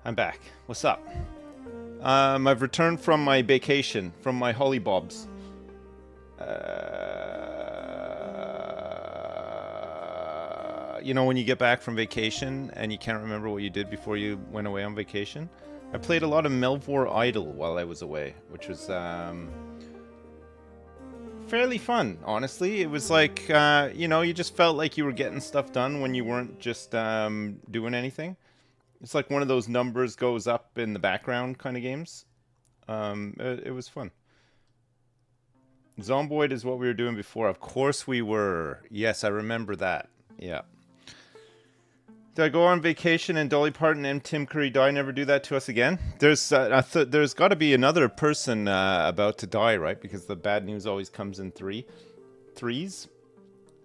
I'm back. What's up? I've returned from my vacation, from my hollybobs. You know when you get back from vacation and you can't remember what you did before you went away on vacation? I played a lot of Melvor Idle while I was away, which was fairly fun, honestly. It was like, you just felt like you were getting stuff done when you weren't just doing anything. It's like one of those numbers goes up in the background kind of games. It was fun. Zomboid is what we were doing before. Of course we were. Yes, I remember that. Yeah. Did I go on vacation and Dolly Parton and Tim Curry die? Never do that to us again. There's got to be another person about to die, right? Because the bad news always comes in threes.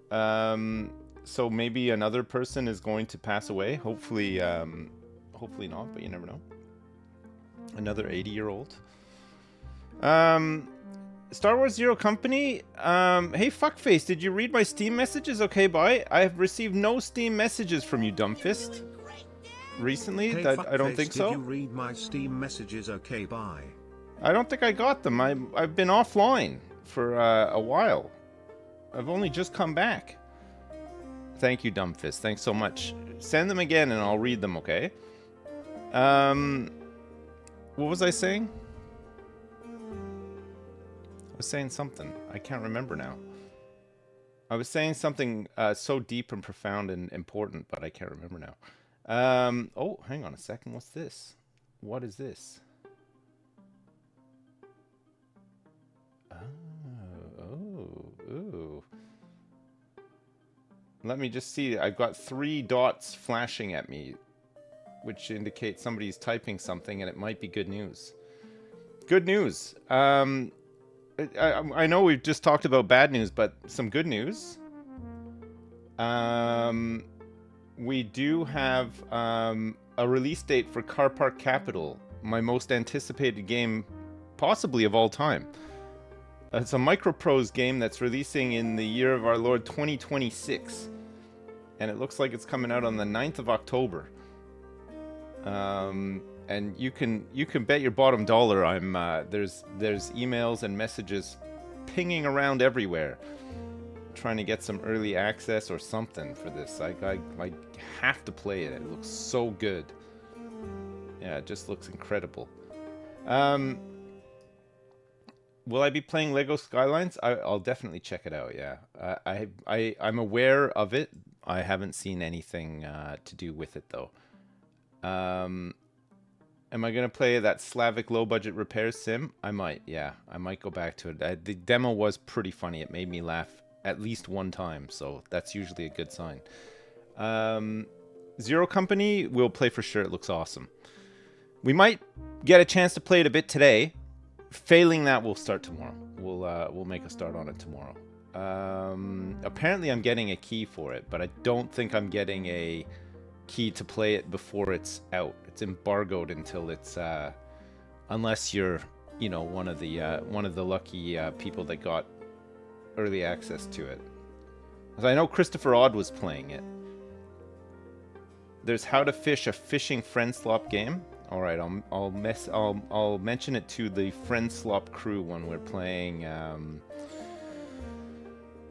So maybe another person is going to pass away. Hopefully not, but you never know. Another 80-year-old. Star Wars Zero Company. Hey fuckface, did you read my Steam messages? Okay, bye. I have received no Steam messages from you, dumbfist. Recently? Hey, I don't think so. Did you read my Steam messages? Okay, bye. I don't think I got them. I've been offline for a while. I've only just come back. Thank you, dumbfist. Thanks so much. Send them again and I'll read them, okay? What was I saying? I was saying something. I can't remember now. I was saying something so deep and profound and important, but I can't remember now. Oh, hang on a second. What's this? What is this? Ooh. Let me just see. I've got 3 dots flashing at me, which indicates somebody's typing something, and it might be good news. Good news. I know we've just talked about bad news, but some good news. We do have a release date for Car Park Capital, my most anticipated game possibly of all time. It's a microprose game that's releasing in the year of our Lord 2026. And it looks like it's coming out on the 9th of October. And you can bet your bottom dollar there's emails and messages pinging around everywhere trying to get some early access or something for this. I have to play it. It looks so good. Yeah, it just looks incredible. Will I be playing Lego Skylines? I'll definitely check it out, yeah. I'm aware of it. I haven't seen anything to do with it, though. Am I going to play that Slavic low-budget repair sim? I might, yeah. I might go back to it. The demo was pretty funny. It made me laugh at least one time, so that's usually a good sign. Zero Company, we'll play for sure. It looks awesome. We might get a chance to play it a bit today. Failing that, we'll start tomorrow. We'll make a start on it tomorrow. Apparently I'm getting a key for it, but I don't think I'm getting a key to play it before it's out. It's embargoed until it's unless you're one of the lucky people that got early access to it. Because I know Christopher Odd was playing it. There's How to Fish, a fishing friend slop game. All right, I'll mention it to the friend slop crew when we're playing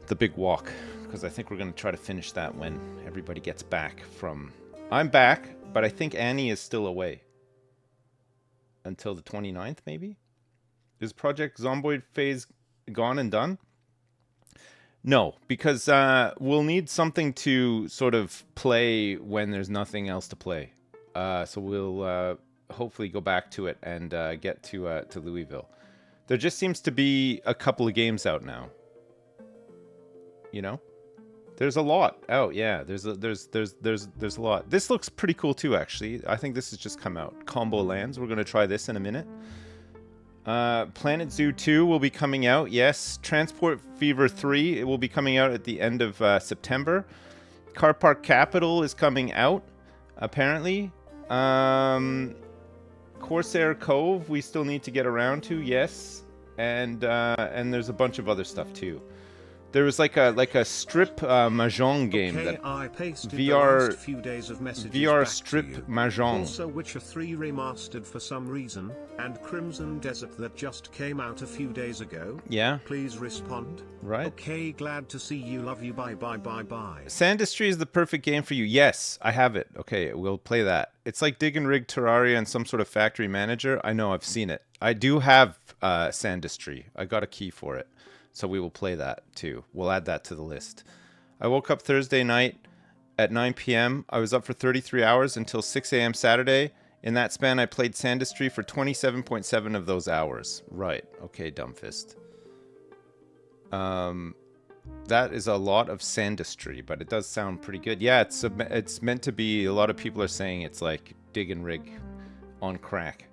the Big Walk, because I think we're going to try to finish that when everybody gets back from. I'm back, but I think Annie is still away until the 29th, maybe. Is Project Zomboid phase gone and done? No, because we'll need something to sort of play when there's nothing else to play. So we'll hopefully go back to it and get to Louisville. There just seems to be a couple of games out now. There's a lot out. Yeah, there's a lot. This looks pretty cool too, actually. I think this has just come out. Combolands. We're gonna try this in a minute. Planet Zoo 2 will be coming out. Yes. Transport Fever 3. It will be coming out at the end of September. Car Park Capital is coming out, apparently. Corsair Cove, we still need to get around to, yes. And there's a bunch of other stuff too. There was like a strip mahjong game Okay, that I pasted the VR last few days of messages VR back to strip you. mahjong. Also Witcher 3 remastered for some reason, and Crimson Desert that just came out a few days ago. Yeah, Please respond. right. Okay, glad to see you, love you, bye bye bye bye. Sandistry is the perfect game for you. Yes, I have it. Okay, we'll play that. It's like Dig and Rig Terraria and some sort of factory manager. I know, I've seen it. I do have Sandistry. I got a key for it. So we will play that too. We'll add that to the list. I woke up Thursday night at 9 p.m. I was up for 33 hours until 6 a.m. Saturday. In that span, I played Sandistry for 27.7 of those hours. Right. Okay, Dumbfist. That is a lot of Sandistry, but it does sound pretty good. Yeah, it's meant to be. A lot of people are saying it's like Dig and Rig on crack.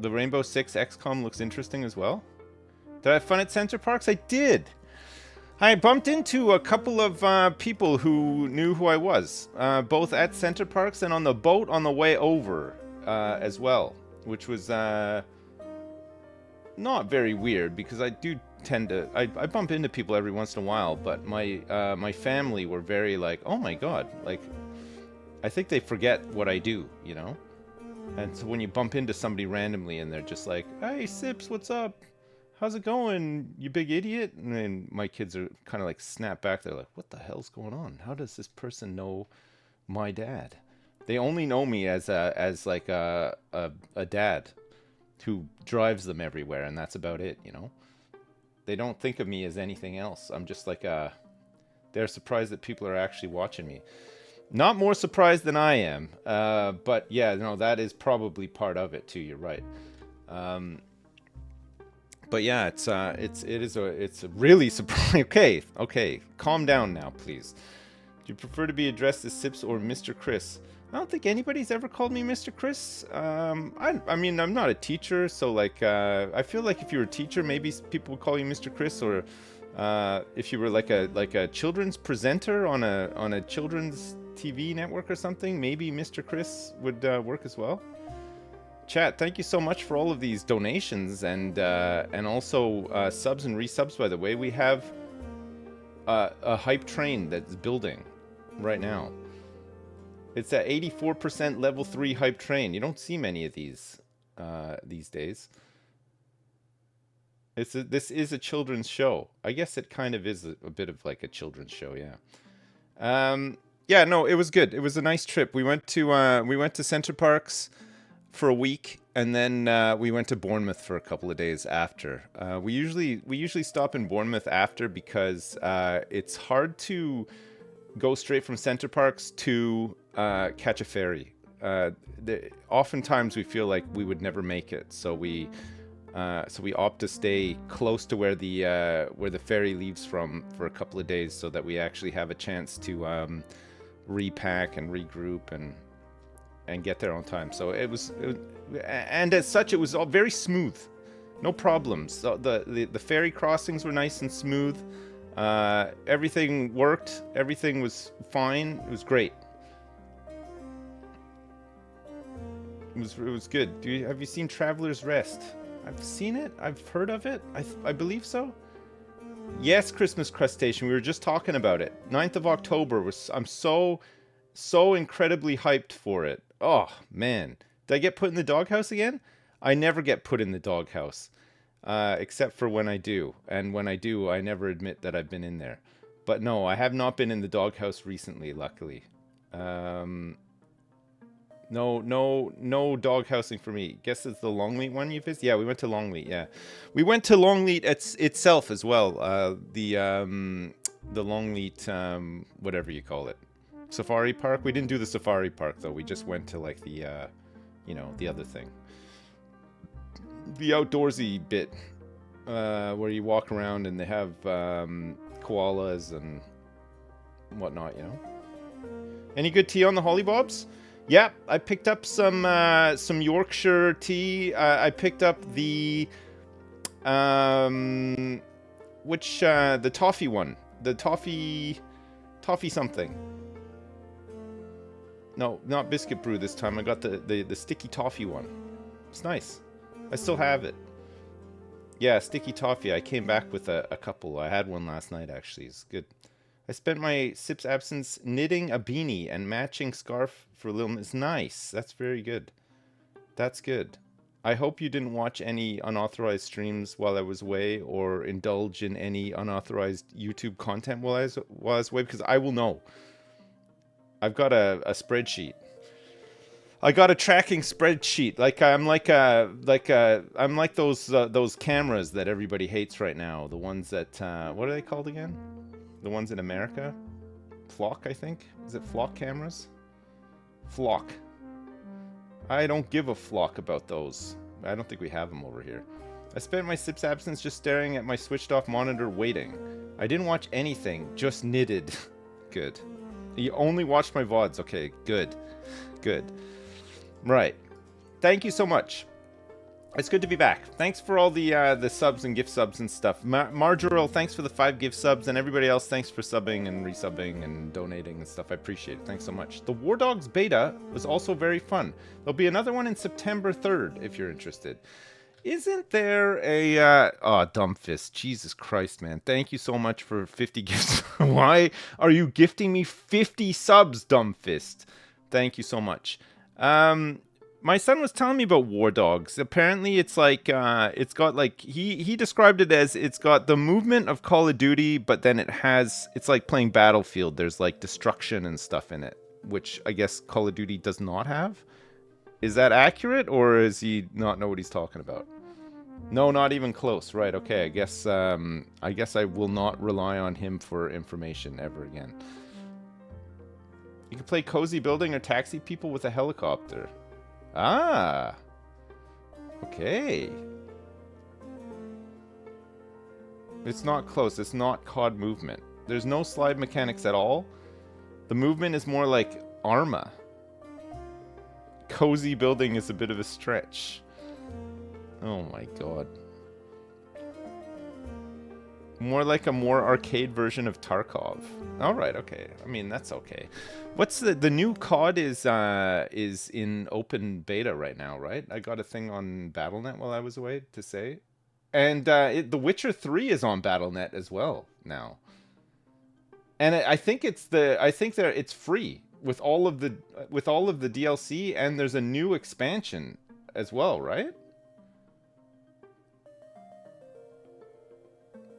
The Rainbow Six XCOM looks interesting as well. Did I have fun at Center Parks? I did. I bumped into a couple of people who knew who I was, both at Center Parks and on the boat on the way over as well, which was not very weird because I do tend to I bump into people every once in a while, but my family were very like, oh my god, like I think they forget what I do, you know. And so when you bump into somebody randomly and they're just like, hey, Sips, what's up? How's it going, you big idiot? And then my kids are kind of like snap back. They're like, what the hell's going on? How does this person know my dad? They only know me as like a dad who drives them everywhere, and that's about it, you know? They don't think of me as anything else. I'm just like they're surprised that people are actually watching me. Not more surprised than I am, but yeah, no, that is probably part of it too. You're right, but yeah, it's a really surprising. Okay, calm down now, please. Do you prefer to be addressed as Sips or Mr. Chris? I don't think anybody's ever called me Mr. Chris. I mean, I'm not a teacher, so like, I feel like if you were a teacher, maybe people would call you Mr. Chris, or if you were like a children's presenter on a children's TV network or something, maybe Mr. Chris would work as well. Chat, thank you so much for all of these donations and also subs and resubs. By the way, we have a hype train that's building right now. It's at 84% level 3 hype train. You don't see many of these days. This is a children's show. I guess it kind of is a bit of like a children's show, yeah. Yeah, no, it was good. It was a nice trip. We went to Center Parks for a week, and then we went to Bournemouth for a couple of days after. We usually stop in Bournemouth after because it's hard to go straight from Center Parks to catch a ferry. Oftentimes we feel like we would never make it, so we opt to stay close to where the ferry leaves from for a couple of days, so that we actually have a chance to repack and regroup and get there on time. So it was and as such, it was all very smooth, no problems. So the ferry crossings were nice and smooth. Everything worked. Everything was fine. It was great. It was good. Have you seen Traveler's Rest? I've seen it. I've heard of it. I believe so. Yes, Christmas Crustacean. We were just talking about it. 9th of October. I'm so incredibly hyped for it. Oh, man. Did I get put in the doghouse again? I never get put in the doghouse. Except for when I do. And when I do, I never admit that I've been in there. But no, I have not been in the doghouse recently, luckily. No doghousing for me. Guess it's the Longleat one you visited? Yeah, we went to Longleat, yeah. We went to Longleat itself as well. The Longleat, whatever you call it. Safari Park? We didn't do the Safari Park, though. We just went to, like, the, the other thing. The outdoorsy bit, where you walk around and they have koalas and whatnot, you know? Any good tea on the Hollybobs? Yeah, I picked up some Yorkshire tea. I picked up the the toffee one, the toffee something. No, not biscuit brew this time. I got the sticky toffee one. It's nice. I still have it. Yeah, sticky toffee. I came back with a couple. I had one last night, actually. It's good. I spent my SIP's absence knitting a beanie and matching scarf for Lil Miss. Nice. That's very good. That's good. I hope you didn't watch any unauthorized streams while I was away or indulge in any unauthorized YouTube content while I was away, because I will know. I've got a spreadsheet. I got a tracking spreadsheet. I'm like those cameras that everybody hates right now. The ones that what are they called again? The ones in America? Flock, I think. Is it flock cameras? Flock. I don't give a flock about those. I don't think we have them over here. I spent my SIP's absence just staring at my switched off monitor waiting. I didn't watch anything, just knitted. Good. You only watched my VODs. Okay, good. Good. Right. Thank you so much. It's good to be back. Thanks for all the subs and gift subs and stuff. Marjorie, thanks for the 5 gift subs, and everybody else, thanks for subbing and resubbing and donating and stuff. I appreciate it. Thanks so much. The War Dogs beta was also very fun. There'll be another one in September 3rd if you're interested. Isn't there a oh, Dumbfist. Jesus Christ, man. Thank you so much for 50 gifts. Why are you gifting me 50 subs, Dumbfist? Thank you so much. My son was telling me about War Dogs. Apparently it's like it's got like he described it as it's got the movement of Call of Duty, but then it's like playing Battlefield. There's like destruction and stuff in it, which I guess Call of Duty does not have. Is that accurate, or does he not know what he's talking about? No, not even close. Right, okay. I guess I will not rely on him for information ever again. You can play cozy building or taxi people with a helicopter. Ah. Okay. It's not close. It's not COD movement. There's no slide mechanics at all. The movement is more like Arma. Cozy building is a bit of a stretch. Oh my god. More like a more arcade version of Tarkov. All right, okay. I mean, that's okay. What's the new COD is in open beta right now, right? I got a thing on BattleNet while I was away to say, and The Witcher 3 is on BattleNet as well now. And I think it's free with all of the DLC, and there's a new expansion as well, right?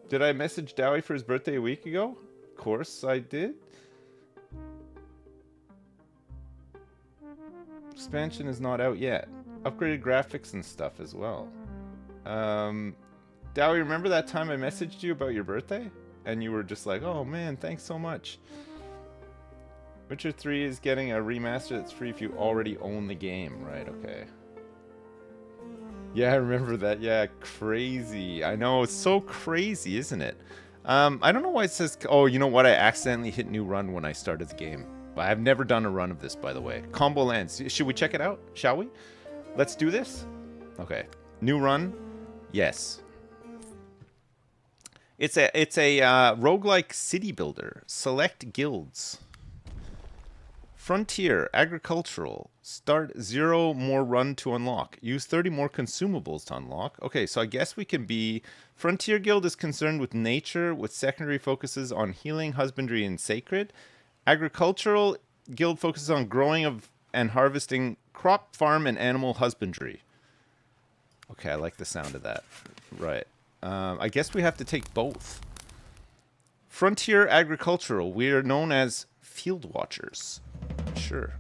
Did I message Dowie for his birthday a week ago? Of course I did. Expansion is not out yet. Upgraded graphics and stuff as well. Dowie, remember that time I messaged you about your birthday? And you were just like, oh man, thanks so much. Witcher 3 is getting a remaster that's free if you already own the game. Right, okay. Yeah, I remember that. Yeah, crazy. I know, it's so crazy, isn't it? I don't know why it says... Oh, you know what? I accidentally hit new run when I started the game. I've never done a run of this, by the way. Combolands. Should we check it out? Shall we? Let's do this? Okay. New run? Yes. It's a roguelike Citybuilder. Select guilds. Frontier, agricultural. Start 0 more run to unlock. Use 30 more consumables to unlock. Okay, so I guess we can be... Frontier Guild is concerned with nature, with secondary focuses on healing, husbandry, and sacred. Agricultural Guild focuses on growing of and harvesting, crop farm, and animal husbandry. Okay, I like the sound of that. Right. I guess we have to take both. Frontier Agricultural. We are known as Field Watchers. Sure.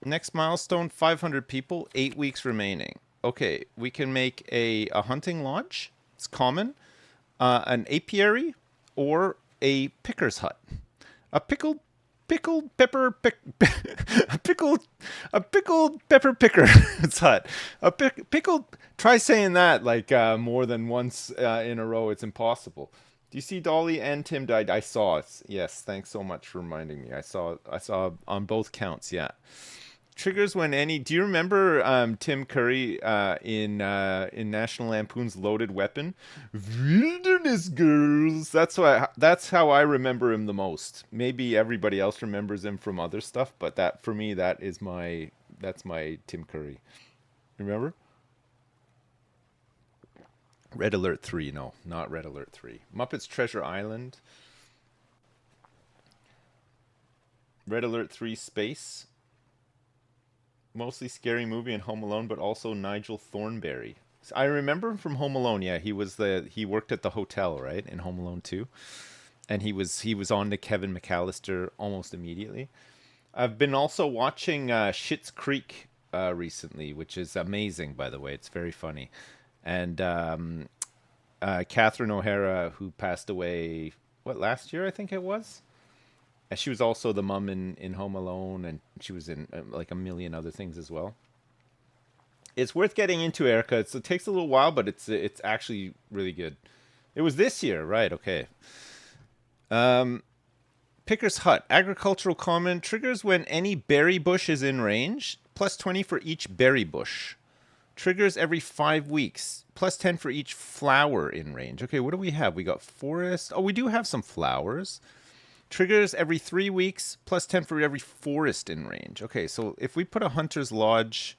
Next milestone, 500 people, 8 weeks remaining. Okay, we can make a hunting lodge. It's common. An apiary or a picker's hut. A pickled pepper picker's hut. A pickled. Try saying that like more than once in a row. It's impossible. Do you see Dolly and Tim died? I saw it. Yes, thanks so much for reminding me. I saw on both counts. Yeah. Triggers when any. Do you remember Tim Curry in National Lampoon's Loaded Weapon? Wilderness Girls. That's how I remember him the most. Maybe everybody else remembers him from other stuff, but that for me that's my Tim Curry. Remember? Red Alert 3, no, not Red Alert 3. Muppets Treasure Island. Red Alert 3 Space. Mostly Scary Movie and Home Alone, but also Nigel Thornberry. I remember him from Home Alone. Yeah, he worked at the hotel, right, in Home Alone 2. And he was on to Kevin McAllister almost immediately. I've been also watching Schitt's Creek recently, which is amazing, by the way. It's very funny. And Catherine O'Hara, who passed away, last year, I think it was? And she was also the mom in Home Alone, and she was in like a million other things as well. It's worth getting into, Erica. It takes a little while, but it's actually really good. It was this year, right? Okay. Picker's Hut. Agricultural Common triggers when any berry bush is in range. Plus 20 for each berry bush. Triggers every 5 weeks. Plus 10 for each flower in range. Okay, what do we have? We got forest. Oh, we do have some flowers. Triggers every 3 weeks. Plus 10 for every forest in range. Okay, so if we put a hunter's lodge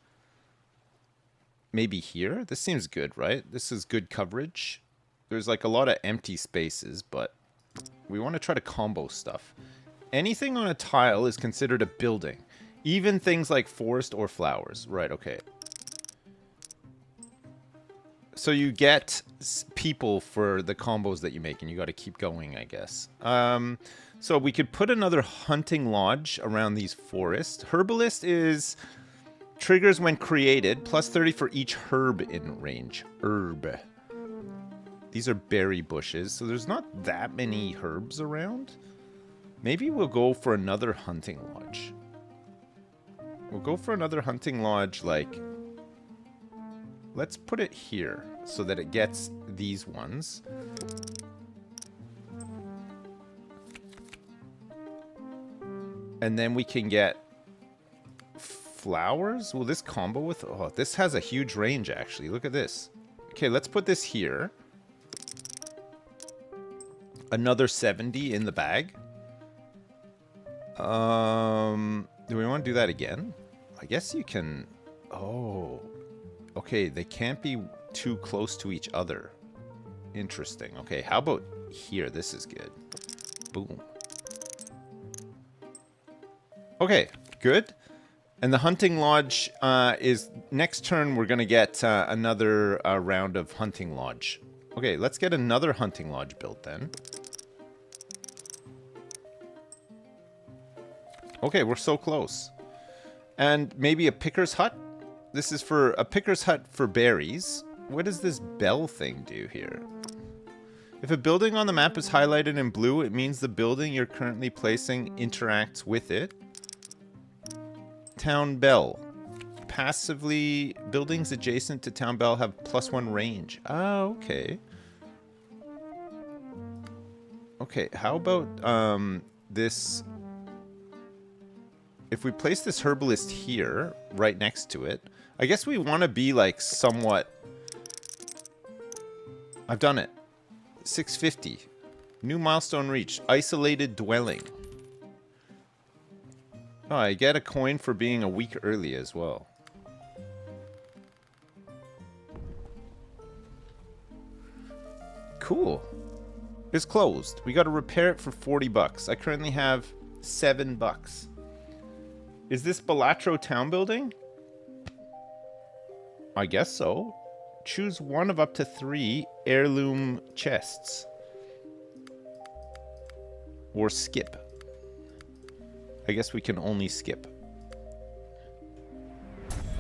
maybe here, this seems good, right? This is good coverage. There's like a lot of empty spaces, but we want to try to combo stuff. Anything on a tile is considered a building. Even things like forest or flowers. Right, okay. So you get people for the combos that you make, and you got to keep going, I guess. So we could put another hunting lodge around these forests. Herbalist is triggers when created. Plus 30 for each herb in range. Herb. These are berry bushes, so there's not that many herbs around. Maybe we'll go for another hunting lodge. We'll go for another hunting lodge, like... Let's put it here, so that it gets these ones. And then we can get... flowers? Will this combo with... Oh, this has a huge range, actually. Look at this. Okay, let's put this here. Another 70 in the bag. Do we want to do that again? I guess you can... Oh. Okay, they can't be too close to each other. Interesting. Okay, how about here? This is good. Boom. Okay, good. And the hunting lodge is... Next turn, we're going to get another round of hunting lodge. Okay, let's get another hunting lodge built then. Okay, we're so close. And maybe a picker's hut? This is for a picker's hut for berries. What does this bell thing do here? If a building on the map is highlighted in blue, it means the building you're currently placing interacts with it. Town bell. Passively, buildings adjacent to town bell have +1 range. Oh, okay. Okay, how about this... If we place this herbalist here, right next to it, I guess we want to be like somewhat... I've done it. 650. New milestone reached. Isolated dwelling. Oh, I get a coin for being a week early as well. Cool. It's closed. We got to repair it for 40 bucks. I currently have 7 bucks. Is this Balatro town building? I guess so. Choose one of up to 3 heirloom chests. Or skip. I guess we can only skip.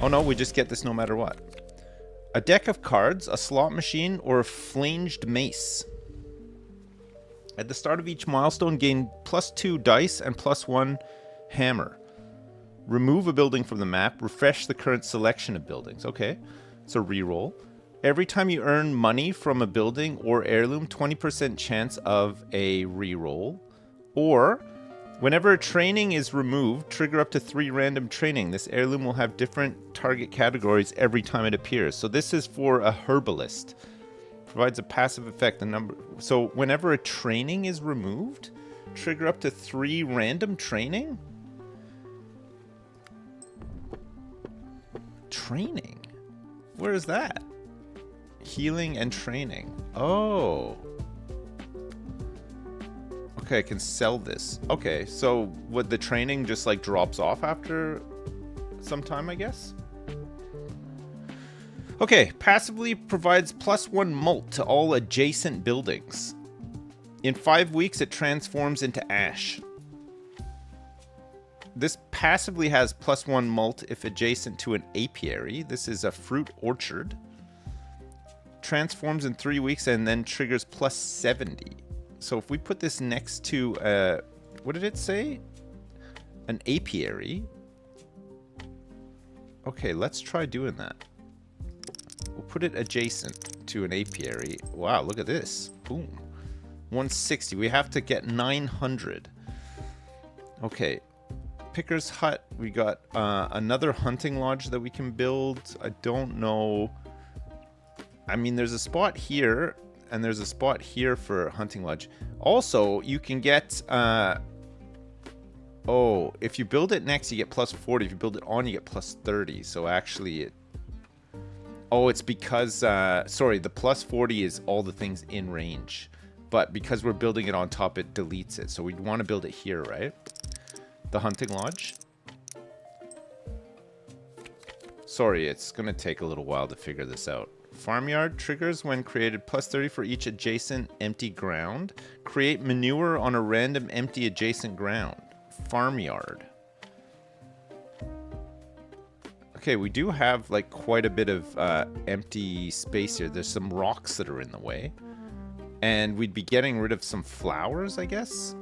Oh no, we just get this no matter what. A deck of cards, a slot machine, or a flanged mace. At the start of each milestone, gain +2 dice and +1 hammer. Remove a building from the map. Refresh the current selection of buildings. Okay, so reroll. Every time you earn money from a building or heirloom, 20% chance of a reroll. Or, whenever a training is removed, trigger up to 3 random training. This heirloom will have different target categories every time it appears. So this is for a herbalist. Provides a passive effect. So whenever a training is removed, trigger up to 3 random training? Training? Where is that? Healing and training. Oh. Okay, I can sell this. Okay, so what, the training just like drops off after some time, I guess? Okay, passively provides +1 mult to all adjacent buildings. In 5 weeks, it transforms into ash. This passively has +1 mult if adjacent to an apiary. This is a fruit orchard. Transforms in 3 weeks and then triggers +70. So if we put this next to, what did it say? An apiary. Okay, let's try doing that. We'll put it adjacent to an apiary. Wow, look at this. Boom. 160. We have to get 900. Okay. Picker's hut. We got another hunting lodge that we can build. I don't know. I mean, there's a spot here, and there's a spot here for hunting lodge. Also, you can get... oh, if you build it next, you get +40. If you build it on, you get +30. So actually, it... Oh, it's because... sorry, the +40 is all the things in range. But because we're building it on top, it deletes it. So we'd want to build it here, right? The hunting lodge. Sorry, it's going to take a little while to figure this out. Farmyard triggers when created +30 for each adjacent empty ground. Create manure on a random empty adjacent ground. Farmyard. Okay, we do have like quite a bit of empty space here. There's some rocks that are in the way. And we'd be getting rid of some flowers, I guess.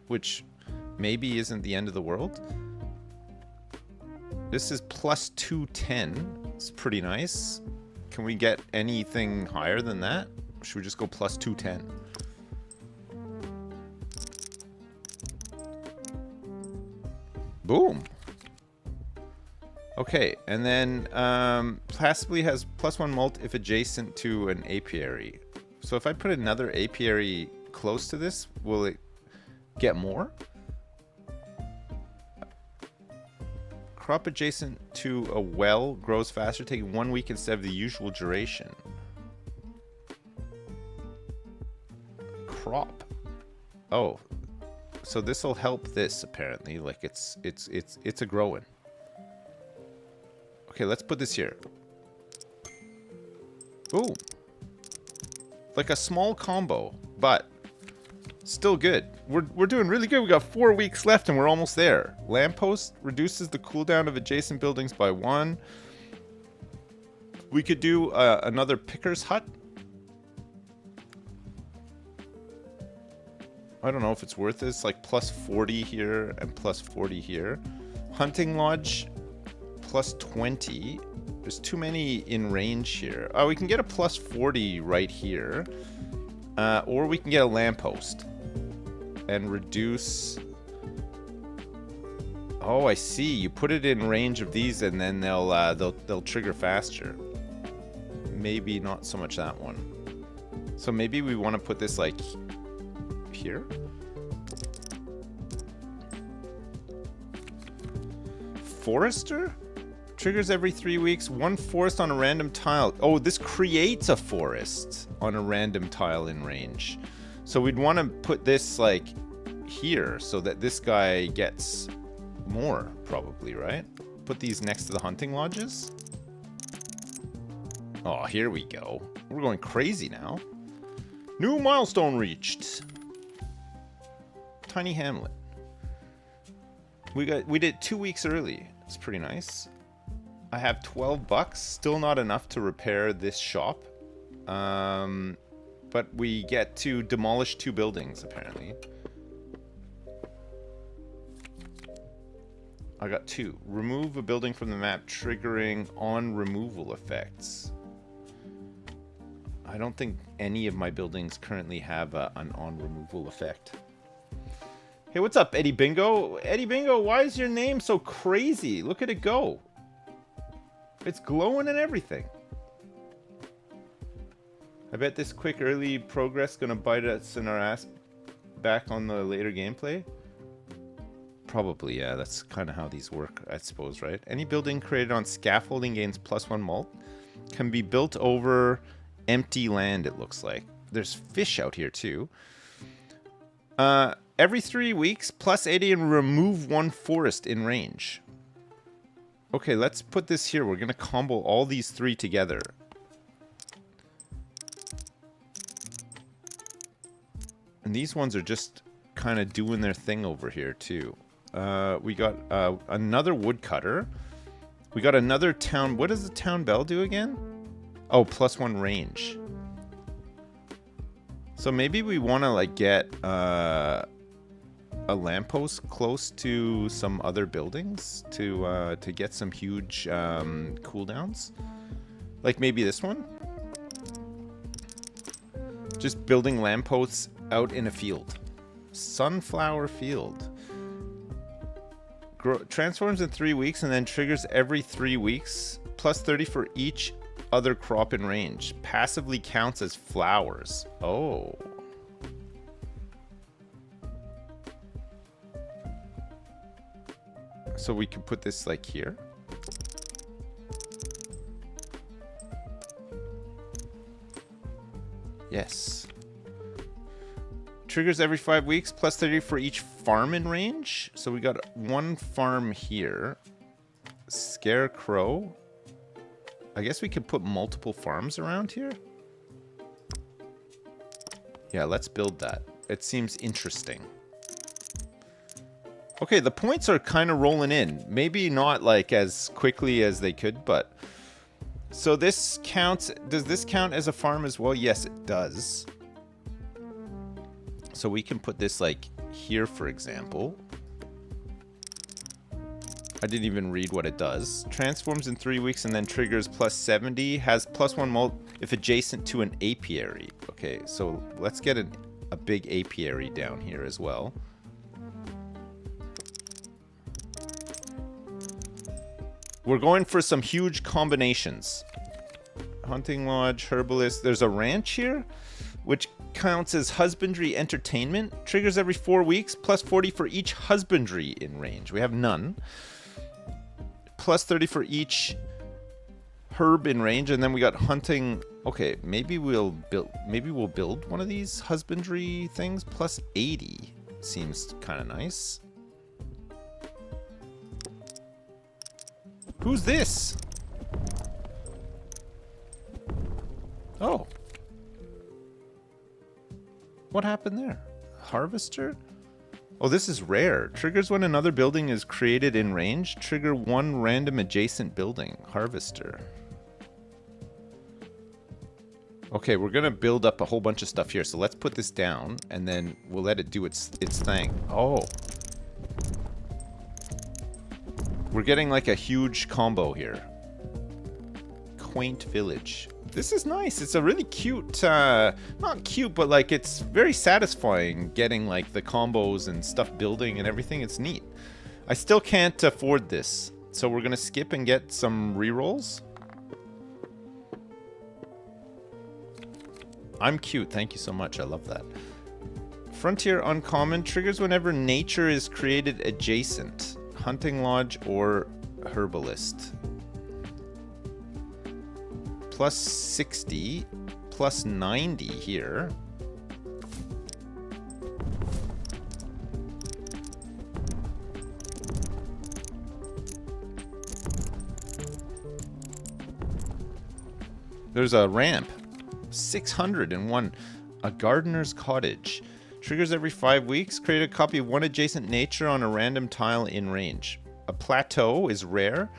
Which maybe isn't the end of the world. This is +210. It's pretty nice. Can we get anything higher than that? Should we just go +210? Boom. Okay, and then passively has +1 mult if adjacent to an apiary. So if I put another apiary close to this, will it get more? Crop adjacent to a well grows faster, taking 1 week instead of the usual duration. Crop. Oh, so this will help this apparently. Like it's a growing. Okay, let's put this here. Ooh, like a small combo, but still good. We're doing really good. We got 4 weeks left and we're almost there. Lamppost reduces the cooldown of adjacent buildings by 1. We could do another picker's hut. I don't know if it's worth this. Like +40 here and +40 here. Hunting lodge +20. There's too many in range here. Oh, we can get a +40 right here. Or we can get a lamppost. And reduce... Oh, I see. You put it in range of these and then they'll trigger faster. Maybe not so much that one. So maybe we want to put this like here. Forester? Triggers every 3 weeks. 1 forest on a random tile. Oh, this creates a forest on a random tile in range. So we'd want to put this like here so that this guy gets more, probably, right? Put these next to the hunting lodges. Oh, here we go. We're going crazy now. New milestone reached. Tiny hamlet. We did it 2 weeks early. It's pretty nice. I have $12. Still not enough to repair this shop. But we get to demolish 2 buildings, apparently. I got 2. Remove a building from the map, triggering on removal effects. I don't think any of my buildings currently have an on removal effect. Hey, what's up, Eddie Bingo? Eddie Bingo, why is your name so crazy? Look at it go. It's glowing and everything. I bet this quick early progress gonna bite us in our ass back on the later gameplay. Probably, yeah. That's kind of how these work, I suppose, right? Any building created on scaffolding gains +1 mult. Can be built over empty land, it looks like. There's fish out here, too. Every 3 weeks, +80 and remove 1 forest in range. Okay, let's put this here. We're going to combo all these 3 together. And these ones are just kind of doing their thing over here, too. We got another woodcutter. We got another town. What does the town bell do again? Oh, +1 range. So maybe we want to like get a lamppost close to some other buildings to get some huge cooldowns. Like maybe this one. Just building lampposts out in a field. Sunflower field. Transforms in 3 weeks and then triggers every 3 weeks. +30 for each other crop in range. Passively counts as flowers. Oh. So we can put this like here. Yes. Triggers every 5 weeks, +30 for each farm in range. So we got 1 farm here. Scarecrow. I guess we could put multiple farms around here. Yeah, let's build that. It seems interesting. Okay, the points are kind of rolling in. Maybe not like as quickly as they could, but... So this counts... Does this count as a farm as well? Yes, it does. So we can put this like here, for example. I didn't even read what it does. Transforms in 3 weeks and then triggers +70. Has +1 mult if adjacent to an apiary. Okay, so let's get a big apiary down here as well. We're going for some huge combinations. Hunting lodge, herbalist. There's a ranch here, which counts as husbandry entertainment. Triggers every 4 weeks, +40 for each husbandry in range. We have none. +30 for each herb in range, and then we got hunting. Okay, maybe we'll build one of these husbandry things. +80 seems kind of nice. Who's this? Oh. What happened there? Harvester? Oh, this is rare. Triggers when another building is created in range. Trigger 1 random adjacent building. Harvester. Okay, we're going to build up a whole bunch of stuff here. So let's put this down, and then we'll let it do its thing. Oh. We're getting like a huge combo here. Quaint village. This is nice. It's a really cute, not cute, but like it's very satisfying getting like the combos and stuff building and everything. It's neat. I still can't afford this. So we're going to skip and get some rerolls. I'm cute. Thank you so much. I love that. Frontier Uncommon triggers whenever nature is created adjacent. Hunting lodge or herbalist. +60, +90 here. There's a ramp. 601. A gardener's cottage. Triggers every 5 weeks. Create a copy of 1 adjacent nature on a random tile in range. A plateau is rare.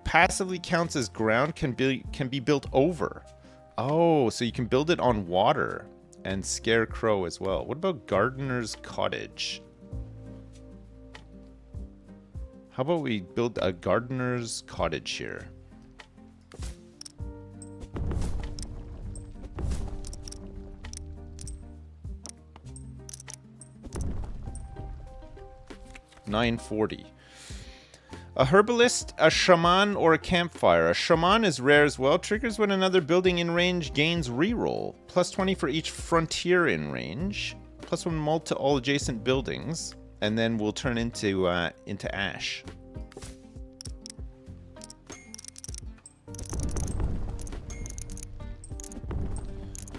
Passively counts as ground, can be built over. Oh, so you can build it on water. And scarecrow as well. What about gardener's cottage? How about we build a gardener's cottage here? $940. A herbalist, a shaman, or a campfire. A shaman is rare as well. Triggers when another building in range gains reroll. +20 for each frontier in range. +1 mult to all adjacent buildings. and then we'll turn into ash.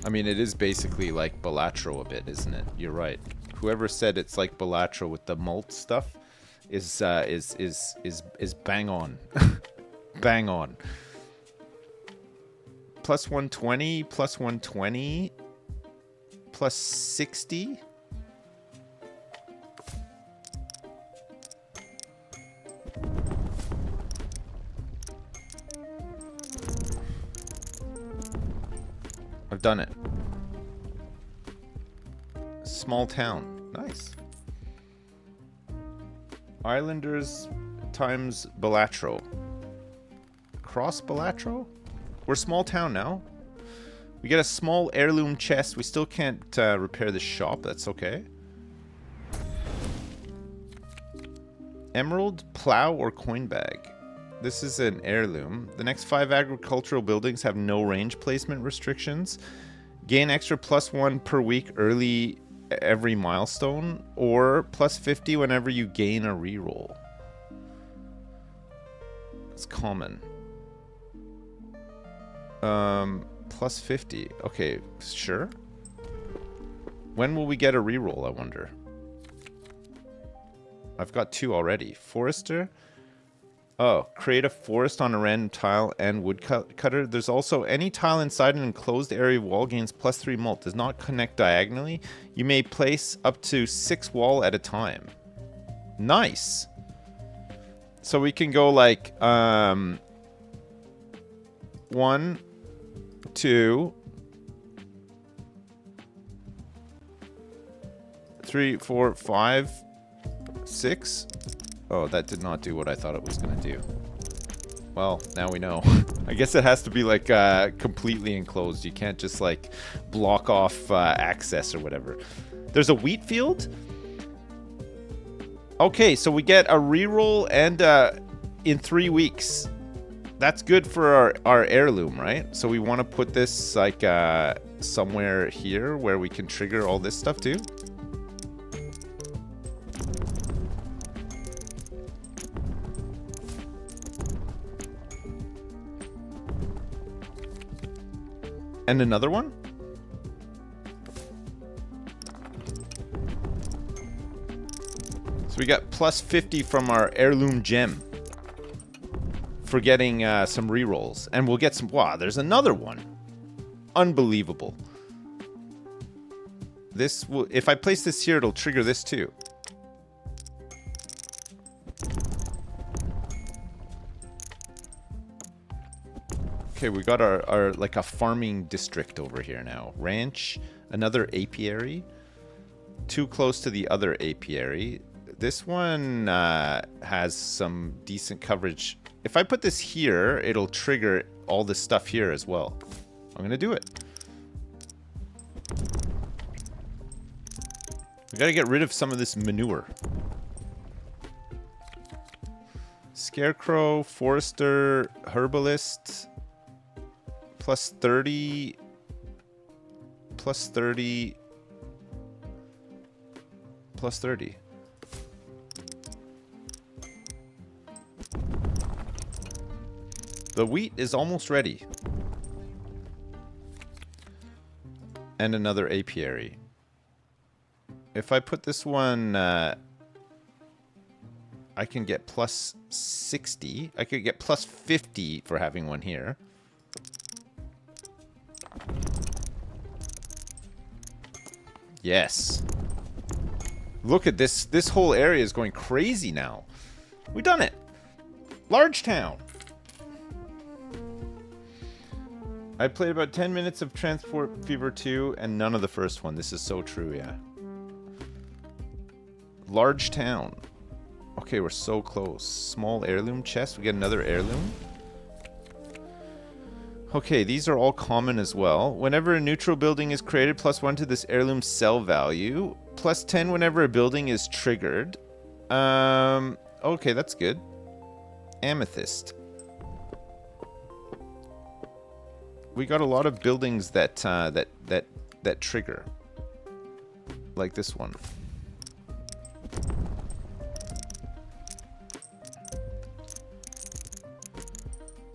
I mean, it is basically like Balatro a bit, isn't it? You're right. Whoever said it's like Balatro with the malt stuff is bang on. Bang on. Plus 120, plus 120, plus 60. I've done it. Small town. Nice. Islanders times Balatro. Cross Balatro? We're a small town now. We get a small heirloom chest. We still can't repair the shop. That's okay. Emerald, plow, or coin bag. This is an heirloom. The next 5 agricultural buildings have no range placement restrictions. Gain extra +1 per week early every milestone, or +50 whenever you gain a reroll. It's common. +50. Okay, sure. When will we get a reroll, I wonder? I've got 2 already. Forester. Oh, create a forest on a random tile and woodcutter. There's also any tile inside an enclosed area wall gains +3 mult. Does not connect diagonally. You may place up to 6 wall at a time. Nice. So we can go like 1, 2, 3, 4, 5, 6. Oh, that did not do what I thought it was going to do. Well, now we know. I guess it has to be like completely enclosed. You can't just like block off access or whatever. There's a wheat field. Okay, so we get a reroll and in 3 weeks. That's good for our heirloom, right? So we want to put this like somewhere here where we can trigger all this stuff too. And another one? So we got +50 from our heirloom gem for getting some rerolls. And we'll get some... Wow, there's another one. Unbelievable. This will... If I place this here, it'll trigger this too. Okay, we got our like a farming district over here now. Ranch, another apiary. Too close to the other apiary. This one has some decent coverage. If I put this here, it'll trigger all this stuff here as well. I'm gonna do it. We gotta get rid of some of this manure. Scarecrow, forester, herbalist. +30, +30, +30. The wheat is almost ready. And another apiary. If I put this one, I can get +60. I could get +50 for having one here. Yes. Look at this. This whole area is going crazy now. We've done it. Large town. I played about 10 minutes of Transport Fever 2 and none of the first one. This is so true, yeah. Large town. Okay, we're so close. Small heirloom chest. We get another heirloom. Okay, these are all common as well. Whenever a neutral building is created, +1 to this heirloom sell value. +10 whenever a building is triggered. Okay, that's good. Amethyst. We got a lot of buildings that trigger. Like this one.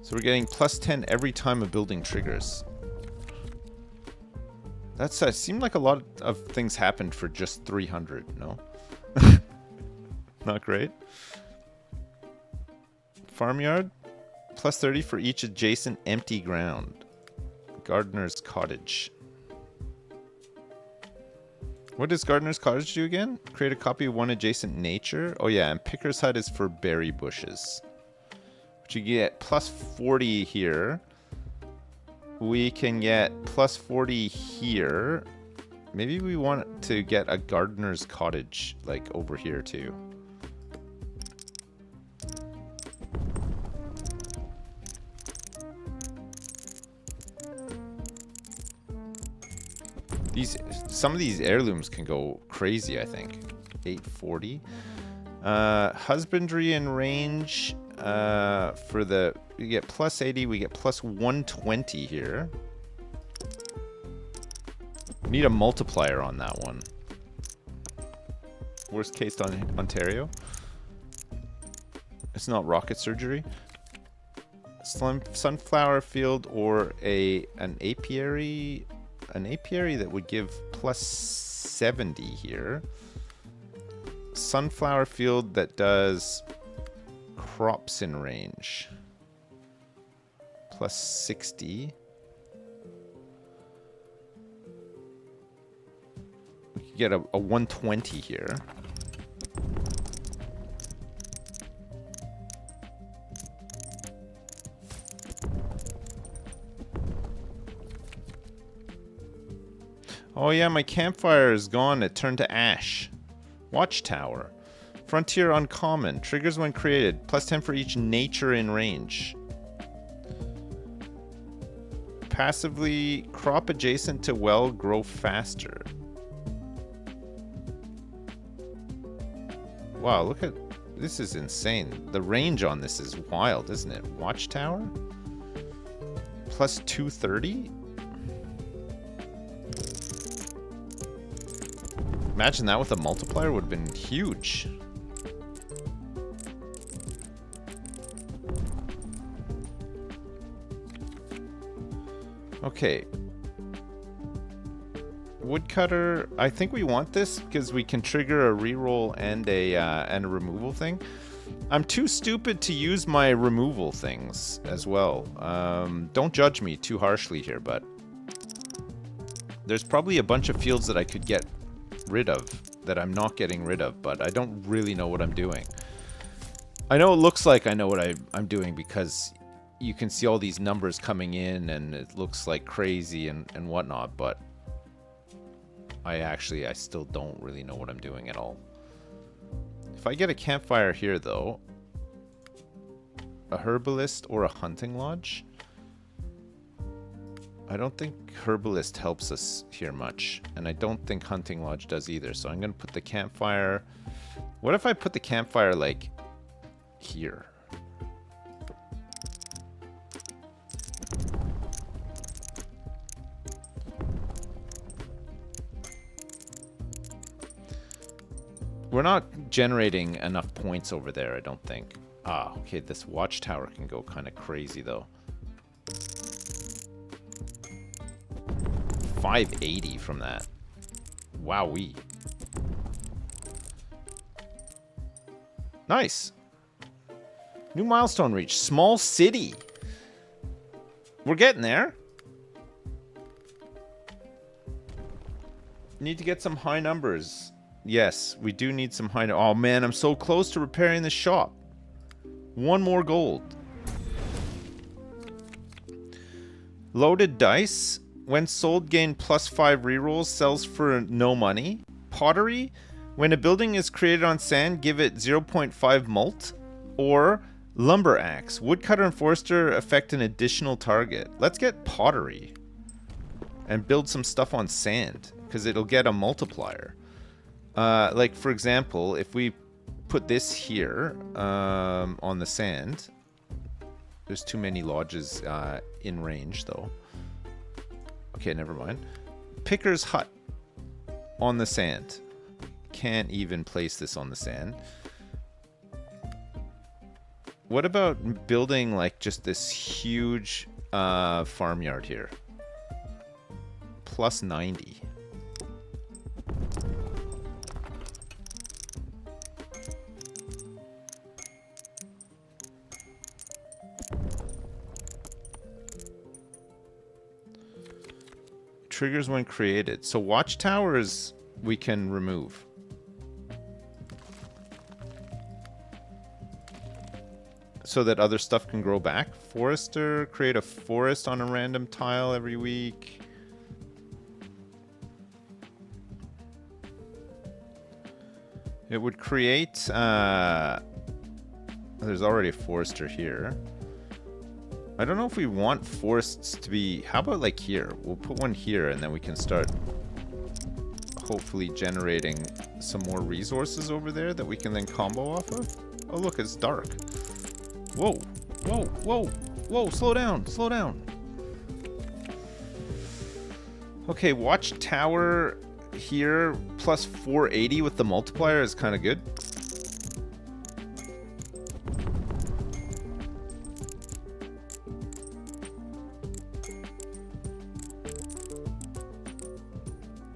So we're getting plus 10 every time a building triggers. That's seemed like a lot of things happened for just 300, no? Not great. Farmyard, plus 30 for each adjacent empty ground. Gardener's Cottage. What does Gardener's Cottage do again? Create a copy of one adjacent nature. Oh yeah, and Picker's Hut is for berry bushes. But you get plus 40 here. We can get plus 40 here. Maybe we want to get a Gardener's Cottage, like, over here too. Some of these heirlooms can go crazy, I think. 840. Husbandry and range for the... We get plus 80, we get plus 120 here. Need a multiplier on that one. Worst case on Ontario. It's not rocket surgery. Sunflower field or an apiary... An apiary that would give plus 70 here. Sunflower field that does crops in range. Plus 60. We could get a 120 here. Oh yeah, my campfire is gone. It turned to ash. Watchtower. Frontier uncommon. Triggers when created. Plus 10 for each nature in range. Passively crop adjacent to well grow faster. Wow, look at... This is insane. The range on this is wild, isn't it? Watchtower? Plus 230? Imagine that with a multiplier would have been huge. Okay. Woodcutter, I think we want this because we can trigger a reroll and a removal thing. I'm too stupid to use my removal things as well. Don't judge me too harshly here, but there's probably a bunch of fields that I could get rid of that I'm not getting rid of, but I don't really know what I'm doing. I know it looks like I know what I'm doing because you can see all these numbers coming in and it looks like crazy and whatnot, but I still don't really know what I'm doing at all. If I get a campfire here though, a herbalist or a hunting lodge, I don't think herbalist helps us here much, and I don't think hunting lodge does either, so I'm gonna put the campfire... What if I put the campfire like here? We're not generating enough points over there, I don't think. Ah, okay, this watchtower can go kind of crazy though. 580 from that. Wowee. Nice. New milestone reached. Small city. We're getting there. Need to get some high numbers. Yes, we do need some high... Oh man, I'm so close to repairing the shop. One more gold. Loaded dice. When sold, gain plus 5 rerolls. Sells for no money. Pottery. When a building is created on sand, give it 0.5 mult. Or lumber axe. Woodcutter and forester affect an additional target. Let's get pottery. And build some stuff on sand. Because it'll get a multiplier. Like, for example, if we put this here on the sand. There's too many lodges in range, though. Okay, never mind. Picker's Hut on the sand. Can't even place this on the sand. What about building like just this huge farmyard here? Plus 90. Triggers when created. So watchtowers we can remove. So that other stuff can grow back. Forester, create a forest on a random tile every week. It would create, there's already a forester here. I don't know if we want forests to be, how about like here? We'll put one here and then we can start hopefully generating some more resources over there that we can then combo off of. Oh look, it's dark. Whoa, whoa, whoa, whoa, slow down, slow down. Okay, watchtower here, plus 480 with the multiplier is kind of good.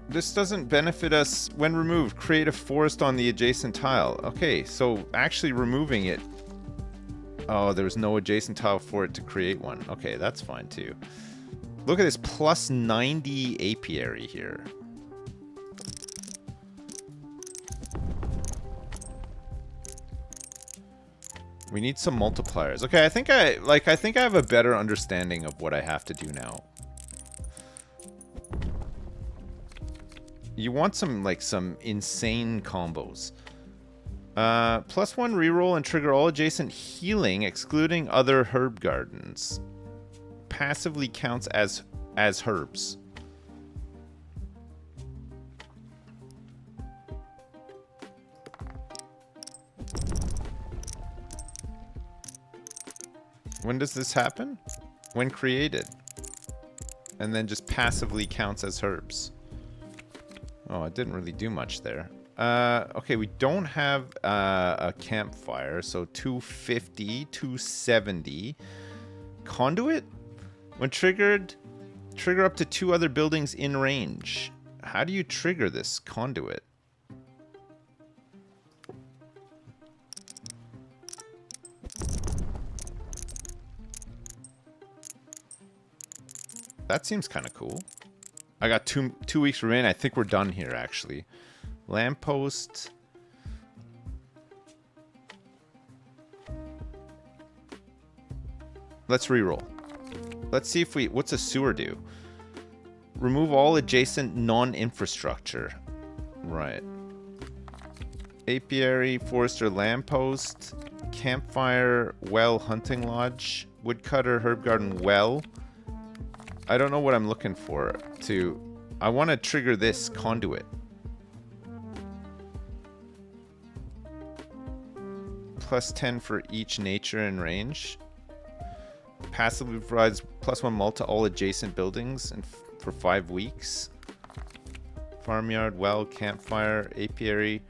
This doesn't benefit us when removed. Create a forest on the adjacent tile. Okay, so actually removing it. Oh, there was no adjacent tile for it to create one. Okay, that's fine too. Look at this, plus 90 apiary here. We need some multipliers. Okay, I think I have a better understanding of what I have to do now. You want some insane combos. Plus 1 reroll and trigger all adjacent healing, excluding other herb gardens. Passively counts as herbs. When does this happen? When created. And then just passively counts as herbs. Oh, it didn't really do much there. Okay, we don't have a campfire, so 250, 270. Conduit? When triggered, trigger up to 2 other buildings in range. How do you trigger this conduit? That seems kind of cool. I got two weeks remaining. I think we're done here, actually. Lamppost. Let's reroll. Let's see if we... What's a sewer do? Remove all adjacent non-infrastructure. Right. Apiary, forester, lamppost, campfire, well, hunting lodge, woodcutter, herb garden, well. I don't know what I'm looking for to... I want to trigger this conduit. Plus 10 for each nature and range. Passively provides plus 1 mult to all adjacent buildings and for 5 weeks. Farmyard, well, campfire, apiary.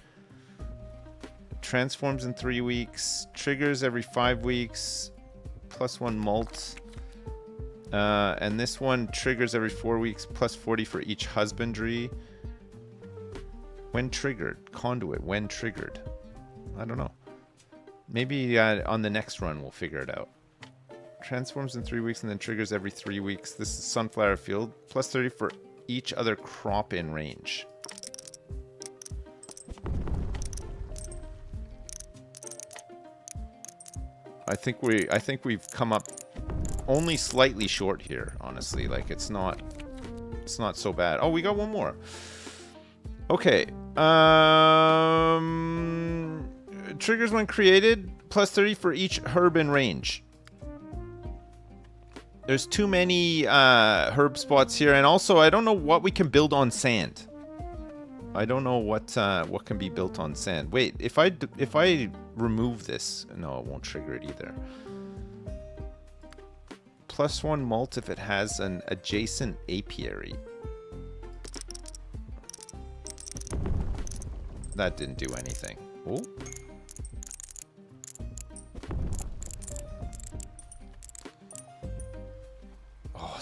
Transforms in 3 weeks. Triggers every 5 weeks. Plus 1 mult. And this one triggers every 4 weeks, plus 40 for each husbandry. When triggered. Conduit, when triggered. I don't know. Maybe on the next run we'll figure it out. Transforms in 3 weeks and then triggers every 3 weeks. This is sunflower field. Plus 30 for each other crop in range. I think we've come up only slightly short here, honestly. Like it's not so bad. Oh, we got one more. Okay. Triggers when created, plus 30 for herb herb in range. There's too many herb spots here, and also I don't know what we can build on sand. I don't know what can be built on sand. Wait, if I remove this, no, it won't trigger it either. Plus 1 mult if it has an adjacent apiary. That didn't do anything. Oh.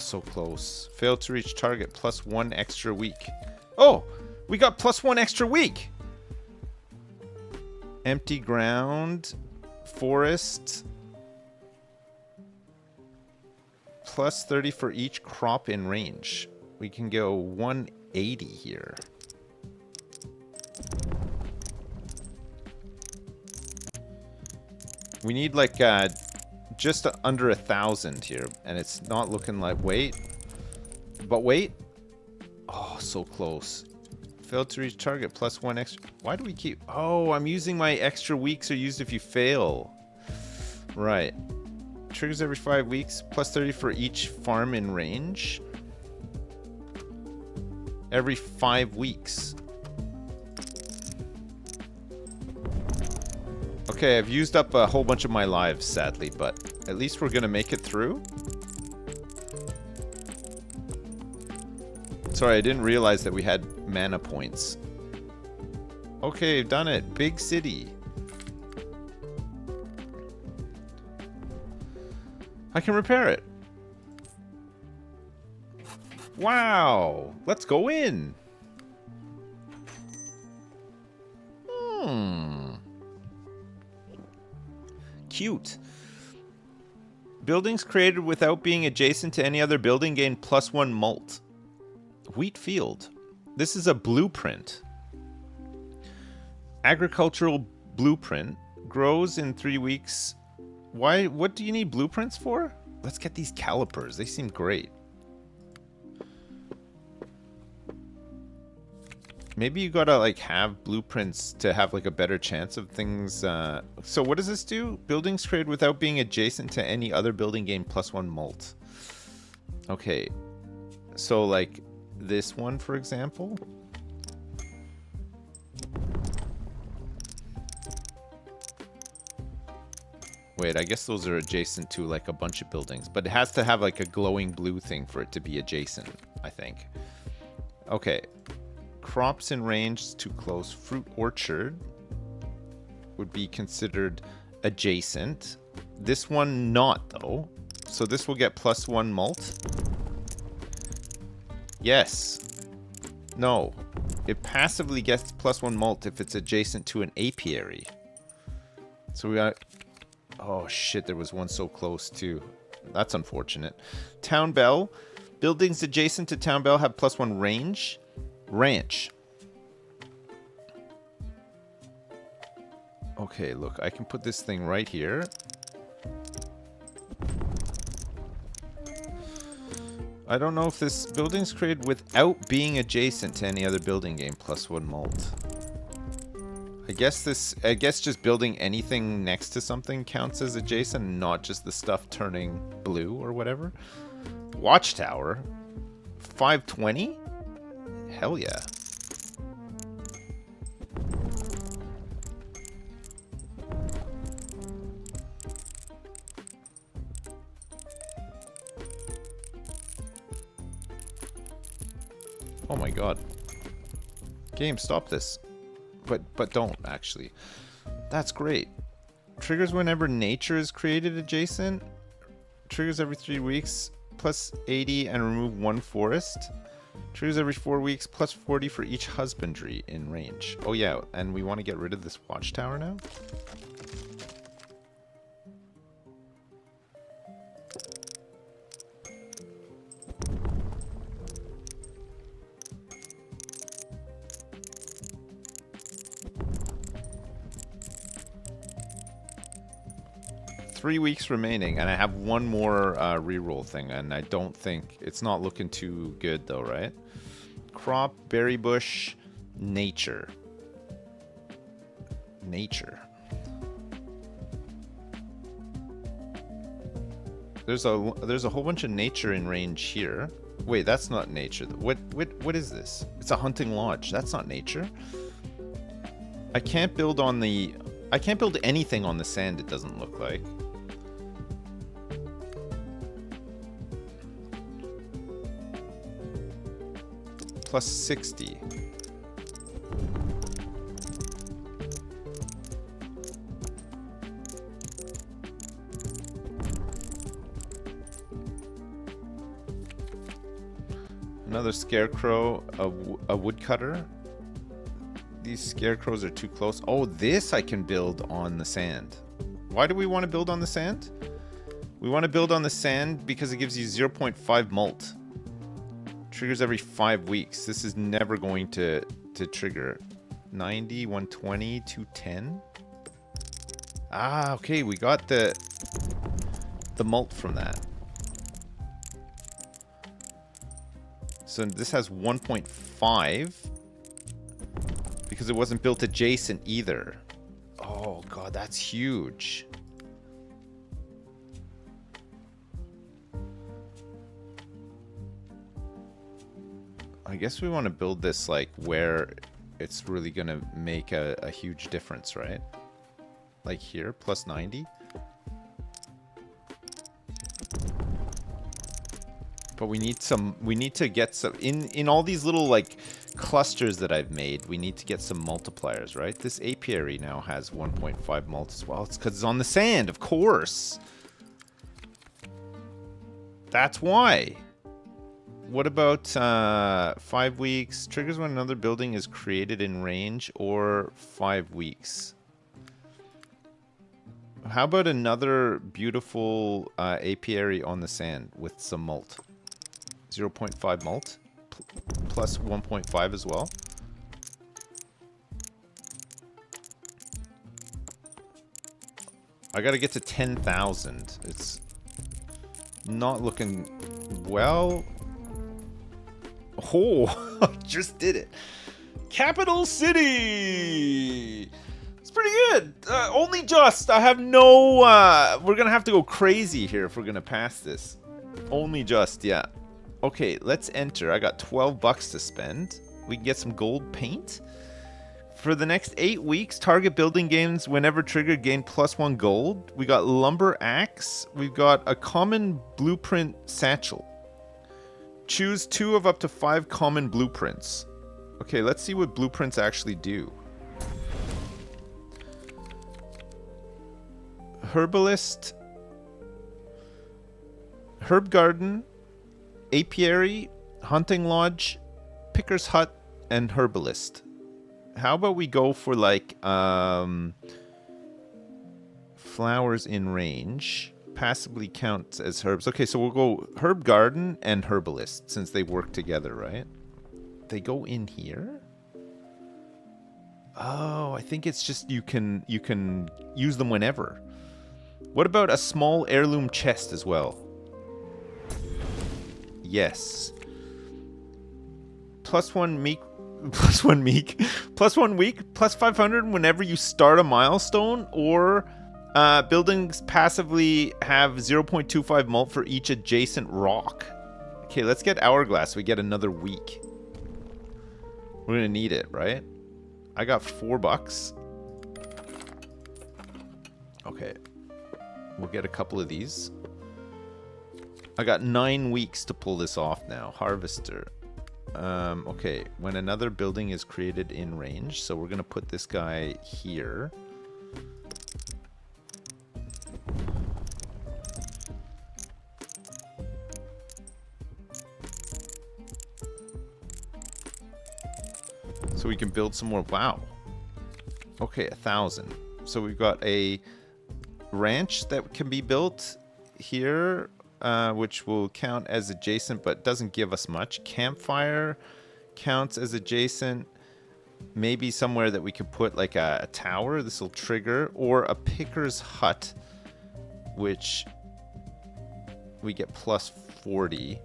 so close. Failed to reach target. +1 extra week. Oh, we got +1 extra week. Empty ground. Forest. +30 for each crop in range. We can go 180 here. We need like just under 1,000 here, and it's not looking like wait. But wait. Oh, so close. Failed to reach target. +1 extra. Why do we keep? Oh, I'm using my extra weeks are used if you fail. Right. Triggers every 5 weeks. +30 for each farm in range. Every 5 weeks. Okay, I've used up a whole bunch of my lives, sadly, but at least we're gonna make it through. Sorry, I didn't realize that we had mana points. Okay, done it. Big city. I can repair it. Wow. Let's go in. Cute. Buildings created without being adjacent to any other building gain +1 mult. Wheat field. This is a blueprint. Agricultural blueprint. Grows in 3 weeks. Why? What do you need blueprints for? Let's get these calipers. They seem great. Maybe you gotta like have blueprints to have like a better chance of things. So what does this do? Buildings created without being adjacent to any other building gain +1 mult. Okay. So like this one, for example. Wait, I guess those are adjacent to like a bunch of buildings, but it has to have like a glowing blue thing for it to be adjacent, I think. Okay. Crops in range too close. Fruit orchard would be considered adjacent. This one not, though. So this will get +1 mult. Yes. No. It passively gets +1 mult if it's adjacent to an apiary. So we got... Oh shit, there was one so close too. That's unfortunate. Town Bell. Buildings adjacent to Town Bell have +1 range. Ranch. Okay, look, I can put this thing right here. I don't know if this building's created without being adjacent to any other building game +1 mult. I guess just building anything next to something counts as adjacent, not just the stuff turning blue or whatever. Watchtower. 520? Hell yeah. Oh my god. Game, stop this. But don't, actually. That's great. Triggers whenever nature is created adjacent. Triggers every 3 weeks. +80 and remove 1 forest. Triggers every 4 weeks. +40 for each husbandry in range. Oh yeah, and we want to get rid of this watchtower now? 3 weeks remaining, and I have one more reroll thing, and I don't think... It's not looking too good, though, right? Crop, berry bush, nature. Nature. There's a whole bunch of nature in range here. Wait, that's not nature. What is this? It's a hunting lodge. That's not nature. I can't build on the... I can't build anything on the sand, it doesn't look like. +60. Another scarecrow, a woodcutter. These scarecrows are too close. Oh, this I can build on the sand. Why do we want to build on the sand? We want to build on the sand because it gives you 0.5 mult. Triggers every 5 weeks. This is never going to trigger. 90, 120, 210. Ah, okay, we got the mult from that. So this has 1.5 because it wasn't built adjacent either. Oh god, that's huge. I guess we want to build this like where it's really gonna make a huge difference, right? Like here, plus 90. But we need to get some, in all these little like clusters that I've made, we need to get some multipliers, right? This apiary now has 1.5 mult as well. It's because it's on the sand, of course. That's why. What about 5 weeks? Triggers when another building is created in range, or 5 weeks. How about another beautiful apiary on the sand with some mult? 0.5 mult, plus 1.5 as well. I gotta get to 10,000. It's not looking well. Oh, I just did it. Capital City! It's pretty good. Only just. I have no... we're gonna have to go crazy here if we're gonna pass this. Only just, yeah. Okay, let's enter. I got 12 bucks to spend. We can get some gold paint. For the next 8 weeks, target building games whenever triggered gain +1 gold. We got lumber axe. We've got a common blueprint satchel. Choose 2 of up to 5 common blueprints. Okay, let's see what blueprints actually do. Herbalist. Herb garden. Apiary, hunting lodge, picker's hut, and herbalist. How about we go for like flowers in range? Passively counts as herbs. Okay, so we'll go herb garden and herbalist since they work together, right? They go in here. Oh, I think it's just you can use them whenever. What about a small heirloom chest as well? Yes. +1 meek, +1 meek, +1 week, +500 whenever you start a milestone, or buildings passively have 0.25 mult for each adjacent rock. Okay, let's get hourglass. We get another week. We're gonna need it, right? I got 4 bucks. Okay. We'll get a couple of these. I got 9 weeks to pull this off now. Harvester. Okay, when another building is created in range, so we're gonna put this guy here. So we can build some more. Wow. Okay, 1,000. So we've got a ranch that can be built here. Which will count as adjacent but doesn't give us much. Campfire counts as adjacent. Maybe somewhere that we could put like a tower. This will trigger. Or a picker's hut, which we get +40.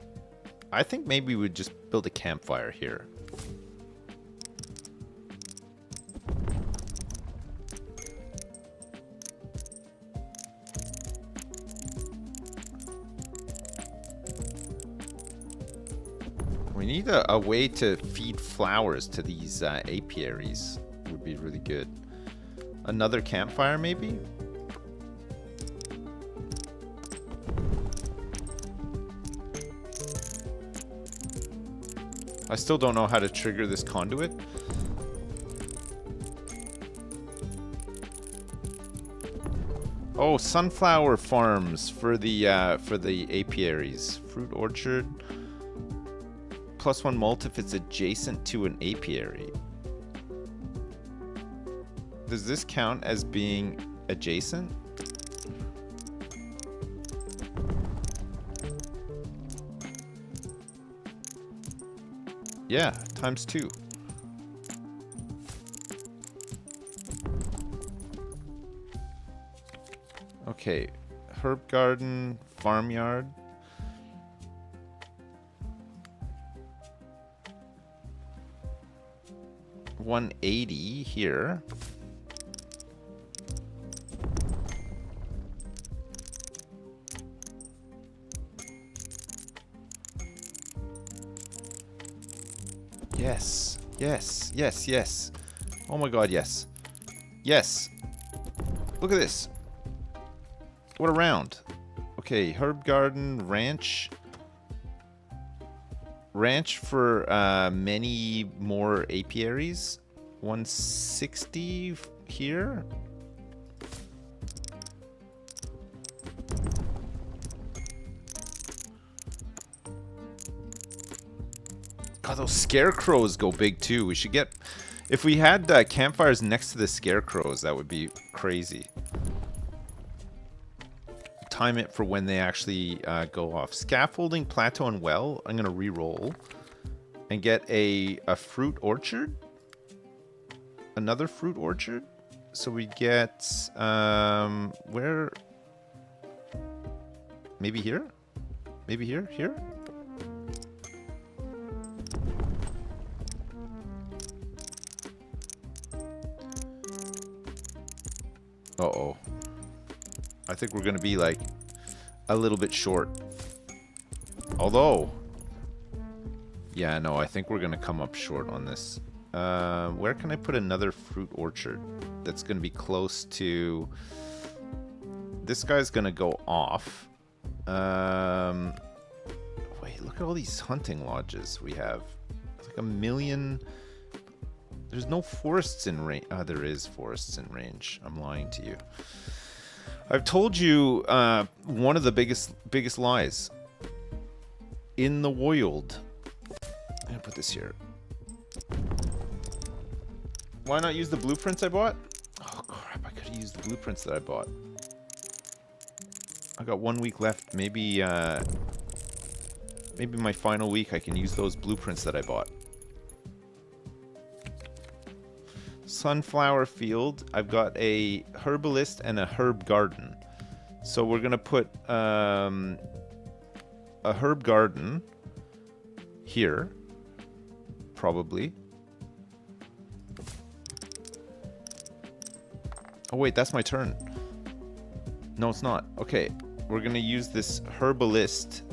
I think maybe we'd just build a campfire here. We need a way to feed flowers to these apiaries. Would be really good. Another campfire, maybe? I still don't know how to trigger this conduit. Oh, sunflower farms for the apiaries. Fruit orchard. +1 molt if it's adjacent to an apiary. Does this count as being adjacent? Yeah, ×2. Okay, herb garden, farmyard. $180 here. Yes, yes, yes, yes. Oh my god, yes. Yes. Look at this. What a round. Okay, herb garden, ranch. Ranch for many more apiaries. 160 here. God, those scarecrows go big too. We should get... If we had campfires next to the scarecrows, that would be crazy. Time it for when they actually go off. Scaffolding, plateau, and well. I'm going to re-roll. And get a fruit orchard. Another fruit orchard. So we get... where... Maybe here? Maybe here? Here? Uh-oh. I think we're going to be, like, a little bit short. Although... Yeah, no, I think we're going to come up short on this. Where can I put another fruit orchard that's going to be close to... This guy's going to go off. Wait, look at all these hunting lodges we have. It's like 1 million... There's no forests in range. There is forests in range. I'm lying to you. I've told you one of the biggest lies in the world. I'm gonna put this here. Why not use the blueprints I bought? Oh crap! I could have used the blueprints that I bought. I got 1 week left. Maybe maybe my final week I can use those blueprints that I bought. Sunflower field. I've got a herbalist and a herb garden. So we're gonna put a herb garden here, probably. Oh wait, that's my turn. No, it's not. Okay, we're gonna use this herbalist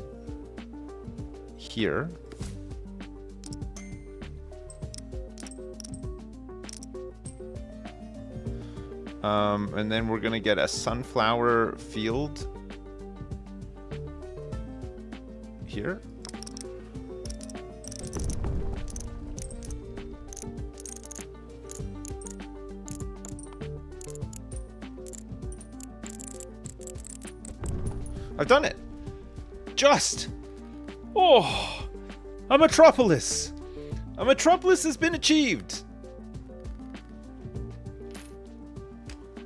here. And then we're gonna get a sunflower field here. I've done it! Just! Oh! A metropolis! A metropolis has been achieved!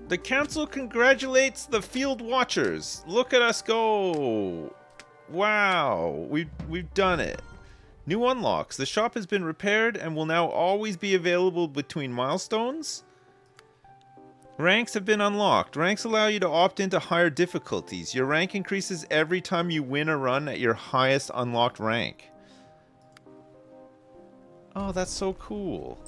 The council congratulates the field watchers. Look at us go. Wow, we've done it. New unlocks. The shop has been repaired and will now always be available between milestones. Ranks have been unlocked. Ranks allow you to opt into higher difficulties. Your rank increases every time you win a run at your highest unlocked rank. Oh, that's so cool.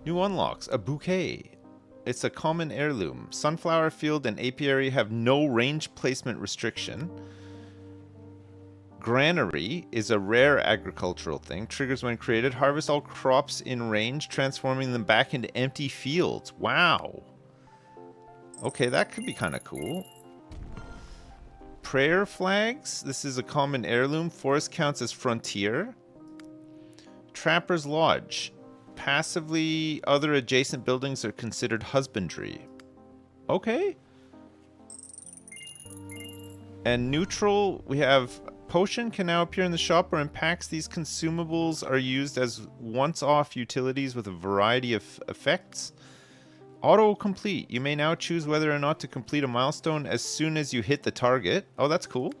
New unlocks. A bouquet. It's a common heirloom. Sunflower field and apiary have no range placement restriction. Granary is a rare agricultural thing. Triggers when created. Harvest all crops in range, transforming them back into empty fields. Wow. Okay, that could be kind of cool. Prayer flags. This is a common heirloom. Forest counts as frontier. Trapper's Lodge. Passively, other adjacent buildings are considered husbandry. Okay. And neutral, we have Potion can now appear in the shop or in packs. These consumables are used as once-off utilities with a variety of effects. Auto-complete. You may now choose whether or not to complete a milestone as soon as you hit the target. Oh, that's cool.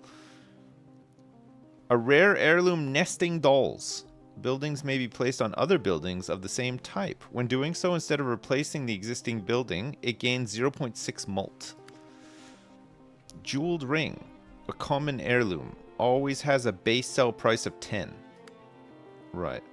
A rare heirloom nesting dolls. Buildings may be placed on other buildings of the same type. When doing so, instead of replacing the existing building, it gains 0.6 mult. Jeweled ring. A common heirloom. Always has a base sell price of 10. Right.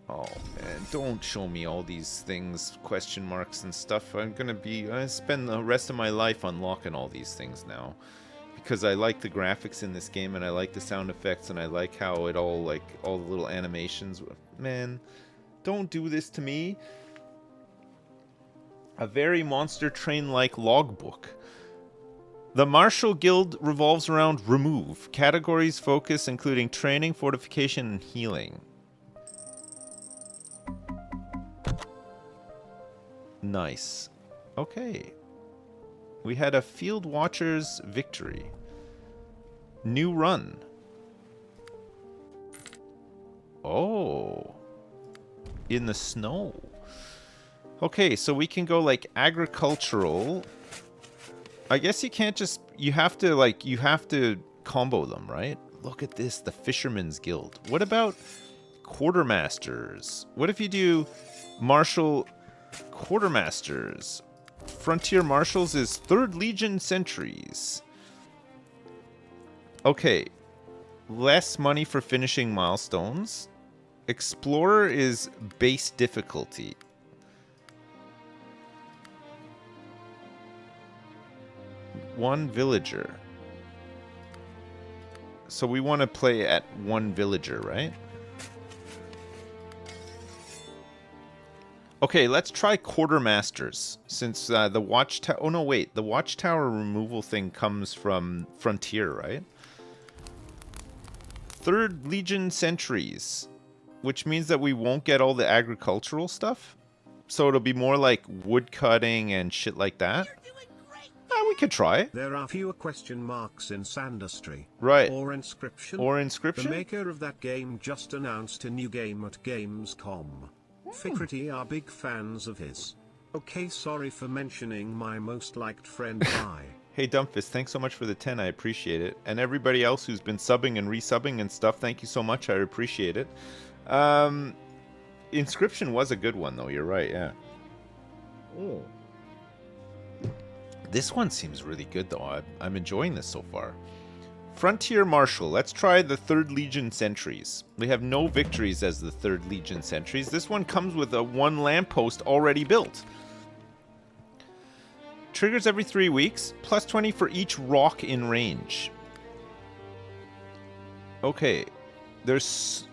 Oh man, don't show me all these things, question marks and stuff. I spend the rest of my life unlocking all these things now. Because I like the graphics in this game and I like the sound effects and I like how it all, like, all the little animations. Man, don't do this to me. A very Monster Train-like logbook. The Martial Guild revolves around remove. Categories focus including training, fortification, and healing. Nice. Okay. We had a Field Watcher's victory. New run. Oh. In the snow. Okay, so we can go like agricultural. I guess you can't just, you have to combo them, right? Look at this, the Fisherman's Guild. What about Quartermasters? What if you do Martial Quartermasters? Frontier Marshals is 3rd Legion Sentries. Okay, less money for finishing milestones. Explorer is base difficulty. One villager. So we want to play at 1 villager, right? Okay, let's try Quartermasters, since the Watchtower... Oh, no, wait. The Watchtower removal thing comes from Frontier, right? 3rd Legion Sentries, which means that we won't get all the agricultural stuff. So it'll be more like wood cutting and shit like that. We could try. There are fewer question marks in Sandustry. Right. Or Inscription. Or Inscription? The maker of that game just announced a new game at Gamescom. Ficrity are big fans of his. Okay, sorry for mentioning my most liked friend. Bye. Hey Dumpfist, thanks so much for the 10, I appreciate it. And everybody else who's been subbing and resubbing and stuff, thank you so much, I appreciate it. Inscription was a good one though, you're right, yeah. Oh. This one seems really good though, I'm enjoying this so far. Frontier Marshal, let's try the 3rd Legion Sentries. We have no victories as the 3rd Legion Sentries. This one comes with a 1 lamppost already built. Triggers every 3 weeks, plus 20 for each rock in range. Okay, there's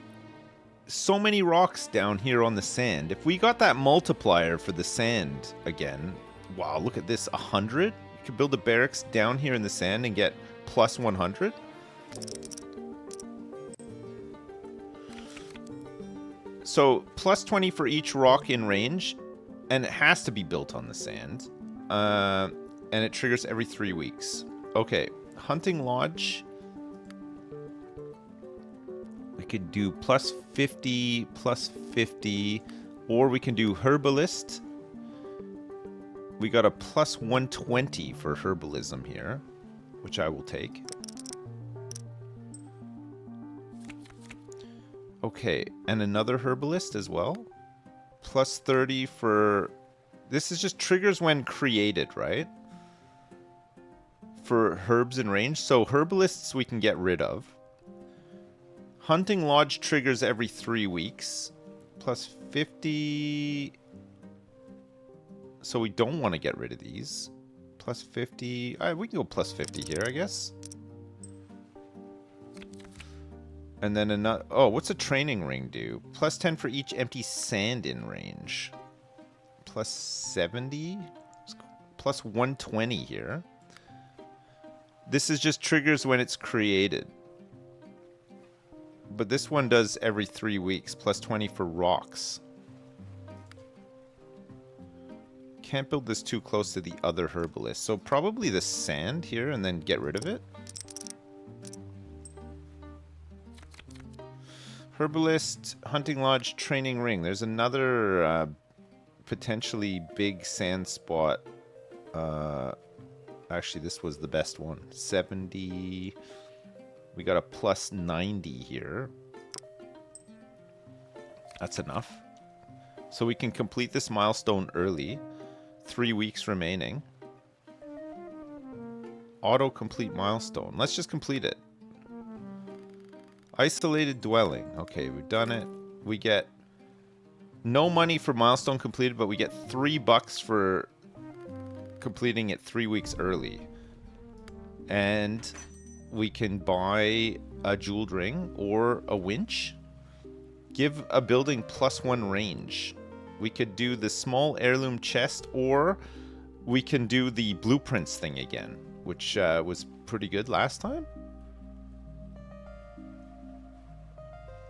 so many rocks down here on the sand. If we got that multiplier for the sand again, wow, look at this, 100? You could build a barracks down here in the sand and get plus 100? So, plus 20 for each rock in range, and it has to be built on the sand. And it triggers every 3 weeks. Okay, Hunting Lodge. We could do plus 50, or we can do Herbalist. We got a plus 120 for Herbalism here, which I will take. Okay, and another Herbalist as well. Plus 30 for... This is just triggers when created, right? For herbs in range. So Herbalists we can get rid of. Hunting Lodge triggers every 3 weeks. Plus 50... So we don't want to get rid of these. Plus 50... we can go plus 50 here, I guess. And then another... Oh, what's a training ring do? Plus 10 for each empty sand in range. Plus 70? Plus 120 here. This is just triggers when it's created. But this one does every 3 weeks. Plus 20 for rocks. can't build this too close to the other herbalist. So probably the sand here and then get rid of it. Herbalist, hunting lodge, training ring. There's another potentially big sand spot. Actually, this was the best one. 70. We got a plus 90 here. That's enough. So we can complete this milestone early. 3 weeks remaining. Auto-complete milestone. Let's just complete it. Isolated dwelling. Okay, we've done it. We get no money for milestone completed, but we get $3 for completing it 3 weeks early. And we can buy a jeweled ring or a winch. Give a building +1 range. We could do the small heirloom chest, or we can do the blueprints thing again, which was pretty good last time.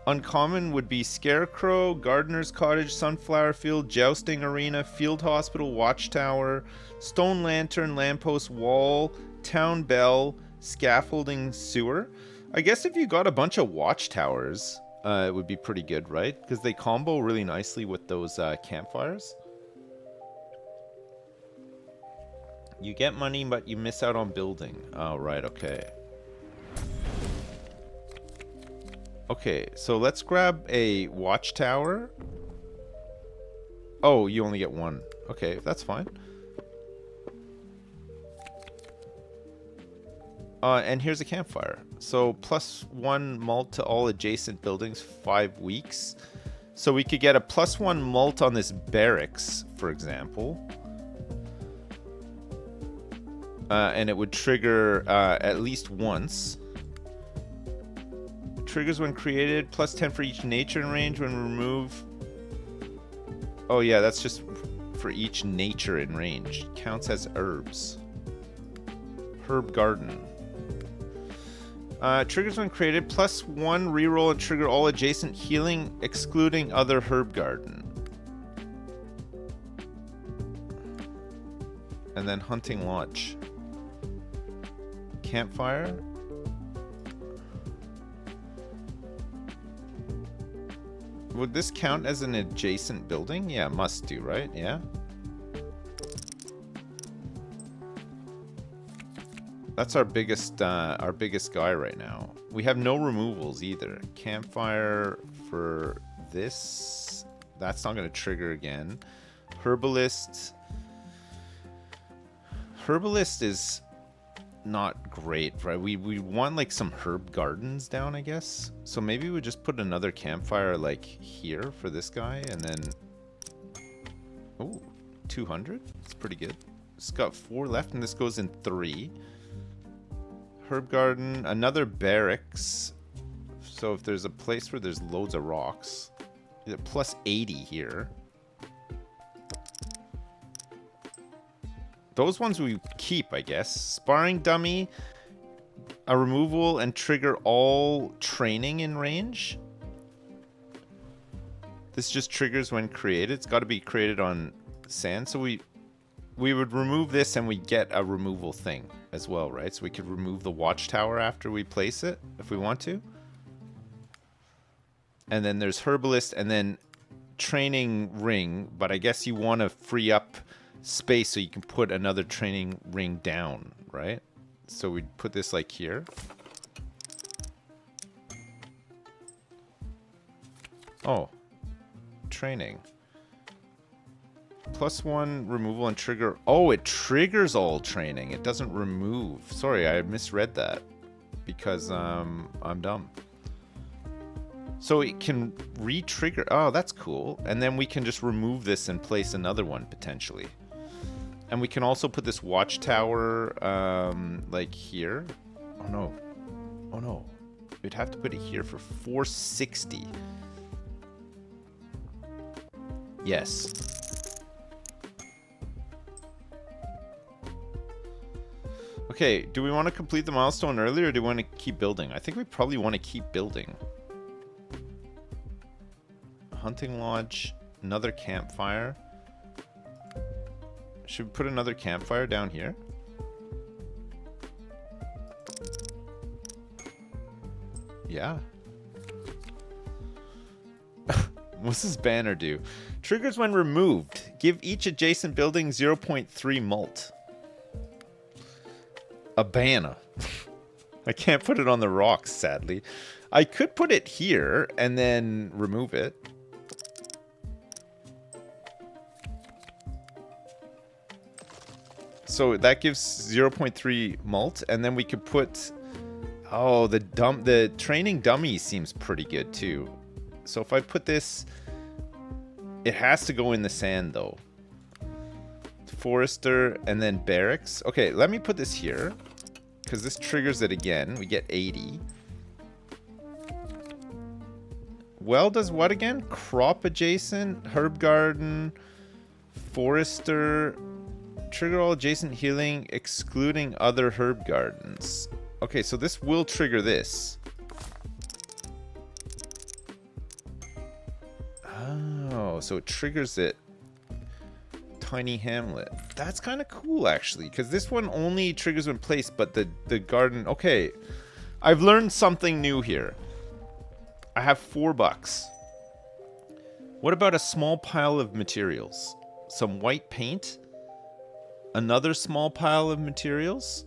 Uncommon would be Scarecrow, Gardener's Cottage, Sunflower Field, Jousting Arena, Field Hospital, Watchtower, Stone Lantern, Lamppost, Wall, Town Bell, Scaffolding, Sewer. I guess if you got a bunch of Watchtowers, it would be pretty good, right? Because they combo really nicely with those campfires. You get money, but you miss out on building. Oh, right, okay. Okay, so let's grab a watchtower. Oh, you only get one. Okay, that's fine. And here's a campfire. So +1 mult to all adjacent buildings, 5 weeks. So we could get a +1 mult on this barracks, for example. And it would trigger at least once. Triggers when created, +10 for each nature in range when remove. Oh yeah, that's just for each nature in range. Counts as herbs. Herb garden. Triggers when created, +1 reroll and trigger all adjacent healing, excluding other herb garden. And then hunting lodge. Campfire. Would this count as an adjacent building? Yeah, must do, right? Yeah. That's our biggest guy right now. We have no removals either. Campfire for this. That's not going to trigger again. Herbalist. Herbalist is not great, right? We want like some herb gardens down, I guess. So maybe we just put another campfire like here for this guy, and then oh, 200. It's pretty good. It's got 4 left, and this goes in 3. Herb garden, another barracks. So if there's a place where there's loads of rocks, +80 here. Those ones we keep, I guess. Sparring dummy, a removal, and trigger all training in range. This just triggers when created. It's got to be created on sand. So we would remove this and we get a removal thing as well, right? So we could remove the watchtower after we place it if we want to. And then there's herbalist and then training ring. But I guess you want to free up space so you can put another training ring down, right? So we'd put this like here. Oh, training. +1 removal and trigger. Oh, it triggers all training. It doesn't remove. Sorry, I misread that because I'm dumb. So it can re-trigger. Oh, that's cool. And then we can just remove this and place another one potentially. And we can also put this watchtower like here. Oh no. Oh no. We'd have to put it here for 460. Yes. Okay, do we want to complete the milestone earlier or do we want to keep building? I think we probably want to keep building. Hunting lodge, another campfire. Should we put another campfire down here? Yeah. What's this banner do? Triggers when removed. Give each adjacent building 0.3 mult. A banner. I can't put it on the rocks, sadly. I could put it here and then remove it. So that gives 0.3 mult, and then we could put... Oh, the training dummy seems pretty good too. So if I put this... It has to go in the sand though. Forester and then barracks. Okay, let me put this here, because this triggers it again. We get 80. Well does what again? Crop adjacent, herb garden, forester, trigger all adjacent healing, excluding other herb gardens. Okay, so this will trigger this. Oh, so it triggers it. Tiny hamlet. That's kind of cool, actually, because this one only triggers when placed, but the garden... Okay, I've learned something new here. I have $4. What about a small pile of materials? Some white paint? Another small pile of materials?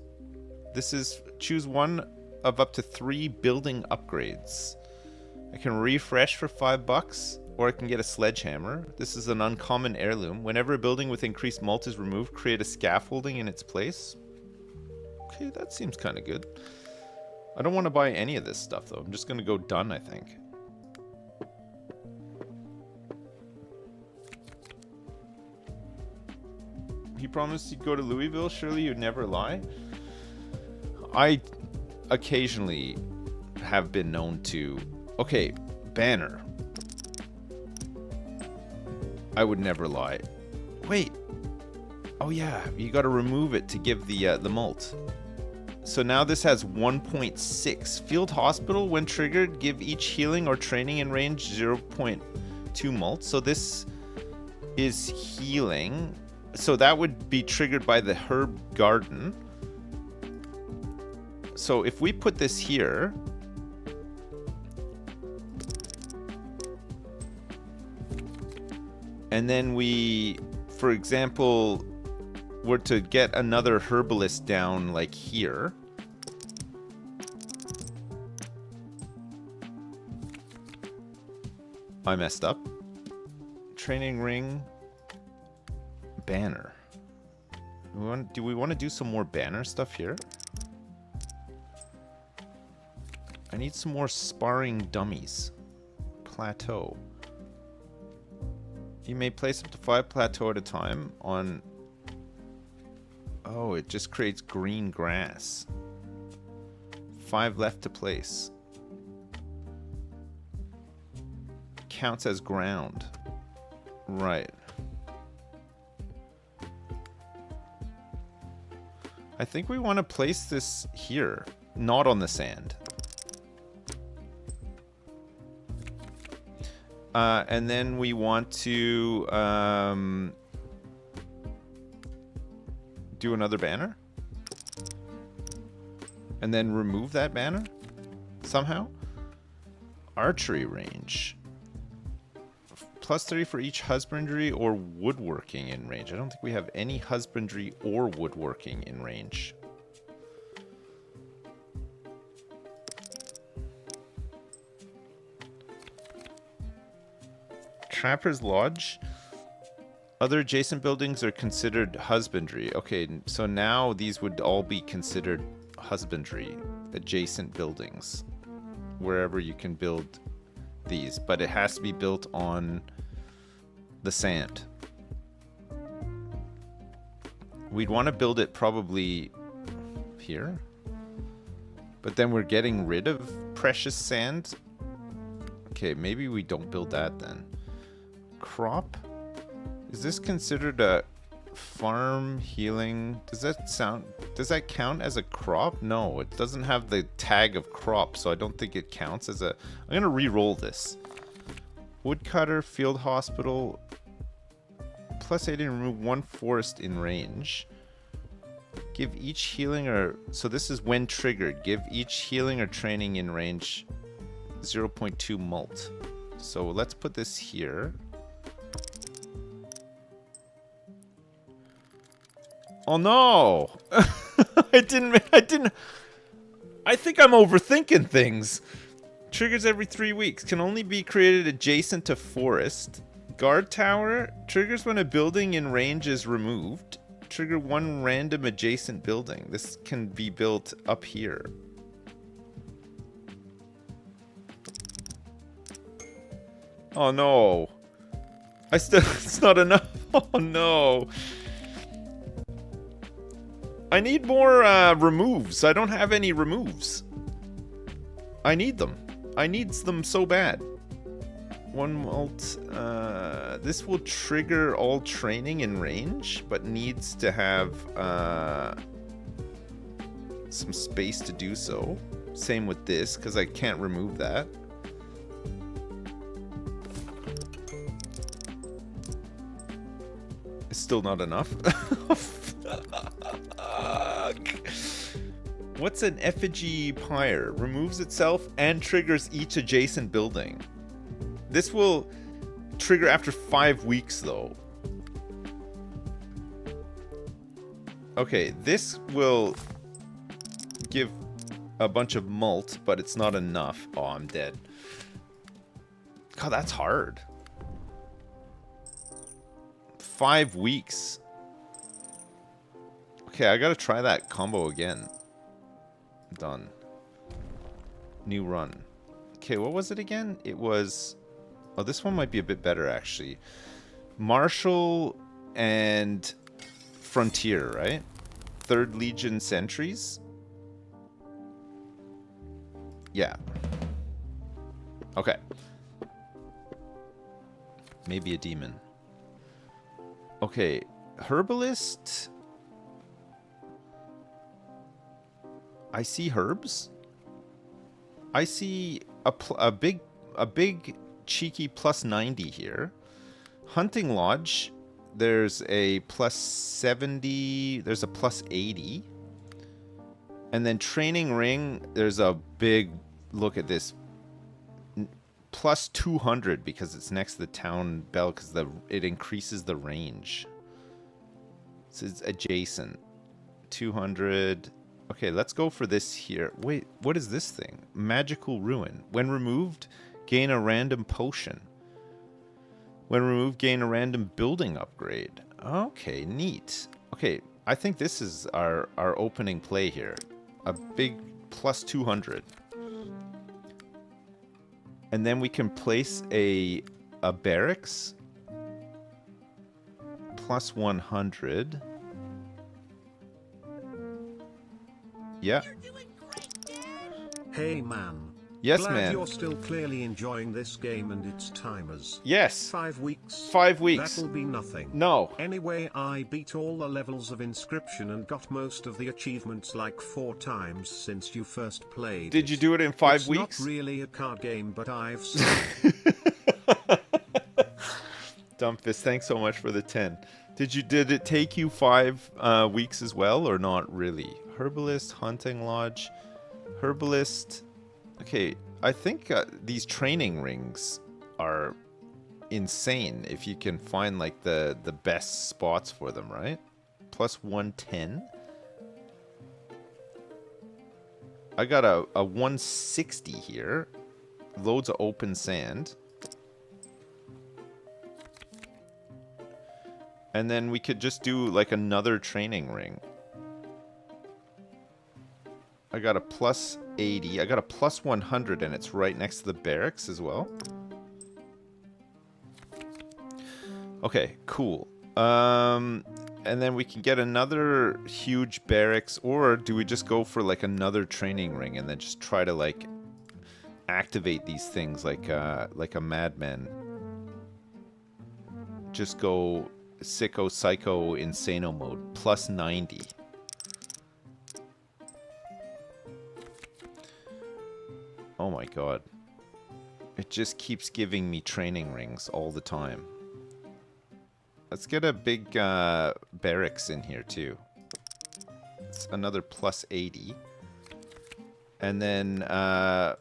This is... Choose one of up to 3 building upgrades. I can refresh for $5, or I can get a sledgehammer. This is an uncommon heirloom. Whenever a building with increased mult is removed, create a scaffolding in its place. Okay, that seems kind of good. I don't want to buy any of this stuff, though. I'm just going to go done, I think. He promised he'd go to Louisville. Surely you'd never lie. I occasionally have been known to... Okay, banner. I would never lie. Wait. Oh yeah, you got to remove it to give the mult. So now this has 1.6. Field hospital, when triggered, give each healing or training in range 0.2 mult. So this is healing. So that would be triggered by the herb garden. So if we put this here... And then we, for example, were to get another herbalist down like here. I messed up. Training ring. Banner. Do we want to do some more banner stuff here? I need some more sparring dummies. Plateau. You may place up to 5 plateau at a time on... Oh, it just creates green grass. 5 left to place. Counts as ground. Right. I think we want to place this here, not on the sand. And then we want to do another banner. And then remove that banner somehow. Archery range. +3 for each husbandry or woodworking in range. I don't think we have any husbandry or woodworking in range. Trapper's Lodge. Other adjacent buildings are considered husbandry. Okay, so now these would all be considered husbandry. Adjacent buildings. Wherever you can build these. But it has to be built on the sand. We'd want to build it probably here. But then we're getting rid of precious sand. Okay, maybe we don't build that then. Crop? Is this considered a farm healing? Does that count as a crop? No, it doesn't have the tag of crop, so I don't think it counts as a... I'm gonna re-roll this. Woodcutter, field hospital. plus 80 remove one forest in range. Give each healing or... So this is when triggered. Give each healing or training in range 0.2 mult. So let's put this here. Oh no! I didn't... I think I'm overthinking things. Triggers every 3 weeks. Can only be created adjacent to forest. Guard tower. Triggers when a building in range is removed. Trigger one random adjacent building. This can be built up here. Oh no. It's not enough. Oh no. I need more removes. I don't have any removes. I need them. I need them so bad. One mult. This will trigger all training in range, but needs to have some space to do so. Same with this, because I can't remove that. It's still not enough. What's an effigy pyre? Removes itself and triggers each adjacent building. This will trigger after 5 weeks, though. Okay, this will give a bunch of mult, but it's not enough. Oh, I'm dead. God, that's hard. 5 weeks. Okay, I gotta try that combo again. Done. New run. Okay, what was it again? It was... Oh, this one might be a bit better, actually. Marshal and Frontier, right? 3rd Legion sentries. Yeah. Okay. Maybe a demon. Okay, Herbalist. I see herbs. I see a big cheeky plus 90 here. Hunting Lodge, there's a plus 70, there's a plus 80. And then Training Ring, there's a big, look at this, plus 200 because it's next to the town bell because it increases the range. So it's adjacent. 200. Okay, let's go for this here. Wait, what is this thing? Magical Ruin. When removed, gain a random potion. When removed, gain a random building upgrade. Okay, neat. Okay, I think this is our opening play here. A big plus 200. And then we can place a barracks. Plus 100. Yeah. Hey man. Yes, Glad man. You're still clearly enjoying this game and its timers. Yes. 5 weeks. 5 weeks. That'll be nothing. No. Anyway, I beat all the levels of inscription and got most of the achievements like 4 times since you first played. Did you do it in 5 weeks? It's not really a card game, but I've Dumpfist, thanks so much for the 10. Did it take you 5 weeks as well, or not really? Herbalist, Hunting Lodge, Herbalist. Okay, I think these training rings are insane if you can find like the best spots for them, right? Plus 110. I got a 160 here. Loads of open sand. And then we could just do like another training ring. I got a plus 80. I got a plus 100 and it's right next to the barracks as well. Okay, cool. And then we can get another huge barracks, or do we just go for like another training ring and then just try to like activate these things like a madman? Just go sicko psycho insano mode, plus 90. Oh my god. It just keeps giving me training rings all the time. Let's get a big barracks in here too. It's another plus 80. And then I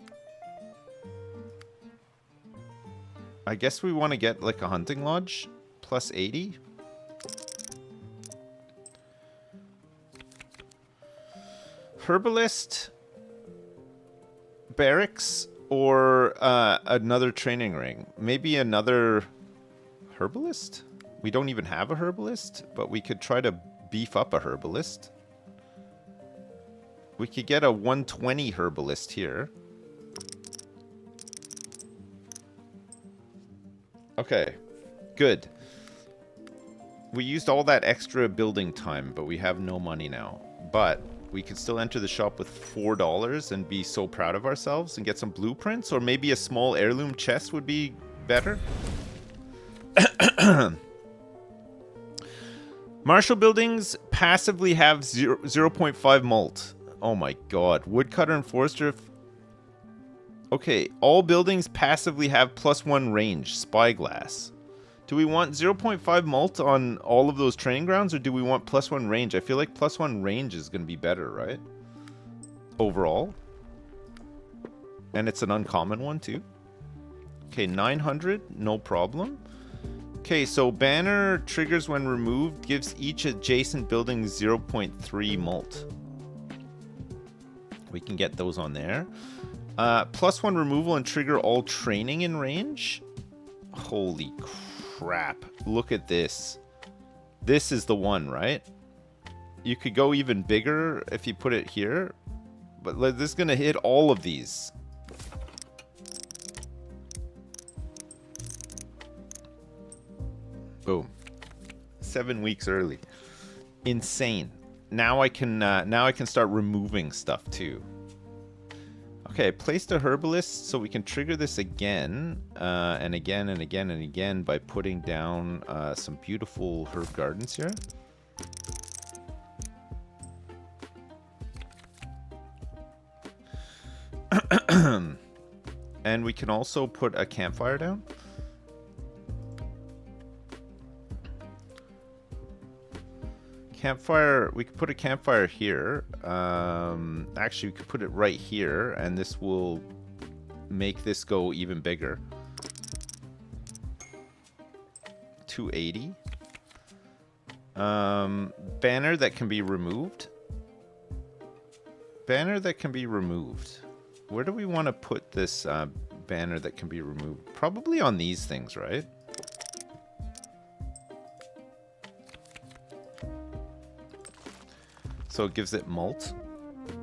guess we want to get like a hunting lodge, plus 80. Herbalist, barracks, or another training ring. Maybe another herbalist? We don't even have a herbalist, but we could try to beef up a herbalist. We could get a 120 herbalist here. Okay, good. We used all that extra building time, but we have no money now. But we could still enter the shop with $4 and be so proud of ourselves and get some blueprints, or maybe a small heirloom chest would be better. Martial buildings passively have 0.5 mult. Oh my god. Woodcutter and forester. Okay, all buildings passively have +1 range, spyglass. Do we want 0.5 mult on all of those training grounds, or do we want +1 range? I feel like +1 range is going to be better, right? Overall. And it's an uncommon one, too. Okay, 900, no problem. Okay, so banner triggers when removed, gives each adjacent building 0.3 mult. We can get those on there. +1 removal and trigger all training in range. Holy crap. Look at this. This is the one, right? You could go even bigger if you put it here. But this is going to hit all of these. Boom. 7 weeks early. Insane. Now I can start removing stuff too. Okay, I placed a herbalist so we can trigger this again, and again and again and again by putting down some beautiful herb gardens here. And we can also put a campfire down. Campfire, we could put a campfire here. Actually, we could put it right here, and this will make this go even bigger. 280. Banner that can be removed. Banner that can be removed. Where do we want to put this banner that can be removed? Probably on these things, right? So it gives it mult.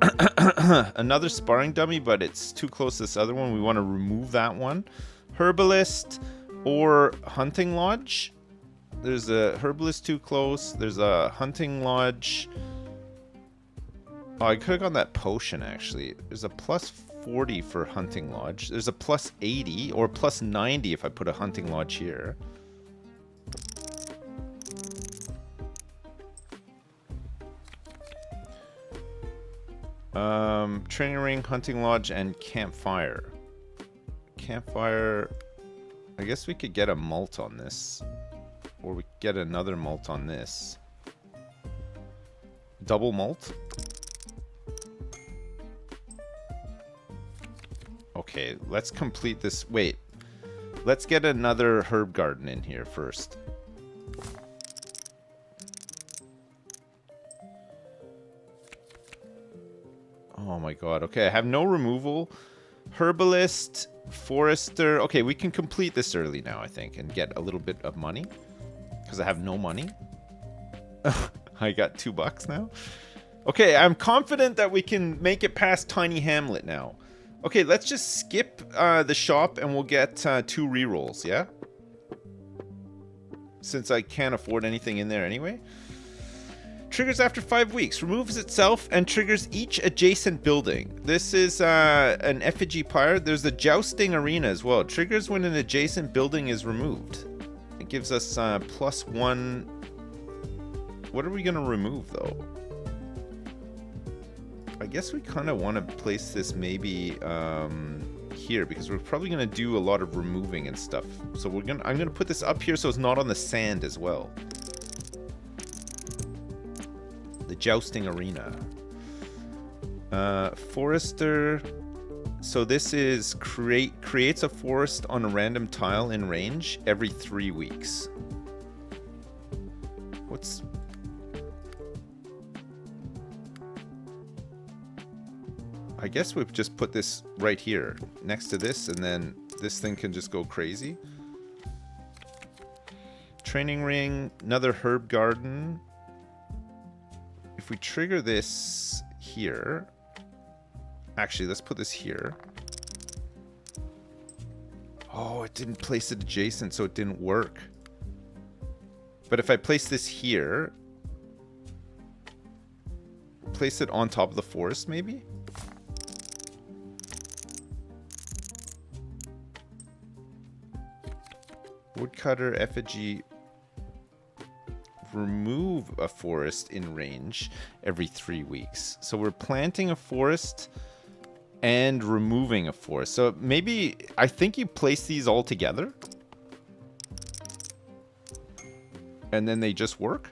Another sparring dummy, but it's too close to this other one. We want to remove that one. Herbalist or hunting lodge. There's a herbalist too close. There's a hunting lodge. Oh, I could have gone that potion, actually. There's a +40 for hunting lodge. There's a +80 or +90 if I put a hunting lodge here. Training ring, hunting lodge, and campfire. Campfire. I guess we could get a mult on this. Or we could get another mult on this. Double mult. Okay, let's complete this. Wait. Let's get another herb garden in here first. Oh my god. Okay, I have no removal. Herbalist, forester. Okay, we can complete this early now, I think, and get a little bit of money. Because I have no money. I got $2 now. Okay, I'm confident that we can make it past Tiny Hamlet now. Okay, let's just skip the shop and we'll get 2 rerolls, yeah? Since I can't afford anything in there anyway. Triggers after 5 weeks. Removes itself and triggers each adjacent building. This is an effigy pyre. There's a jousting arena as well. Triggers when an adjacent building is removed. It gives us +1. What are we going to remove, though? I guess we kind of want to place this maybe here because we're probably gonna do a lot of removing and stuff. So I'm gonna put this up here so it's not on the sand as well. The jousting arena. Forester. So this is creates a forest on a random tile in range every 3 weeks. What's... I guess we've just put this right here next to this, and then this thing can just go crazy. Training ring, another herb garden. If we trigger this here, actually, let's put this here. Oh, it didn't place it adjacent, so it didn't work. But if I place this here, place it on top of the forest, maybe? Woodcutter, effigy, remove a forest in range every 3 weeks. So we're planting a forest and removing a forest. So maybe, I think you place these all together. And then they just work.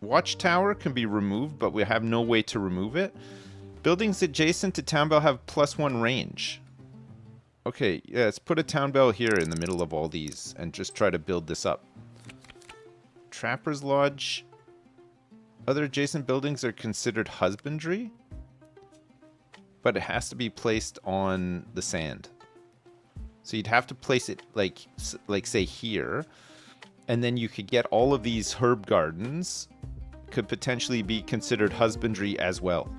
Watchtower can be removed, but we have no way to remove it. Buildings adjacent to town bell have +1 range. Okay, yeah, let's put a town bell here in the middle of all these and just try to build this up. Trapper's Lodge. Other adjacent buildings are considered husbandry, but it has to be placed on the sand. So you'd have to place it like say here, and then you could get all of these herb gardens could potentially be considered husbandry as well.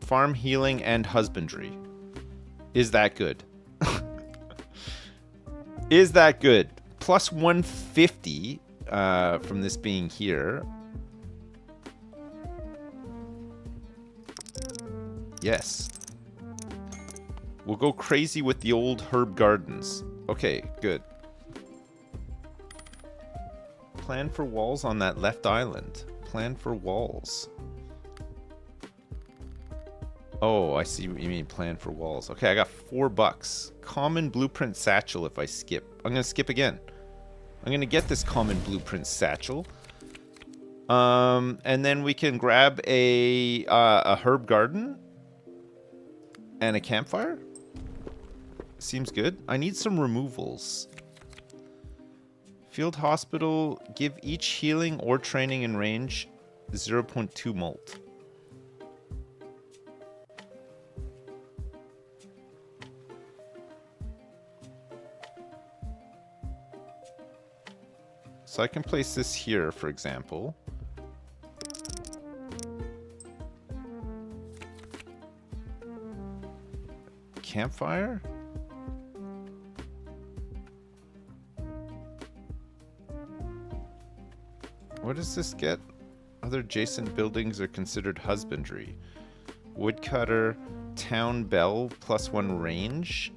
Farm healing and husbandry. Is that good? Is that good? Plus 150 from this being here. Yes. We'll go crazy with the old herb gardens. Okay, good. Plan for walls on that left island. Plan for walls. Oh, I see what you mean, plan for walls. Okay, I got $4. Common blueprint satchel if I skip. I'm going to skip again. I'm going to get this common blueprint satchel. And then we can grab a herb garden and a campfire. Seems good. I need some removals. Field hospital, give each healing or training in range 0.2 mult. So I can place this here, for example. Campfire? What does this get? Other adjacent buildings are considered husbandry. Woodcutter, town bell, +1 range.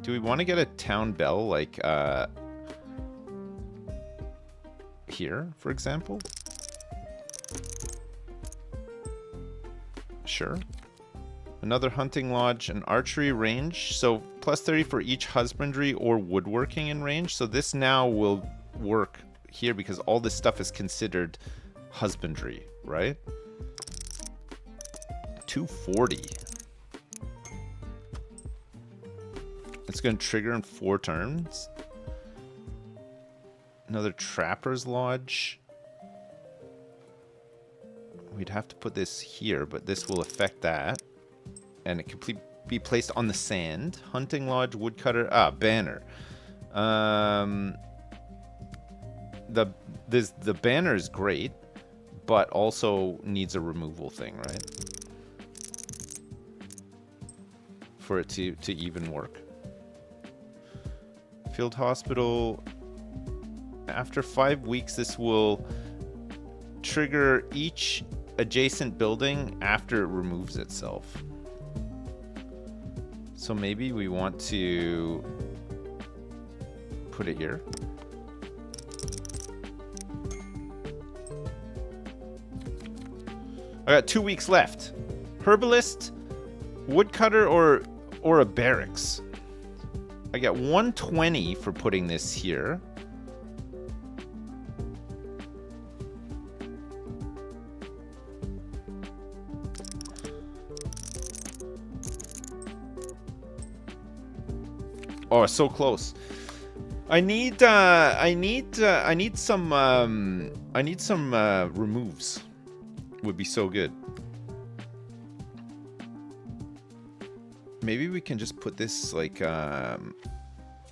Do we want to get a town bell like here, for example? Sure. Another hunting lodge, an archery range. So +30 for each husbandry or woodworking in range. So this now will work here because all this stuff is considered husbandry, right? 240. It's going to trigger in 4 turns. Another trapper's lodge. We'd have to put this here, but this will affect that. And it can be placed on the sand. Hunting lodge, woodcutter, banner. The banner is great, but also needs a removal thing, right? For it to even work. Field hospital. After 5 weeks, this will trigger each adjacent building after it removes itself. So maybe we want to put it here. I got 2 weeks left. Herbalist, woodcutter, or a barracks. I got 120 for putting this here. Oh, so close. I need some removes. Would be so good. Maybe we can just put this like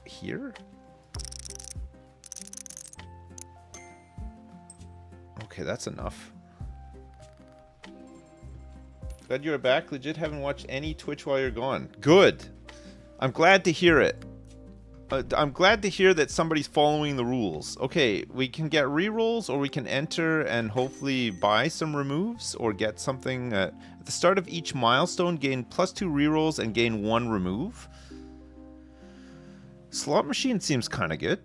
here. Okay, that's enough. Glad you're back. Legit haven't watched any Twitch while you're gone. Good. I'm glad to hear it. I'm glad to hear that somebody's following the rules. Okay, we can get rerolls, or we can enter and hopefully buy some removes, or get something. At the start of each milestone, gain +2 rerolls and gain 1 remove. Slot machine seems kind of good.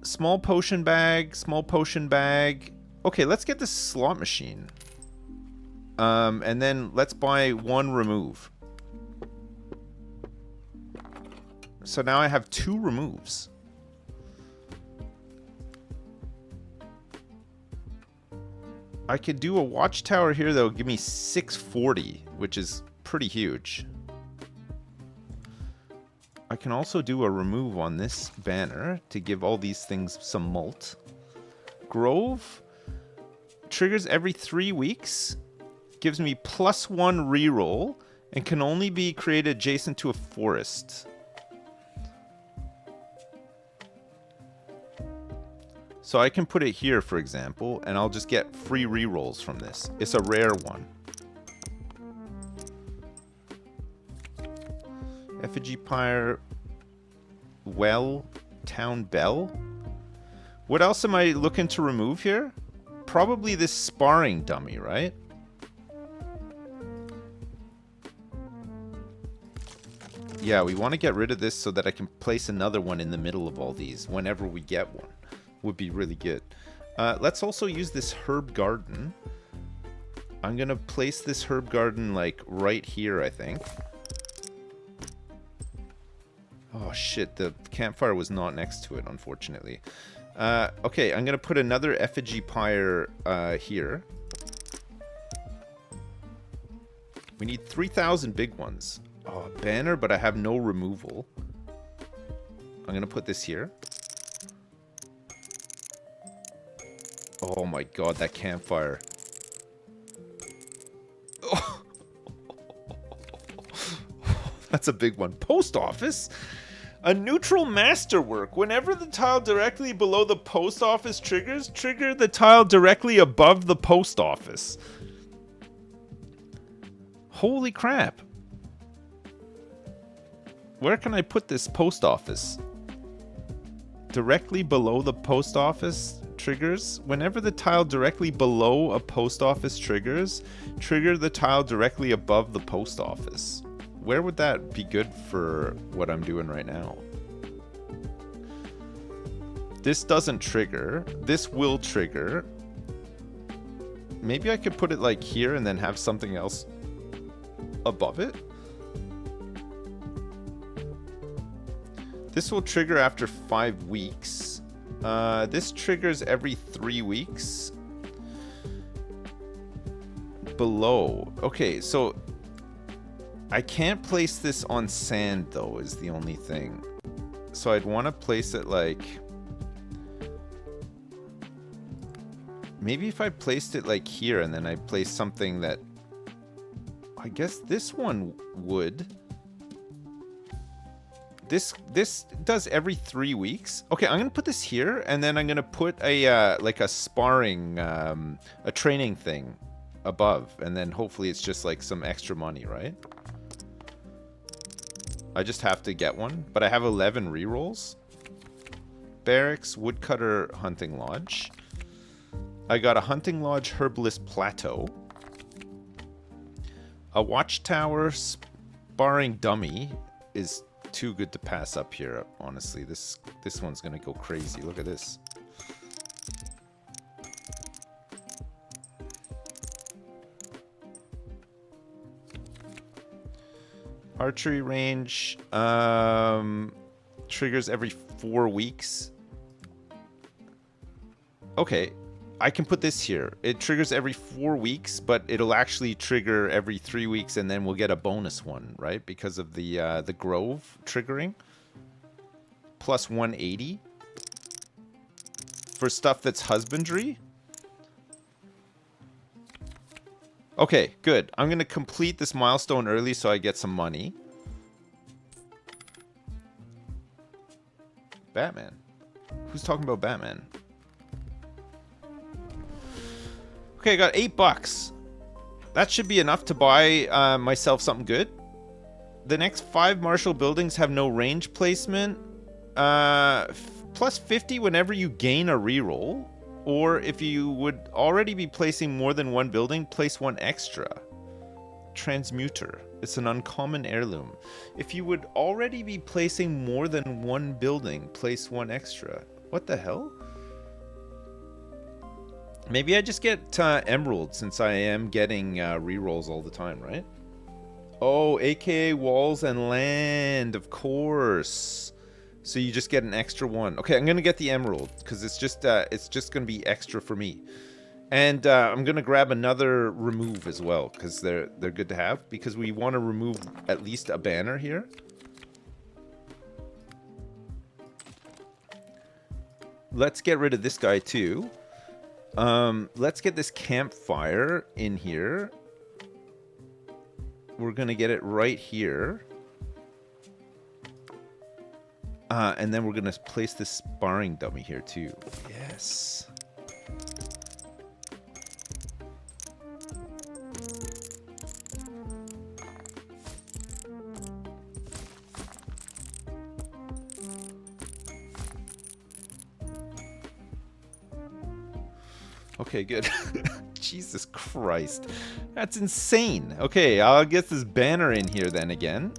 Small potion bag, small potion bag. Okay, let's get this slot machine. And then let's buy 1 remove. So now I have 2 removes. I could do a watchtower here that will give me 640, which is pretty huge. I can also do a remove on this banner to give all these things some mult. Grove triggers every 3 weeks, gives me +1 reroll, and can only be created adjacent to a forest. So I can put it here, for example, and I'll just get free rerolls from this. It's a rare one. Effigy Pyre, Well, Town Bell. What else am I looking to remove here? Probably this sparring dummy, right? Yeah, we want to get rid of this so that I can place another one in the middle of all these whenever we get one. Would be really good. Let's also use this herb garden. I'm gonna place this herb garden like right here, I think. Oh shit, the campfire was not next to it, unfortunately. Okay, I'm gonna put another effigy pyre here. We need 3,000 big ones. Oh, a banner, but I have no removal. I'm gonna put this here. Oh my god, that campfire. Oh. That's a big one. Post office? A neutral masterwork. Whenever the tile directly below the post office triggers, trigger the tile directly above the post office. Holy crap. Where can I put this post office? Directly below the post office triggers. Whenever the tile directly below a post office triggers, trigger the tile directly above the post office. Where would that be good for what I'm doing right now? This doesn't trigger. This will trigger. Maybe I could put it like here and then have something else above it. This will trigger after 5 weeks. This triggers every 3 weeks. Below. Okay, so I can't place this on sand though, is the only thing. So I'd want to place it like... Maybe if I placed it like here and then I place something that... I guess this one would... This does every 3 weeks. Okay, I'm gonna put this here, and then I'm gonna put a like a sparring, a training thing above, and then hopefully it's just like some extra money, right? I just have to get one, but I have 11 rerolls. Barracks, Woodcutter, Hunting Lodge. I got a Hunting Lodge Herbalist Plateau. A Watchtower Sparring Dummy is too good to pass up here, honestly. This one's gonna go crazy. Look at this. Archery range triggers every 4 weeks. Okay, I can put this here. It triggers every 4 weeks, but it'll actually trigger every 3 weeks, and then we'll get a bonus one, right? Because of the grove triggering. Plus 180 for stuff that's husbandry. Okay, good. I'm gonna complete this milestone early so I get some money. Batman. Who's talking about Batman? Okay, I got $8. That should be enough to buy myself something good. The next 5 martial buildings have no range placement. Plus 50 whenever you gain a reroll. Or if you would already be placing more than one building, place one extra. Transmuter. It's an uncommon heirloom. If you would already be placing more than one building, place one extra. What the hell? Maybe I just get emerald since I am getting rerolls all the time, right? Oh, aka walls and land, of course. So you just get an extra one. Okay, I'm gonna get the emerald because it's just gonna be extra for me. And I'm gonna grab another remove as well because they're good to have because we want to remove at least a banner here. Let's get rid of this guy too. Let's get this campfire in here. We're gonna get it right here. And then we're gonna place this sparring dummy here too. Yes. Okay, good. Jesus Christ. That's insane. Okay, I'll get this banner in here then again.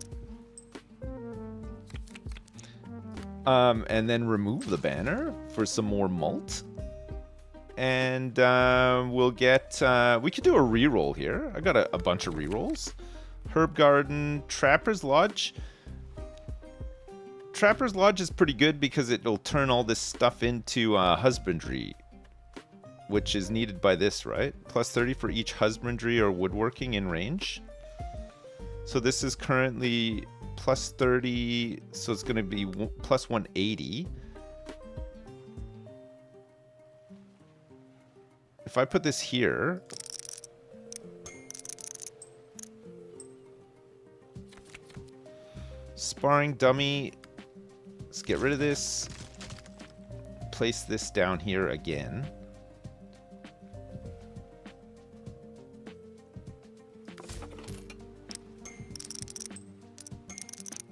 And then remove the banner for some more malt. And we'll get... we could do a reroll here. I got a bunch of rerolls. Herb Garden, Trapper's Lodge. Trapper's Lodge is pretty good because it'll turn all this stuff into husbandry, which is needed by this, right? Plus 30 for each husbandry or woodworking in range. So this is currently plus 30, so it's going to be plus 180. If I put this here, sparring dummy, let's get rid of this, place this down here again.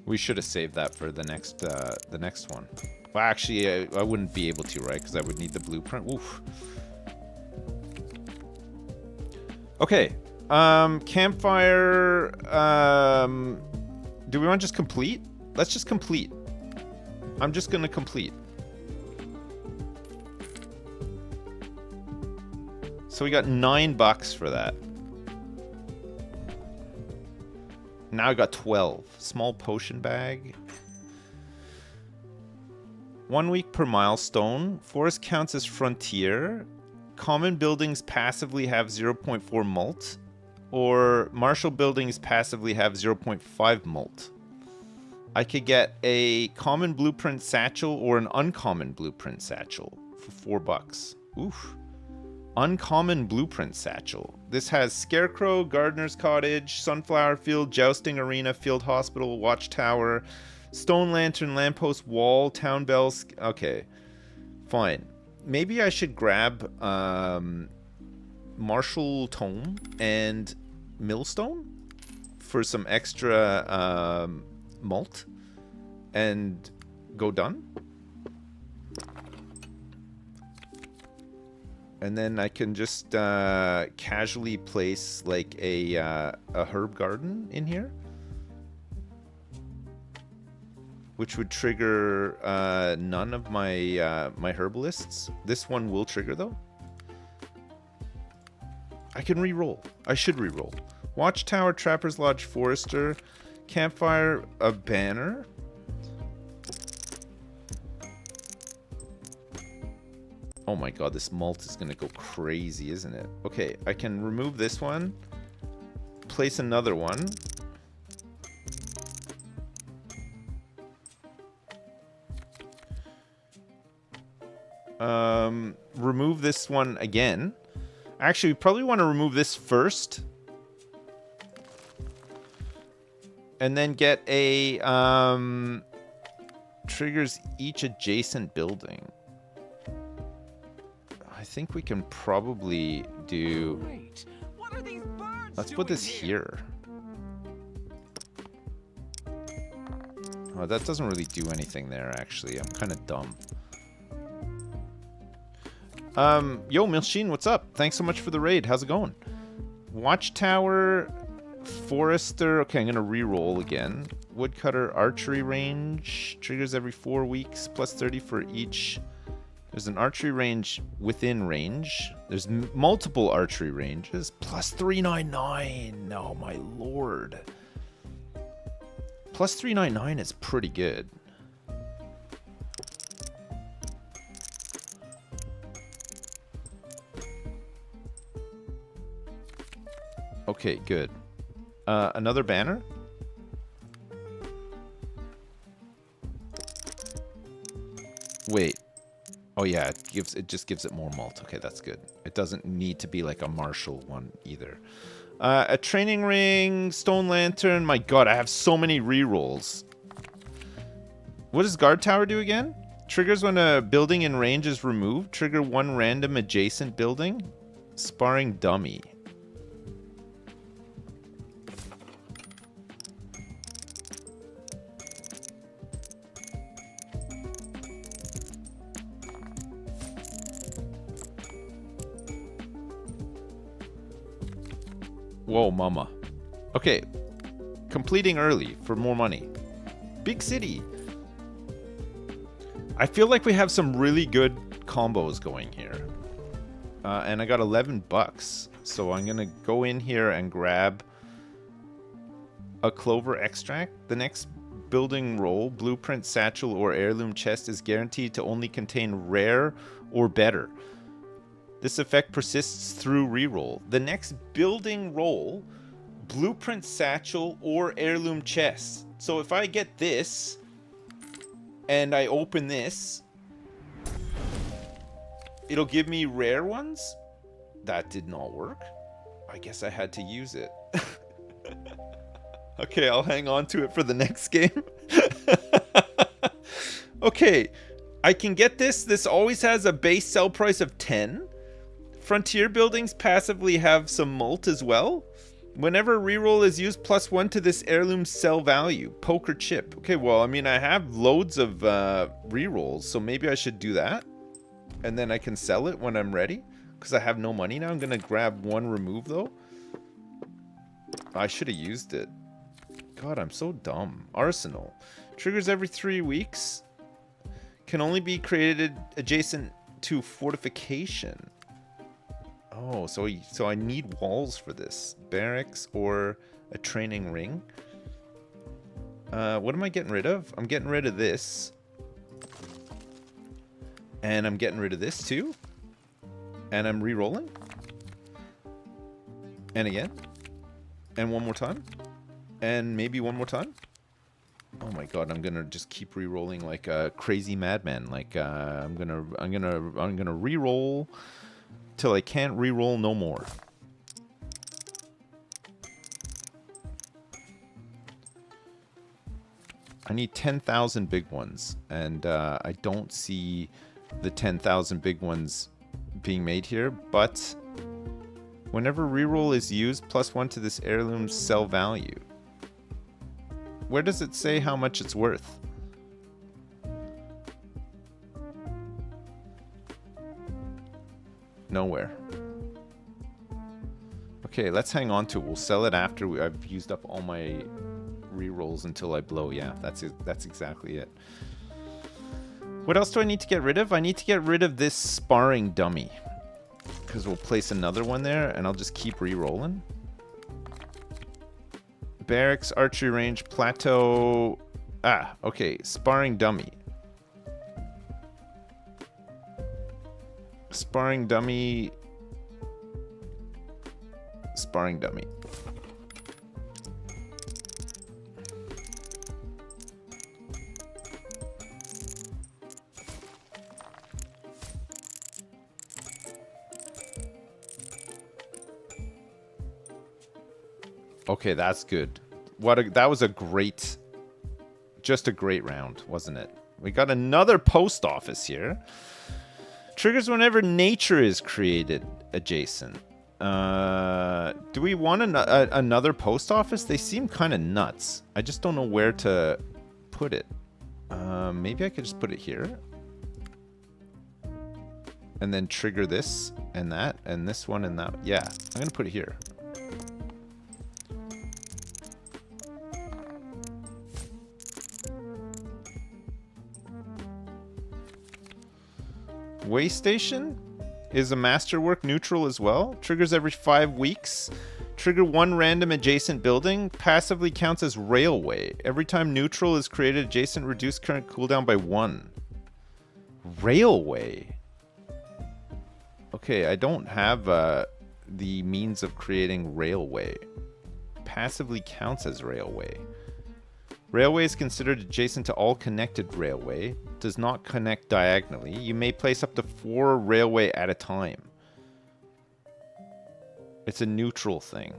We should have saved that for the next one. Well, actually, I wouldn't be able to, right? Because I would need the blueprint. Oof. Okay. Campfire. Do we want to just complete? Let's just complete. I'm just going to complete. So we got $9 for that. Now I got 12. Small potion bag. 1 week per milestone. Forest counts as frontier. Common buildings passively have 0.4 malt. Or martial buildings passively have 0.5 malt. I could get a common blueprint satchel or an uncommon blueprint satchel for $4. Oof. Uncommon blueprint satchel. This has Scarecrow, Gardener's Cottage, Sunflower Field, Jousting Arena, Field Hospital, Watchtower, Stone Lantern, Lamppost Wall, Town Bells. Okay, fine. Maybe I should grab Martial Tome and Millstone for some extra malt and go done. And then I can just casually place like a herb garden in here, which would trigger none of my my herbalists. This one will trigger though. I can re-roll. I should re-roll. Watchtower, Trapper's Lodge, Forester, Campfire, a banner. Oh my god, this malt is gonna go crazy, isn't it? Okay, I can remove this one. Place another one. Remove this one again. Actually, we probably want to remove this first. And then get a, triggers each adjacent building. I think we can probably do... Great. What are these birds Let's put this here. Oh, that doesn't really do anything there, actually. I'm kind of dumb. Yo, Milsheen, what's up? Thanks so much for the raid. How's it going? Watchtower, Forester. Okay, I'm going to re-roll again. Woodcutter, archery range. Triggers every 4 weeks. Plus 30 for each. There's an archery range within range. There's multiple archery ranges. Plus 399. Oh, my lord. Plus 399 is pretty good. Okay, good. Another banner? Wait. Oh yeah, it just gives it more malt. Okay, that's good. It doesn't need to be like a martial one either. A training ring, stone lantern. My god, I have so many rerolls. What does guard tower do again? Triggers when a building in range is removed. Trigger one random adjacent building. Sparring dummy. Whoa, mama. Okay. Completing early for more money. Big city. I feel like we have some really good combos going here. And I got 11 bucks. So I'm going to go in here and grab a clover extract. The next building roll, blueprint, satchel, or heirloom chest is guaranteed to only contain rare or better. This effect persists through reroll. The next building roll, blueprint, satchel, or heirloom chest. So if I get this, and I open this, it'll give me rare ones? That did not work. I guess I had to use it. Okay, I'll hang on to it for the next game. Okay, I can get this. This always has a base sell price of 10. Frontier buildings passively have some mult as well. Whenever reroll is used, +1 to this heirloom sell value. Poker chip. Okay, well, I mean, I have loads of rerolls, so maybe I should do that. And then I can sell it when I'm ready. Because I have no money now. I'm going to grab one remove, though. I should have used it. God, I'm so dumb. Arsenal. Triggers every 3 weeks. Can only be created adjacent to fortification. Oh, so I need walls for this. Barracks or a training ring. What am I getting rid of? I'm getting rid of this. And I'm getting rid of this too. And I'm re-rolling. And again. And one more time. And maybe one more time. Oh my god, I'm gonna just keep re-rolling like a crazy madman. Like I'm gonna re-roll till I can't re-roll no more. I need 10,000 big ones, and I don't see the 10,000 big ones being made here, but whenever re-roll is used, +1 to this heirloom sell value. Where does it say how much it's worth? Nowhere. Okay, let's hang on to it. We'll sell it after I've used up all my re-rolls until I blow. Yeah, that's exactly it. What else do I need to get rid of? I need to get rid of this sparring dummy. Because we'll place another one there, and I'll just keep re-rolling. Barracks, archery range, plateau. Ah, okay. Sparring dummy. Sparring dummy. Sparring dummy. Okay, that's good. That was a great, just a great round, wasn't it? We got another post office here. Triggers whenever nature is created adjacent. Do we want another post office? They seem kind of nuts. I just don't know where to put it. Maybe I could just put it here. And then trigger this and that and this one and that. Yeah, I'm gonna put it here. Way station is a masterwork neutral as well. Triggers every 5 weeks. Trigger one random adjacent building. Passively counts as railway. Every time neutral is created adjacent, reduce current cooldown by 1. Railway. Okay, I don't have the means of creating railway. Passively counts as railway. Railway is considered adjacent to all connected railway. Does not connect diagonally. You may place up to 4 railway at a time. It's a neutral thing.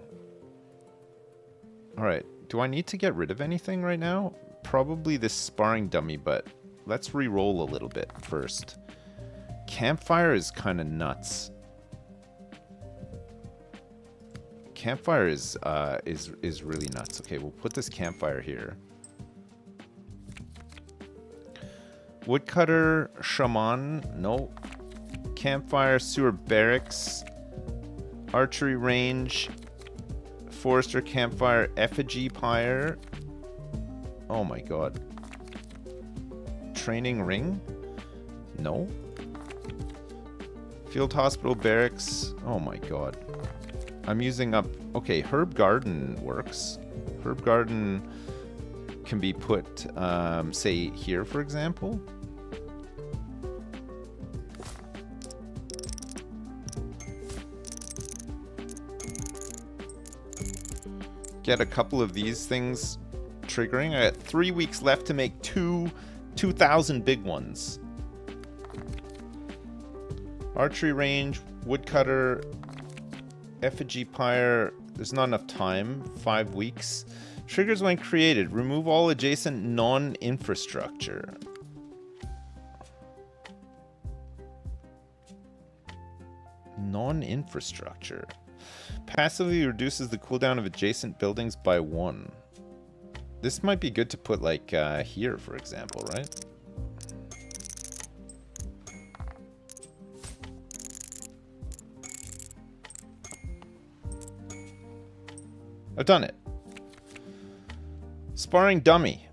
Alright, do I need to get rid of anything right now? Probably this sparring dummy, but let's re-roll a little bit first. Campfire is kind of nuts. Campfire is really nuts. Okay, we'll put this campfire here. Woodcutter, shaman, no. Campfire, sewer barracks, archery range, forester campfire, effigy pyre. Oh my god. Training ring? No. Field hospital barracks. Oh my god. I'm using up... Okay, herb garden works. Herb garden can be put, say, here, for example. Get a couple of these things triggering. I got 3 weeks left to make 2,000 big ones. Archery range, woodcutter, effigy pyre. There's not enough time. 5 weeks. Triggers when created. Remove all adjacent non-infrastructure. Non-infrastructure. Passively reduces the cooldown of adjacent buildings by 1. This might be good to put like here, for example, right? I've done it. Sparring dummy.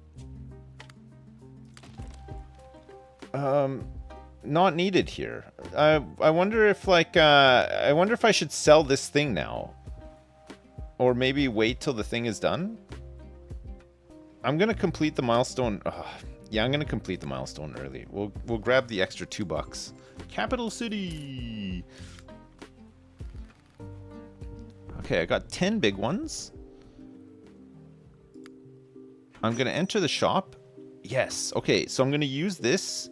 Not needed here. I wonder if like I wonder if I should sell this thing now, or maybe wait till the thing is done. I'm gonna complete the milestone. Yeah, I'm gonna complete the milestone early. We'll grab the extra $2. Capital City. Okay, I got 10 big ones. I'm gonna enter the shop. Yes. Okay, so I'm gonna use this.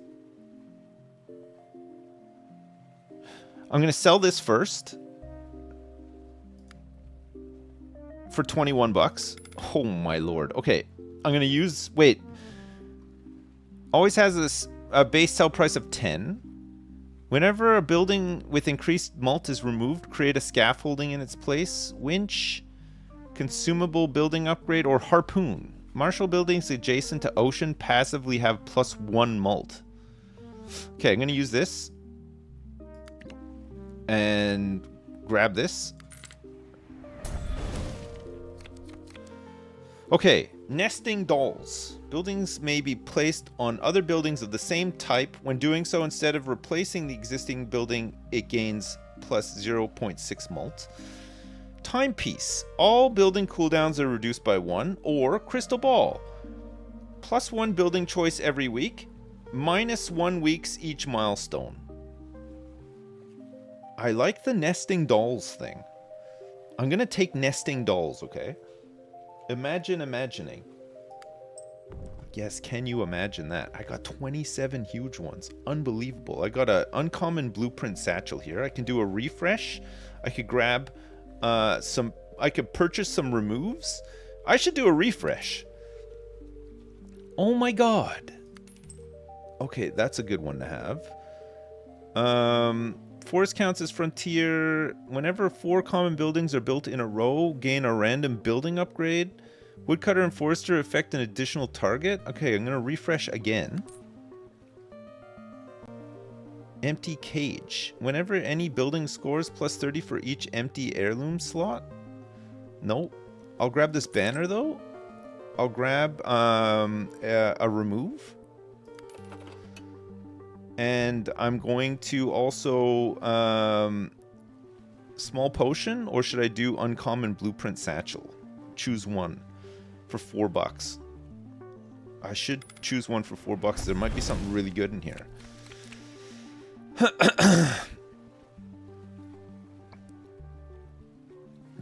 I'm going to sell this first for $21. Oh my lord. Okay. I'm going to use... Wait. Always has a base sell price of 10. Whenever a building with increased mult is removed, create a scaffolding in its place. Winch, consumable building upgrade, or harpoon. Martial buildings adjacent to ocean passively have +1 mult. Okay, I'm going to use this. And grab this. Okay, nesting dolls. Buildings may be placed on other buildings of the same type. When doing so, instead of replacing the existing building, it gains +0.6 mult. Timepiece. All building cooldowns are reduced by 1. Or Crystal Ball. +1 building choice every week. -1 weeks each milestone. I like the nesting dolls thing. I'm gonna take nesting dolls, okay? Imagine imagining. Yes, can you imagine that? I got 27 huge ones. Unbelievable. I got an uncommon blueprint satchel here. I can do a refresh. I could grab some... I could purchase some removes. I should do a refresh. Oh my god. Okay, that's a good one to have. Forest counts as frontier. Whenever 4 common buildings are built in a row, gain a random building upgrade. Woodcutter and Forester affect an additional target. Okay, I'm going to refresh again. Empty cage. Whenever any building scores +30 for each empty heirloom slot. Nope. I'll grab this banner though. I'll grab a remove. And I'm going to also small potion, or should I do uncommon blueprint satchel? Choose one for $4. I should choose one for $4. There might be something really good in here.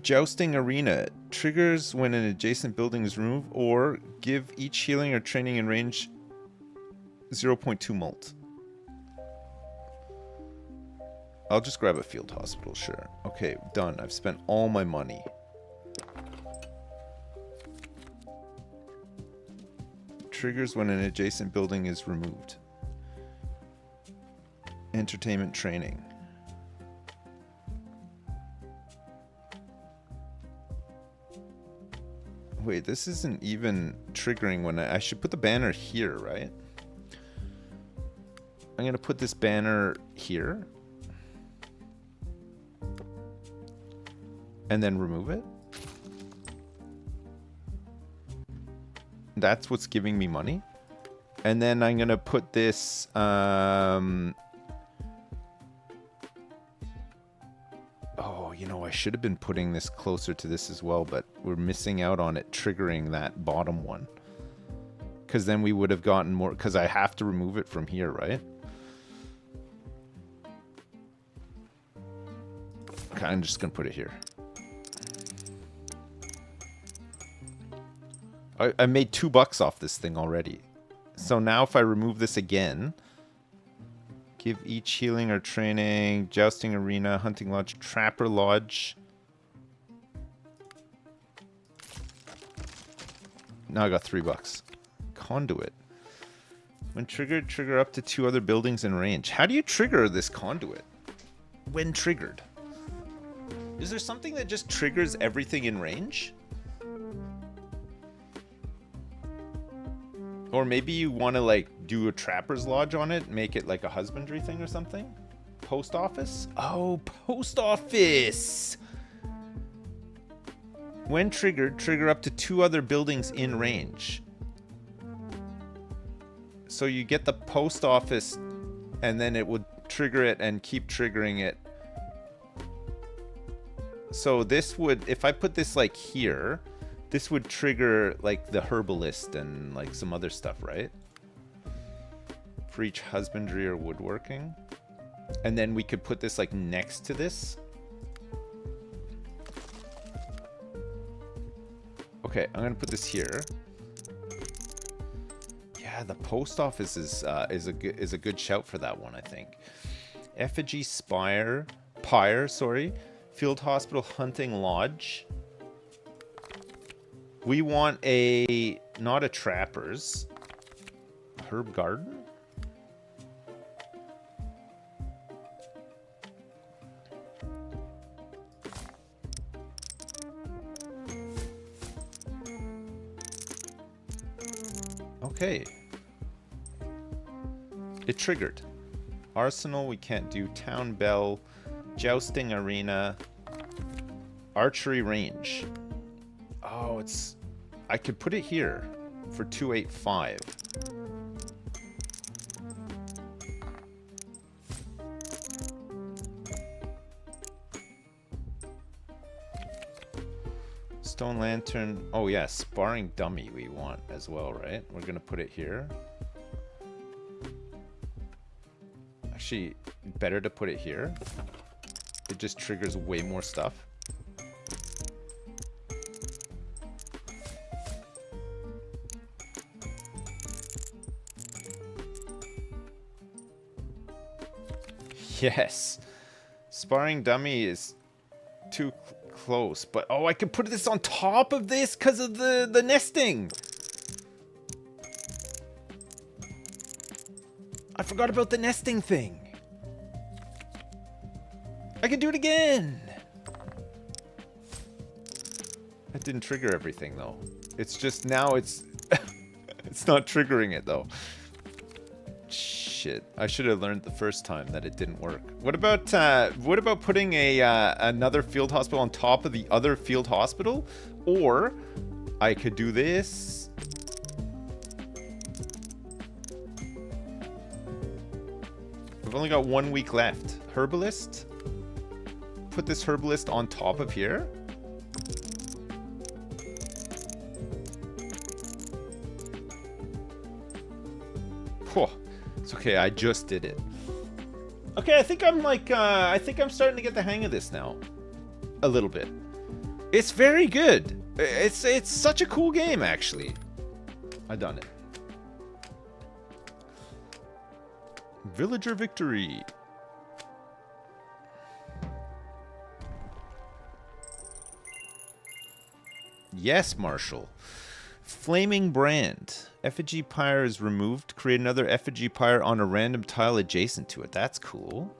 Jousting Arena triggers when an adjacent building is removed, or give each healing or training in range 0.2 mult. I'll just grab a field hospital, sure. Okay, done. I've spent all my money. Triggers when an adjacent building is removed. Entertainment training. Wait, this isn't even triggering when I should put the banner here, right? I'm gonna put this banner here. And then remove it. That's what's giving me money. And then I'm gonna put this oh, you know, I should have been putting this closer to this as well, but we're missing out on it triggering that bottom one. Because then we would have gotten more, because I have to remove it from here, right? Okay, I'm just gonna put it here. I made $2 off this thing already. So now if I remove this again, give each healing or training, jousting arena, hunting lodge, trapper lodge. Now I got $3. Conduit. When triggered, trigger up to 2 other buildings in range. How do you trigger this conduit? When triggered. Is there something that just triggers everything in range? Or maybe you want to like do a trapper's lodge on it, make it like a husbandry thing or something? Post office? Oh, post office! When triggered, trigger up to 2 other buildings in range. So you get the post office and then it would trigger it and keep triggering it. So this would, if I put this like here, this would trigger like the herbalist and like some other stuff, right? For each husbandry or woodworking. And then we could put this like next to this. Okay, I'm gonna put this here. Yeah, the post office is a good shout for that one, I think. Effigy Pyre, sorry. Field Hospital Hunting Lodge. We want a, not a trapper's, herb garden? Okay. It triggered. Arsenal, we can't do. Town Bell, Jousting Arena, Archery Range. Oh, it's... I could put it here for 285. Stone lantern. Oh yeah, sparring dummy we want as well, right? We're gonna put it here. Actually, better to put it here. It just triggers way more stuff. Yes. Sparring dummy is too close, but oh, I can put this on top of this because of the nesting. I forgot about the nesting thing. I can do it again. That didn't trigger everything though. It's just now it's it's not triggering it though. Shit, I should have learned the first time that it didn't work. What about putting a another field hospital on top of the other field hospital? Or I could do this. We've only got 1 week left. Herbalist. Put this herbalist on top of here. Whew. It's okay, I just did it. Okay, I think I'm like, I think I'm starting to get the hang of this now. A little bit. It's very good. It's such a cool game, actually. I done it. Villager victory. Yes, Marshall. Flaming brand. Effigy pyre is removed. Create another effigy pyre on a random tile adjacent to it. That's cool.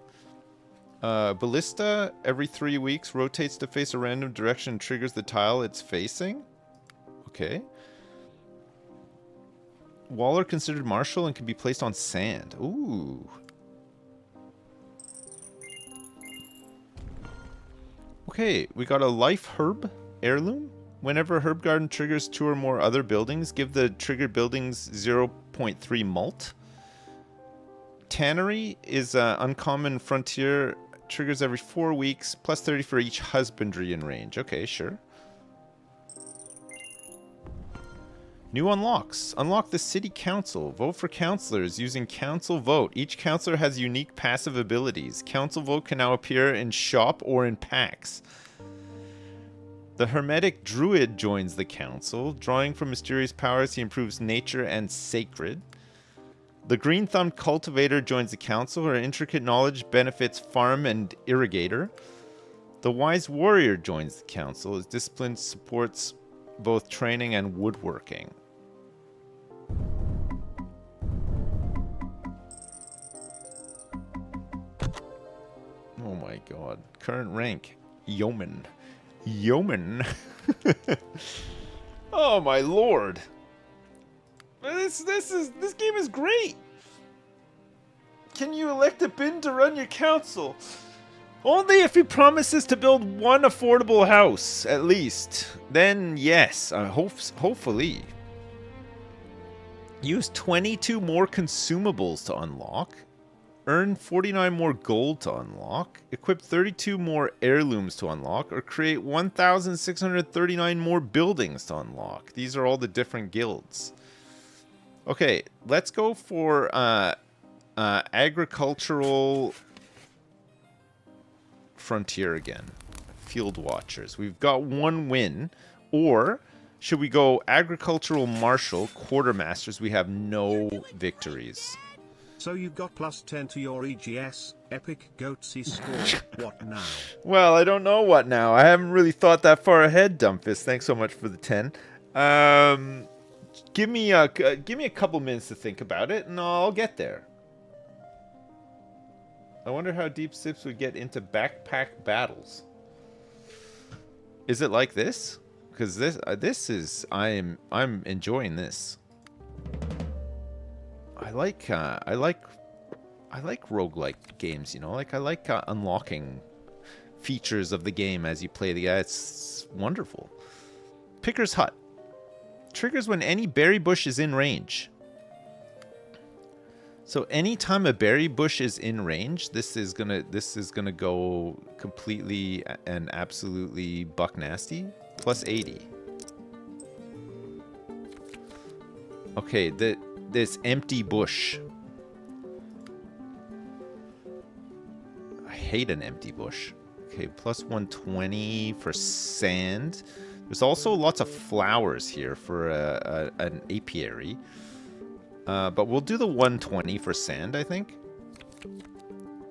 Ballista, every 3 weeks, rotates to face a random direction and triggers the tile it's facing. Okay. Waller considered martial and can be placed on sand. Ooh. Okay, we got a life herb heirloom. Whenever a herb garden triggers 2 or more other buildings, give the triggered buildings 0.3 malt. Tannery is uncommon frontier. Triggers every 4 weeks, plus 30 for each husbandry in range. Okay, sure. New unlocks. Unlock the city council. Vote for councilors using council vote. Each councilor has unique passive abilities. Council vote can now appear in shop or in packs. The Hermetic Druid joins the council. Drawing from mysterious powers, he improves nature and sacred. The Green-Thumbed Cultivator joins the council. Her intricate knowledge benefits farm and irrigator. The Wise Warrior joins the council. His discipline supports both training and woodworking. Oh my god. Current rank. Yeoman. Yeoman. Oh my lord. This game is great. Can you elect a bin to run your council? Only if he promises to build 1 affordable house, at least. Then yes, hopefully. Use 22 more consumables to unlock. Earn 49 more gold to unlock. Equip 32 more heirlooms to unlock. Or create 1,639 more buildings to unlock. These are all the different guilds. Okay, let's go for agricultural frontier again. Field watchers. We've got 1 win. Or should we go agricultural marshal, quartermasters? We have no victories. So you got +10 to your EGS, epic goatsy score. What now? Well, I don't know what now. I haven't really thought that far ahead, Dumpfist. Thanks so much for the 10. Give me a couple minutes to think about it, and I'll get there. I wonder how Deep Sips would get into backpack battles. Is it like this? Because this is I'm enjoying this. I like roguelike games, you know. Like I like unlocking features of the game as you play the guy. It's wonderful. Picker's Hut triggers when any berry bush is in range. So anytime a berry bush is in range, this is gonna go completely and absolutely buck nasty. Plus 80. Okay, this empty bush. I hate an empty bush. Okay, plus 120 for sand. There's also lots of flowers here for an apiary. But we'll do the 120 for sand, I think.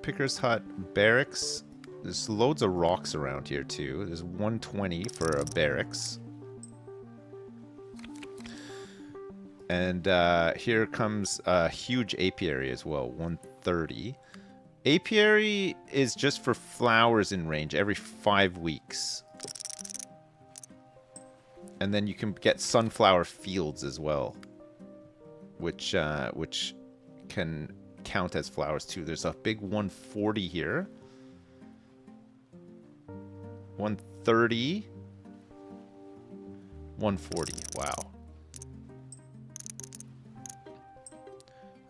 Picker's hut, barracks. There's loads of rocks around here too. There's 120 for a barracks. And here comes a huge apiary as well, 130. Apiary is just for flowers in range every 5 weeks. And then you can get sunflower fields as well, which can count as flowers too. There's a big 140 here. 130. 140. Wow.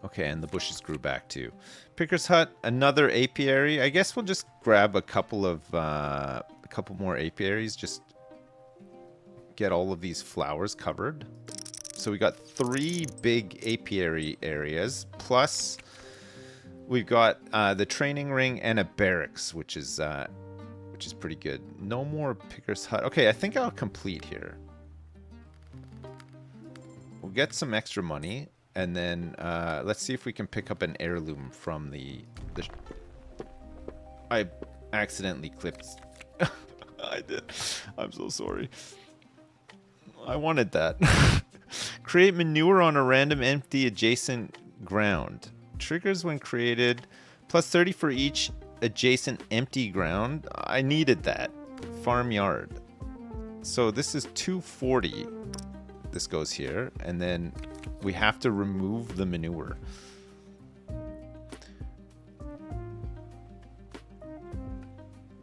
Okay, and the bushes grew back too. Picker's hut, another apiary. I guess we'll just grab a couple more apiaries. Just get all of these flowers covered. So we got 3 big apiary areas, plus we've got the training ring and a barracks, which is pretty good. No more Picker's hut. Okay, I think I'll complete here. We'll get some extra money, and then let's see if we can pick up an heirloom from the I accidentally clipped. I did. I'm so sorry. I wanted that. Create manure on a random empty adjacent ground. Triggers when created. Plus 30 for each adjacent empty ground. I needed that. Farmyard. So this is 240. This goes here. And then we have to remove the manure.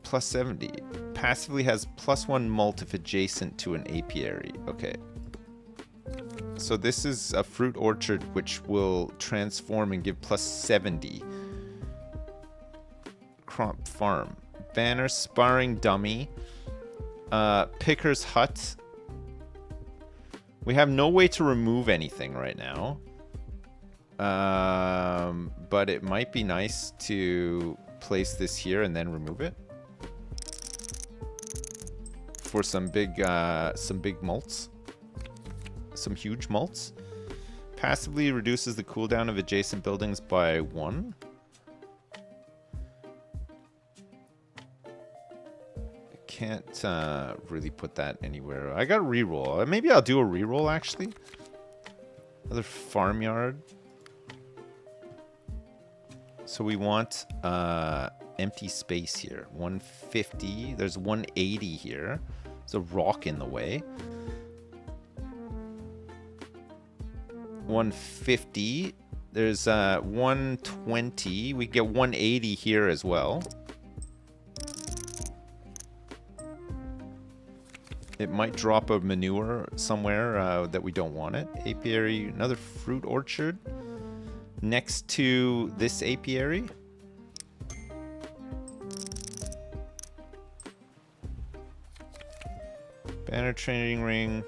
Plus 70. Passively has plus 1 mult if adjacent to an apiary. Okay. So this is a fruit orchard which will transform and give plus 70. Crop farm. Banner, sparring dummy. Picker's hut. We have no way to remove anything right now. But it might be nice to place this here and then remove it. For some big mults. Some huge mults. Passively reduces the cooldown of adjacent buildings by 1. I can't really put that anywhere. I got a reroll. Maybe I'll do a reroll actually. Another farmyard. So we want empty space here. 150. There's 180 here. There's a rock in the way. 150. There's 120. We get 180 here as well. It might drop a manure somewhere that we don't want it. Apiary, another fruit orchard next to this apiary. Banner training ring.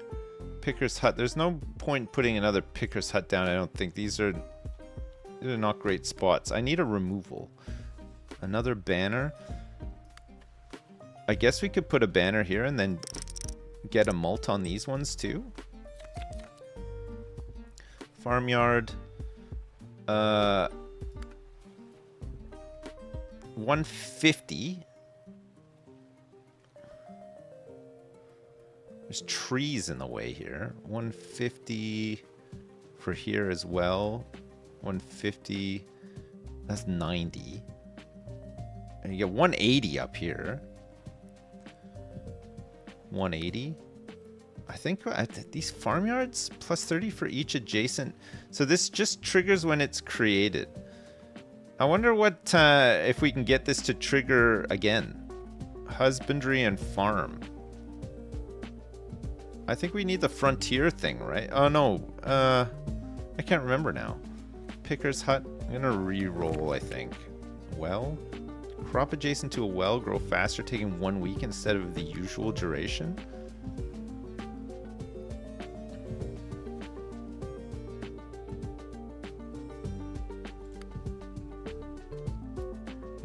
Picker's hut. There's no point putting another Picker's hut down, I don't think. These are not great spots. I need a removal. Another banner. I guess we could put a banner here and then get a mult on these ones too. Farmyard. 150. There's trees in the way here. 150 for here as well. 150. That's 90. And you get 180 up here. 180. I think these farmyards plus 30 for each adjacent. So this just triggers when it's created. I wonder what if we can get this to trigger again. Husbandry and farm. I think we need the frontier thing, right? Oh no, I can't remember now. Picker's hut. I'm gonna re-roll, I think. Well, crop adjacent to a well grow faster, taking 1 week instead of the usual duration.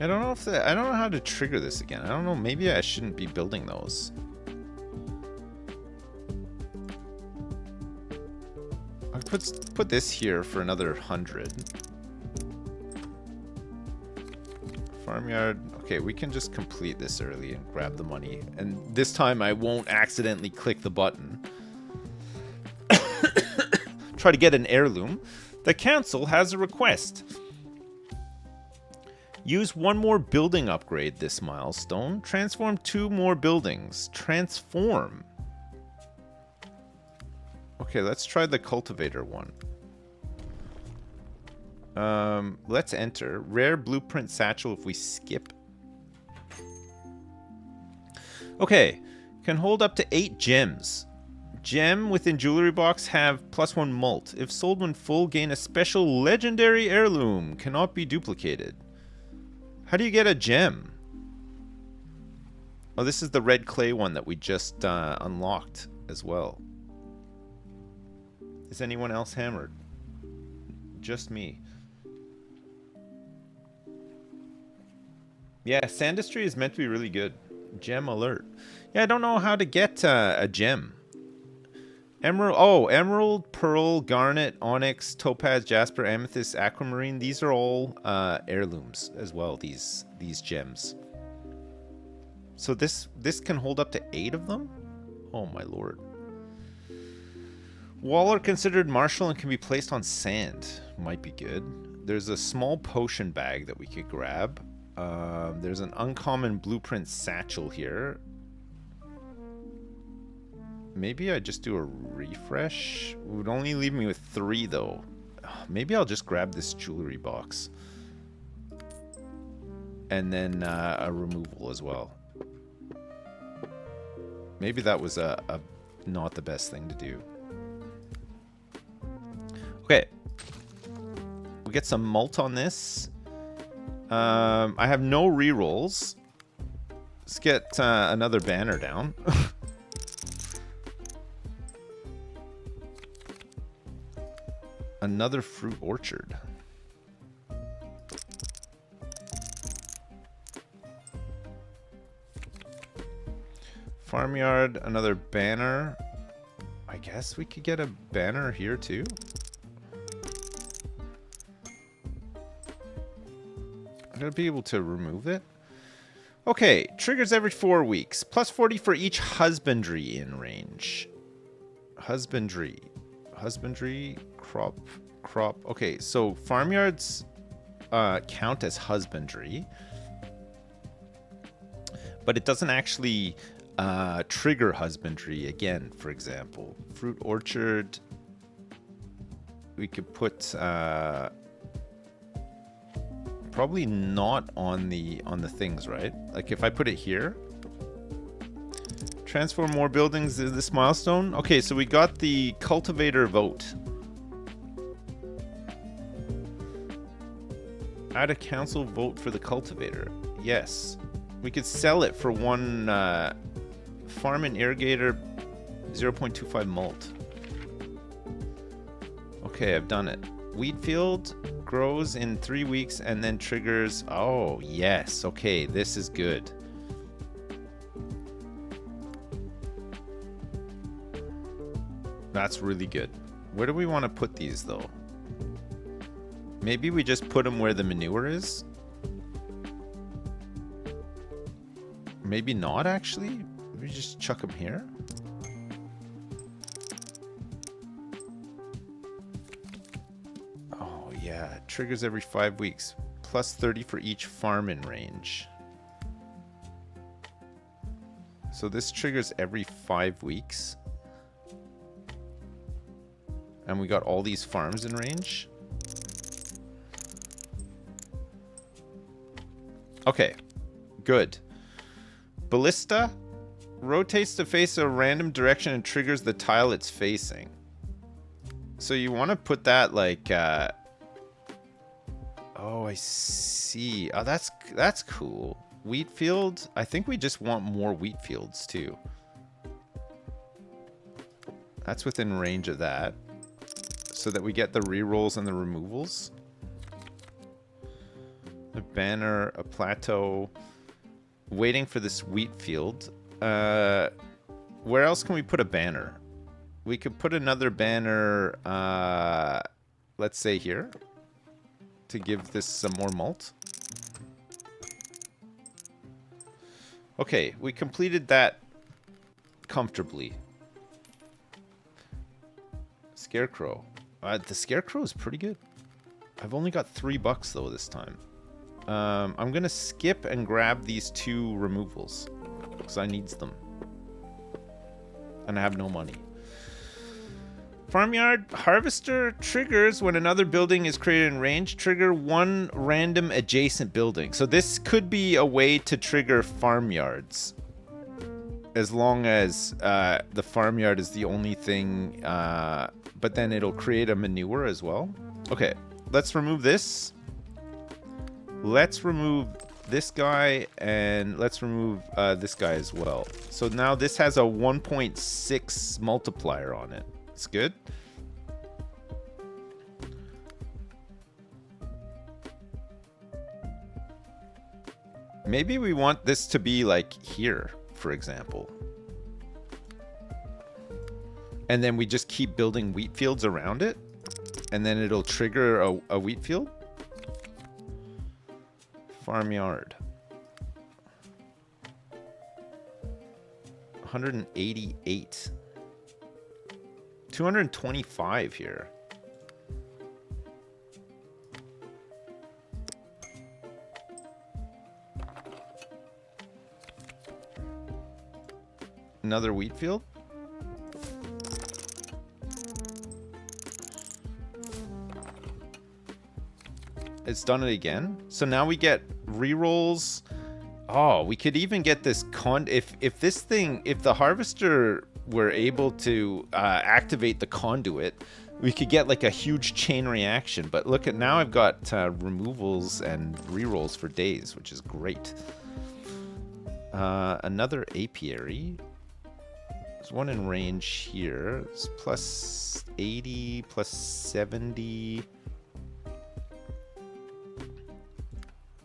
I don't know if I don't know how to trigger this again. I don't know. Maybe I shouldn't be building those. I'll put this here for another 100. Farmyard. Okay, we can just complete this early and grab the money. And this time I won't accidentally click the button. Try to get an heirloom. The council has a request. Use one more building upgrade this milestone. Transform 2 more buildings. Transform. Okay, let's try the cultivator one. Let's enter. Rare blueprint satchel if we skip. Okay, can hold up to 8 gems. Gem within jewelry box have +1 mult. If sold when full, gain a special legendary heirloom. Cannot be duplicated. How do you get a gem? Oh, this is the red clay one that we just unlocked as well. Is anyone else hammered? Just me. Yeah, Sandistry is meant to be really good. Gem alert. Yeah, I don't know how to get a gem. Emerald. Oh, emerald, pearl, garnet, onyx, topaz, jasper, amethyst, aquamarine. These are all heirlooms as well. These gems. So this can hold up to 8 of them. Oh my lord. Wall are considered martial and can be placed on sand. Might be good. There's a small potion bag that we could grab. There's an uncommon blueprint satchel here. Maybe I just do a refresh. It would only leave me with 3 though. Maybe I'll just grab this jewelry box. And then a removal as well. Maybe that was not the best thing to do. Okay. We get some malt on this. I have no rerolls. Let's get another banner down. Another fruit orchard. Farmyard, another banner. I guess we could get a banner here too. I'm gonna be able to remove it. Okay, triggers every 4 weeks. Plus 40 for each husbandry in range. Husbandry. Husbandry, crop. Okay, so farmyards count as husbandry. But it doesn't actually trigger husbandry again, for example. Fruit orchard. We could put probably not on the things, right? Like if I put it here. Transform more buildings is this milestone. Okay, so we got the cultivator vote. Add a council vote for the cultivator. Yes. We could sell it for 1 farm and irrigator 0.25 malt. Okay, I've done it. Wheat field grows in 3 weeks and then triggers. Oh, yes. Okay, this is good. That's really good. Where do we want to put these though? Maybe we just put them where the manure is? Maybe not actually? Maybe just chuck them here? Oh yeah, it triggers every 5 weeks. Plus 30 for each farm in range. So this triggers every 5 weeks. And we got all these farms in range. Okay, good. Ballista rotates to face a random direction and triggers the tile it's facing. So you want to put that like... Oh, I see. Oh, that's cool. Wheat field. I think we just want more wheat fields too. That's within range of that. So that we get the rerolls and the removals. A banner, a plateau. Waiting for this wheat field. Where else can we put a banner? We could put another banner, let's say here, to give this some more malt. Okay, we completed that comfortably. Scarecrow. The Scarecrow is pretty good. I've only got $3 though this time. I'm gonna skip and grab these 2 removals because I needs them. And I have no money. Farmyard harvester triggers when another building is created in range. Trigger 1 random adjacent building. So this could be a way to trigger farmyards. As long as the farmyard is the only thing. But then it'll create a manure as well. Okay, let's remove this. Let's remove this guy. And let's remove this guy as well. So now this has a 1.6 multiplier on it. It's good. Maybe we want this to be like here, for example. And then we just keep building wheat fields around it. And then it'll trigger a wheat field. Farmyard. 188. 225 here. Another wheat field. It's done it again. So now we get rerolls. Oh, we could even get this if the harvester were able to activate the conduit, we could get like a huge chain reaction. But look at now, I've got removals and rerolls for days, which is great. Another apiary. There's one in range here. It's plus 80, plus 70.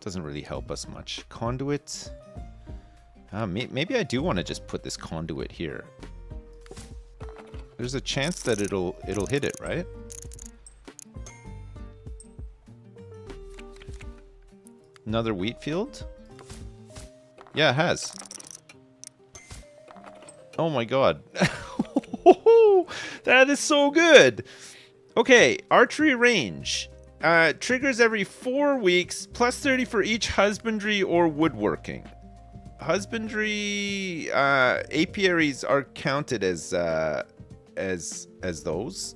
Doesn't really help us much. Conduit. Maybe I do want to just put this conduit here. There's a chance that it'll hit it, right? Another wheat field? Yeah, it has. Oh my god. That is so good. Okay, archery range. Triggers every 4 weeks, plus 30 for each husbandry or woodworking. Husbandry apiaries are counted as those.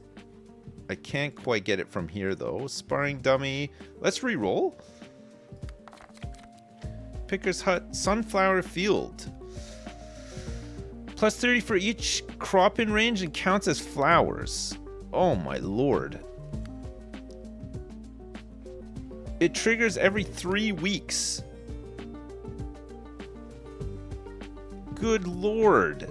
I can't quite get it from here though. Sparring dummy. Let's re-roll. Picker's hut, sunflower field. Plus 30 for each crop in range and counts as flowers. Oh my lord. It triggers every 3 weeks. Good lord.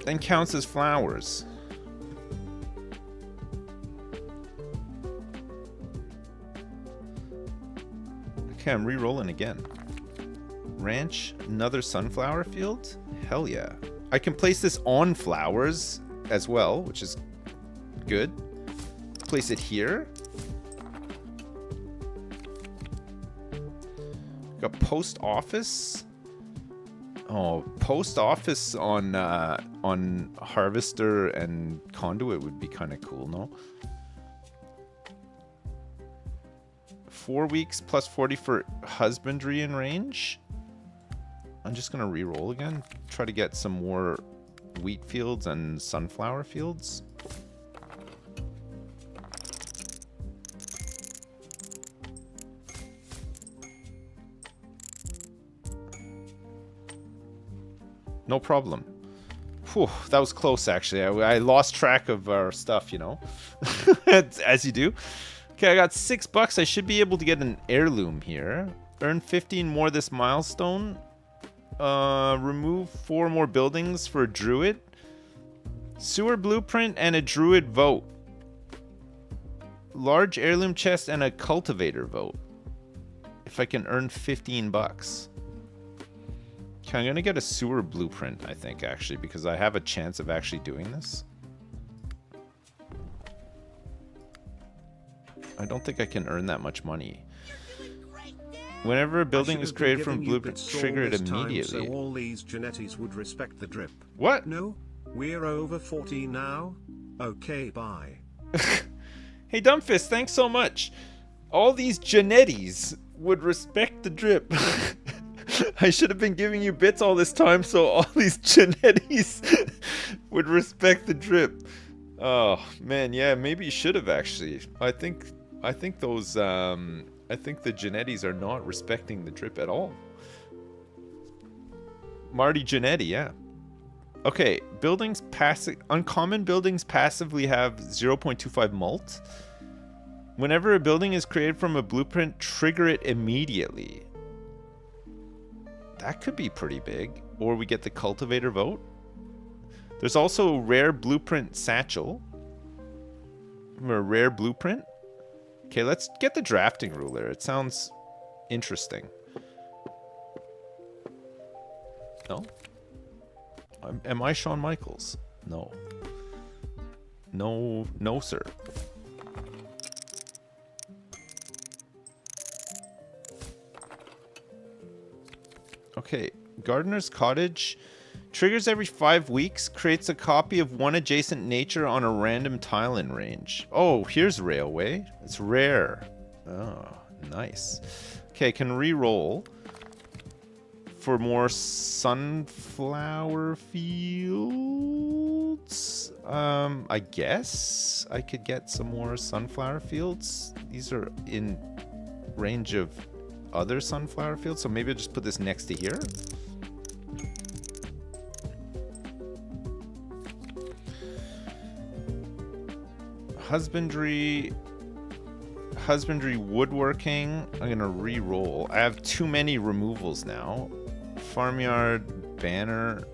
Then counts as flowers. Okay, I'm re-rolling again. Ranch, another sunflower field? Hell yeah. I can place this on flowers as well, which is good. Place it here. Got post office. Oh, post office on harvester and conduit would be kind of cool, no? 4 weeks plus 40 for husbandry in range. I'm just gonna re-roll again. Try to get some more wheat fields and sunflower fields. No problem. Whew, that was close, actually. I lost track of our stuff, you know, as you do. Okay, I got $6. I should be able to get an heirloom here. Earn 15 more this milestone. Remove 4 more buildings for a druid. Sewer blueprint and a druid vote. large heirloom chest and a cultivator vote. If I can earn 15 bucks. Okay, I'm gonna get a sewer blueprint, I think, actually, because I have a chance of actually doing this. I don't think I can earn that much money. Whenever a building is created from blueprint, trigger it immediately. So all these Genettis would respect the drip. What? No, we're over 40 now. Okay, bye. Hey, Dumbfist, thanks so much. All these Genettis would respect the drip. I should have been giving you bits all this time, so all these Genettis would respect the drip. Oh man, yeah, maybe you should have actually. I think those I think the Genettis are not respecting the drip at all. Marty Genetti, yeah. Okay, buildings uncommon buildings passively have 0.25 mult. Whenever a building is created from a blueprint, trigger it immediately. That could be pretty big. Or we get the cultivator vote. There's also a rare blueprint satchel. A rare blueprint. Okay, let's get the drafting ruler. It sounds interesting. No? Am I Shawn Michaels? No. No, sir. Okay, Gardener's Cottage triggers every 5 weeks, creates a copy of one adjacent nature on a random tile in range. Oh, here's Railway. It's rare. Oh, nice. Okay, can re-roll for more sunflower fields. I guess I could get some more sunflower fields. These are in range of other sunflower fields, so maybe I'll just put this next to here. Husbandry, woodworking. I'm gonna re-roll. I have too many removals now. Farmyard, banner.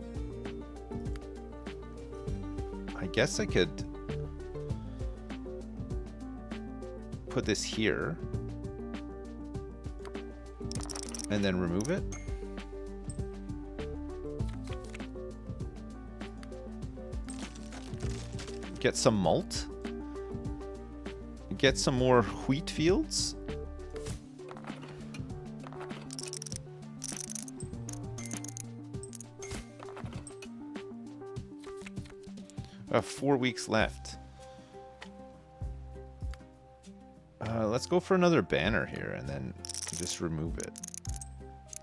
I guess I could put this here and then remove it. Get some malt. Get some more wheat fields. I have 4 weeks left. Let's go for another banner here and then just remove it.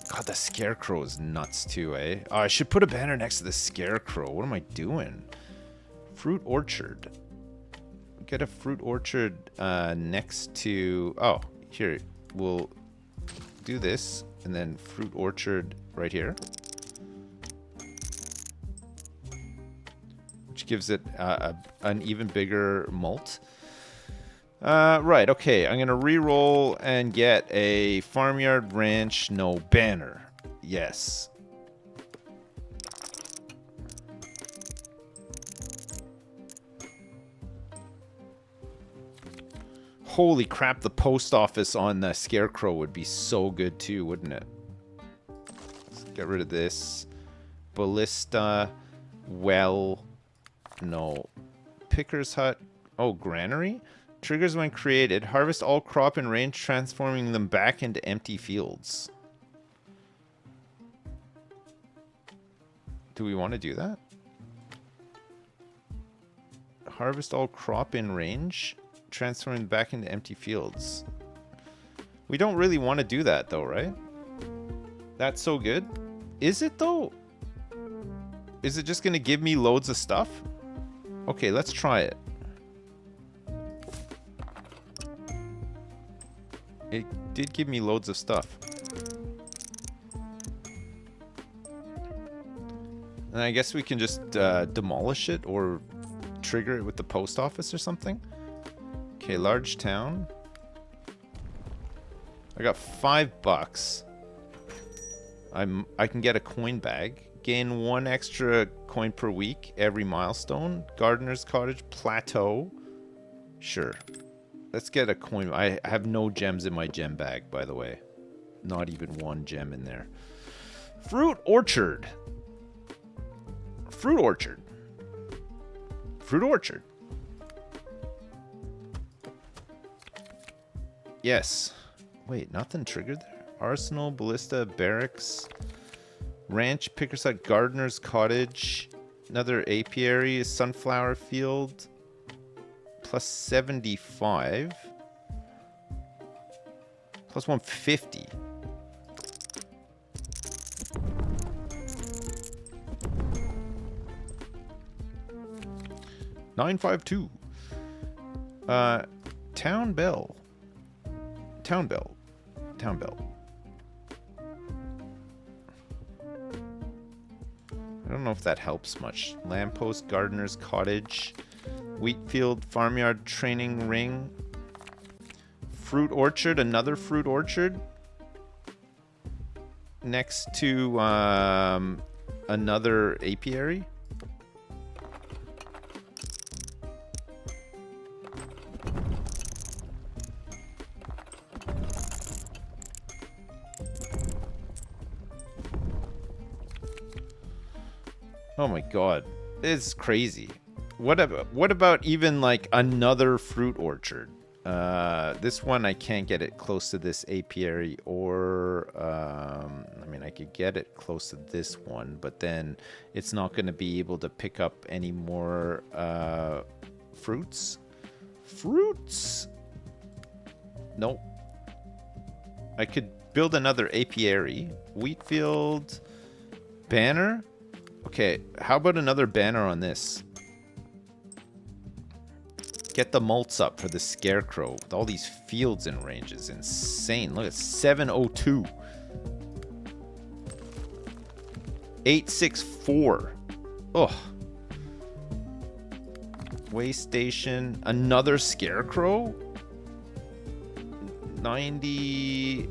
God, the scarecrow is nuts too, eh? Oh, I should put a banner next to the scarecrow. What am I doing? Fruit orchard. Get a fruit orchard next to... Oh, here. We'll do this and then fruit orchard right here. Which gives it an even bigger mult. Right, okay. I'm going to re-roll and get a farmyard ranch. No, banner. Yes. Holy crap, the post office on the scarecrow would be so good too, wouldn't it? Let's get rid of this. Ballista. Well. No. Picker's hut. Oh, granary? Triggers when created. Harvest all crop in range, transforming them back into empty fields. Do we want to do that? Harvest all crop in range, transforming back into empty fields. We don't really want to do that though, right? That's so good. Is it though? Is it just going to give me loads of stuff? Okay, let's try it. It did give me loads of stuff. And I guess we can just demolish it or trigger it with the post office or something. Okay, large town. I got $5. I can get a coin bag. Gain 1 extra coin per week every milestone. Gardener's Cottage, plateau. Sure. Let's get a coin. I have no gems in my gem bag, by the way. Not even one gem in there. Fruit orchard. Fruit orchard. Fruit orchard. Yes. Wait, nothing triggered there? Arsenal, ballista, barracks, ranch, Pickerside, gardener's cottage, another apiary, sunflower field, plus 75, plus 150. $952. Town bell. Town bell. Town bell. I don't know if that helps much. Lamppost, gardener's cottage, wheat field, farmyard, training ring, fruit orchard, another fruit orchard next to another apiary. Oh my god, this is crazy. What about even like another fruit orchard? This one I can't get it close to this apiary, or I mean I could get it close to this one, but then it's not going to be able to pick up any more fruits. Fruits? Nope. I could build another apiary. Wheat field. Banner? Okay, how about another banner on this? Get the malts up for the scarecrow. With all these fields in range is insane. Look at 702. 864. Oh. Way station. Another scarecrow? 90.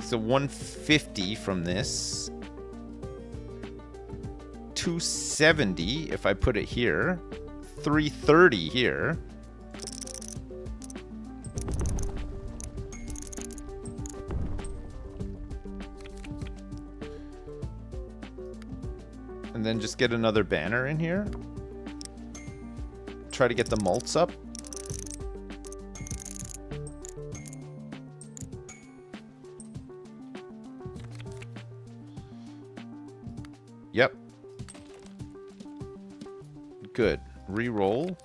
So 150 from this. 270 if I put it here. 330 here. And then just get another banner in here. Try to get the malts up. Yep. Good. Reroll.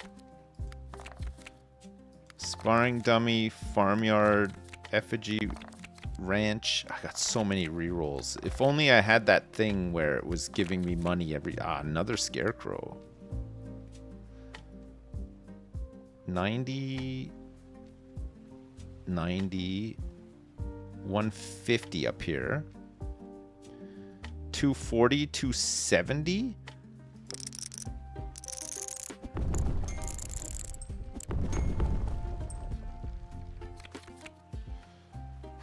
Sparring dummy, farmyard, effigy, ranch. I got so many rerolls. If only I had that thing where it was giving me money every... another scarecrow. 90... 90... 150 up here. 240, 270.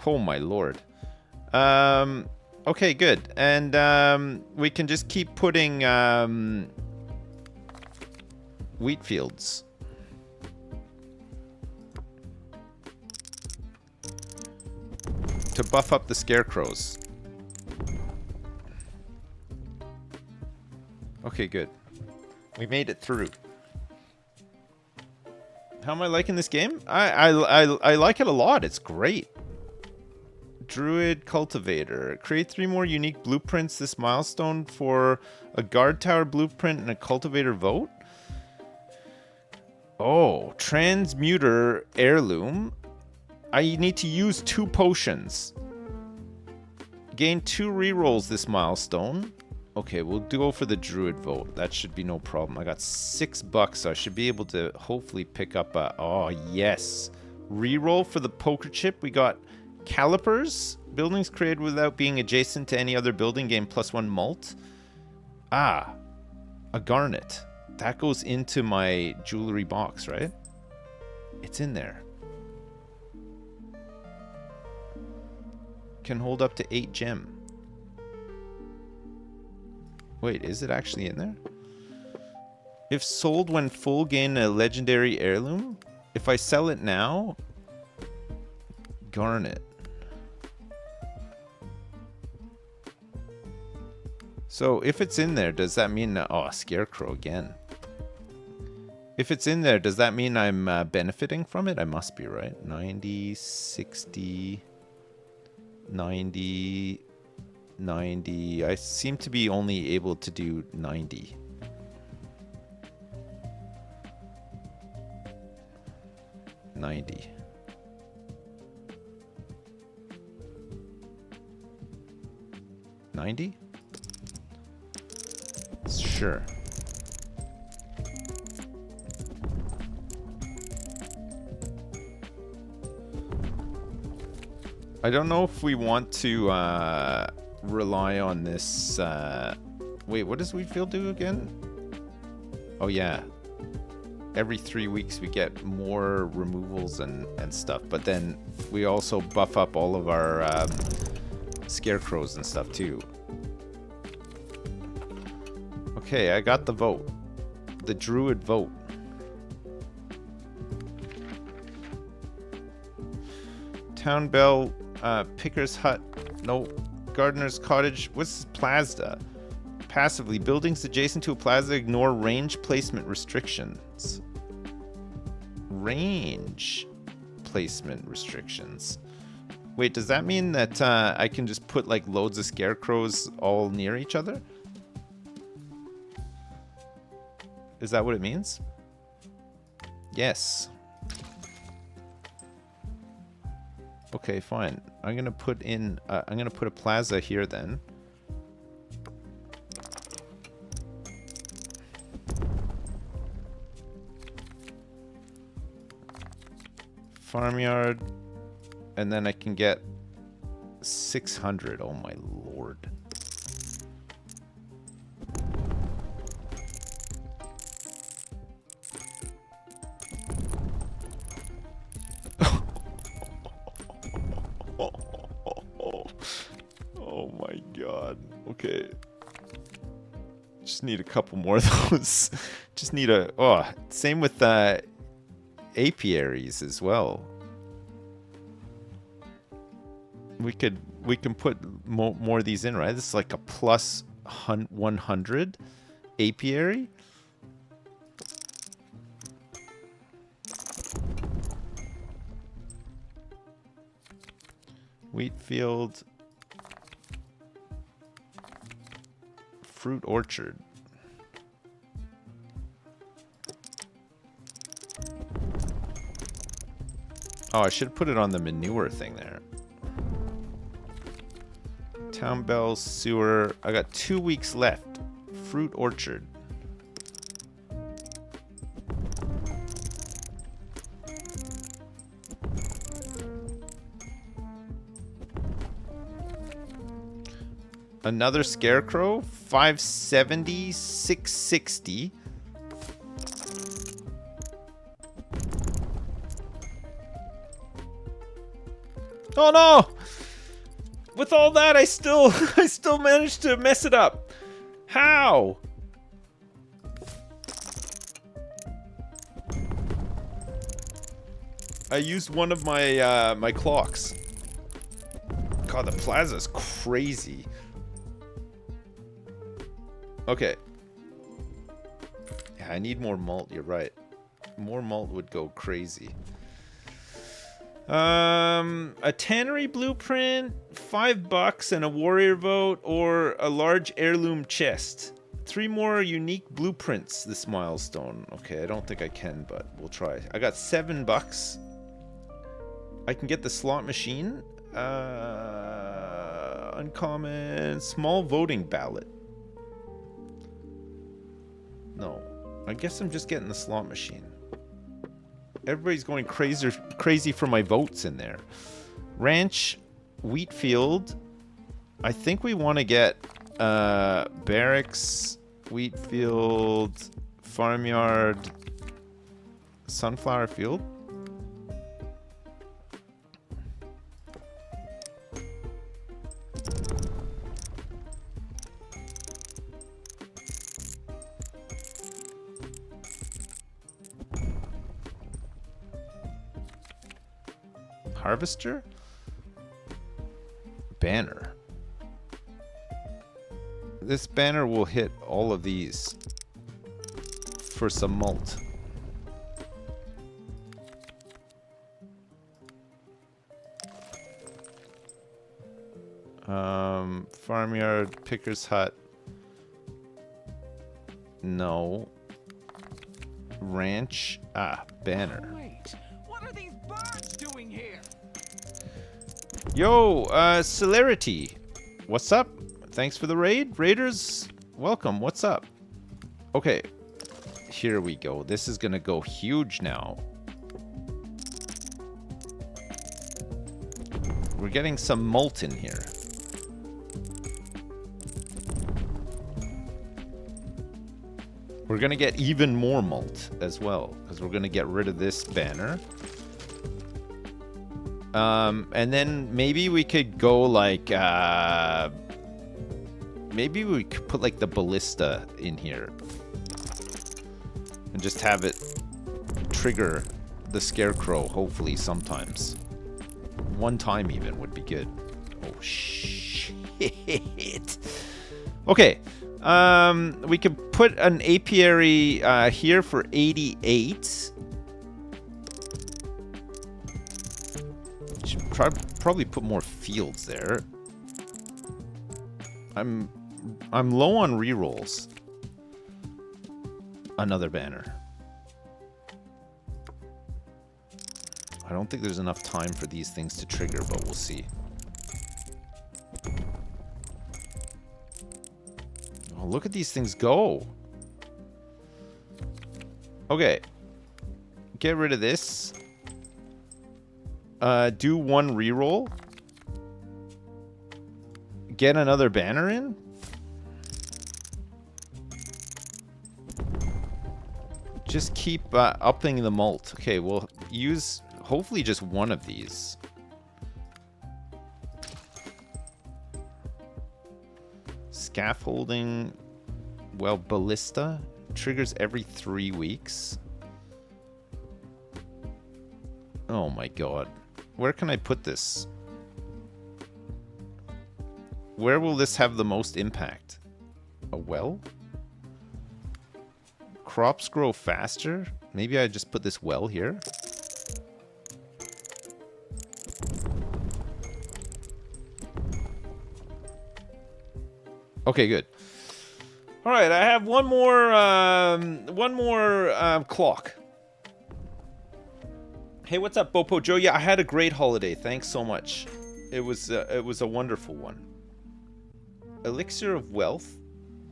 Oh my lord. Okay, good. And we can just keep putting wheat fields. To buff up the scarecrows. Okay, good. We made it through. How am I liking this game? I like it a lot. It's great. Druid Cultivator. Create 3 more unique blueprints this milestone for a guard tower blueprint and a cultivator vote. Oh, transmuter heirloom. I need to use 2 potions. Gain 2 rerolls this milestone. Okay, we'll go for the druid vote. That should be no problem. I got $6, so I should be able to hopefully pick up a... Oh, yes. Reroll for the poker chip. We got calipers. Buildings created without being adjacent to any other building gain +1 malt. Ah, a garnet. That goes into my jewelry box, right? It's in there. Can hold up to 8 gem. Wait, is it actually in there? If sold when full, gain a legendary heirloom. If I sell it now, garnet. So if it's in there, does that mean... Oh, scarecrow again. If it's in there, does that mean I'm benefiting from it? I must be, right? 90, 60, 90, 90. I seem to be only able to do 90. $90. $90? Sure. I don't know if we want to rely on this. Wait, what does Wheatfield do again? Oh yeah. Every 3 weeks we get more removals and stuff, but then we also buff up all of our scarecrows and stuff too. Okay, I got the vote. The druid vote. Town bell, picker's hut, no, gardener's cottage. What's plaza? Passively, buildings adjacent to a plaza ignore range placement restrictions. Range placement restrictions. Wait, does that mean that I can just put like loads of scarecrows all near each other? Is that what it means? Yes. Okay, fine. I'm gonna put in. I'm gonna put a plaza here then. Farmyard, and then I can get 600. Oh my lord. Oh my god. Okay. Just need a couple more of those. Just need a... Oh, same with apiaries as well. We can put more of these in, right? This is like a plus 100 apiary. Wheatfield. Fruit orchard. Oh, I should have put it on the manure thing there. Town bell, sewer. I got 2 weeks left. Fruit orchard. Another scarecrow. 570, 660. Oh no! With all that, I still managed to mess it up. How? I used one of my my clocks. God, the plaza's crazy. Okay. Yeah, I need more malt, you're right. More malt would go crazy. A tannery blueprint, $5 and a warrior vote, or a large heirloom chest. 3 more unique blueprints this milestone. Okay, I don't think I can, but we'll try. I got $7. I can get the slot machine. Uncommon, small voting ballot. No, I guess I'm just getting the slot machine. Everybody's going crazy for my votes in there. Ranch, Wheatfield. I think we want to get barracks, Wheatfield, farmyard, sunflower field. Harvester? Banner. This banner will hit all of these for some malt. Farmyard, Picker's Hut. No. Ranch. Ah, banner. Wait, what are these birds doing here? Yo, Celerity. What's up? Thanks for the raid. Raiders, welcome. What's up? Okay. Here we go. This is gonna go huge now. We're getting some malt in here. We're gonna get even more malt as well, because we're gonna get rid of this banner. And then maybe we could go like, maybe we could put like the ballista in here. And just have it trigger the scarecrow, hopefully sometimes. One time even would be good. Oh, shit. Okay. We could put an apiary here for 88. Should probably put more fields there. I'm low on rerolls. Another banner. I don't think there's enough time for these things to trigger, but we'll see. Oh, look at these things go. Okay. Get rid of this. Do one reroll. Get another banner in. Just keep upping the malt. Okay, we'll use hopefully just one of these. Scaffolding. Well, ballista triggers every 3 weeks. Oh my god. Where can I put this? Where will this have the most impact? A well? Crops grow faster? Maybe I just put this well here? Okay, good. All right, I have one more clock. Hey, what's up, Bopo Joe? Yeah, I had a great holiday. Thanks so much. It was a wonderful one. Elixir of Wealth.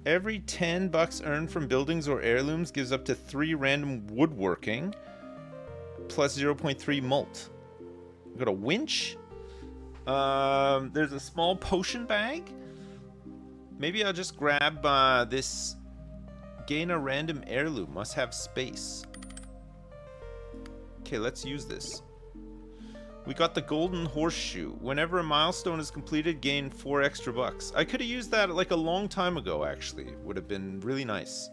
Every 10 bucks earned from buildings or heirlooms gives up to 3 random woodworking plus 0.3 malt. We've got a winch. There's a small potion bag. Maybe I'll just grab this. Gain a random heirloom. Must have space. Okay, let's use this. We got the golden horseshoe. Whenever a milestone is completed, gain 4 extra bucks. I could have used that like a long time ago, actually. Would have been really nice.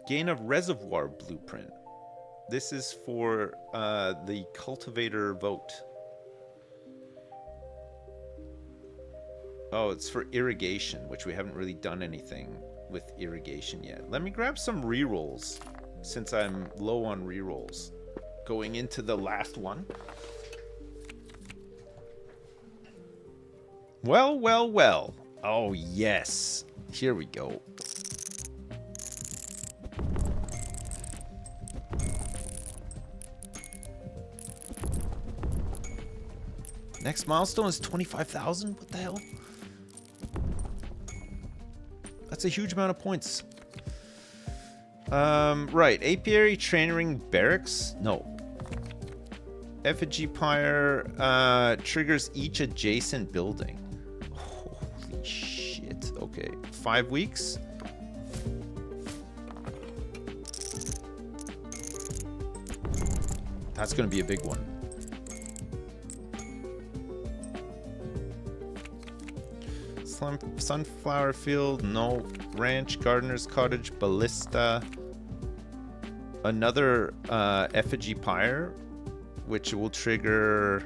Gain a reservoir blueprint. This is for the cultivator vote. Oh, it's for irrigation, which we haven't really done anything with irrigation yet. Let me grab some rerolls, since I'm low on rerolls. Going into the last one. Well, well, well. Oh, yes. Here we go. Next milestone is 25,000? What the hell? That's a huge amount of points. Right. Apiary Training Barracks? No. Effigy Pyre triggers each adjacent building. Holy shit. Okay. 5 weeks? That's going to be a big one. Sunflower field, no. Ranch, gardener's cottage, ballista. Another effigy pyre. which will trigger...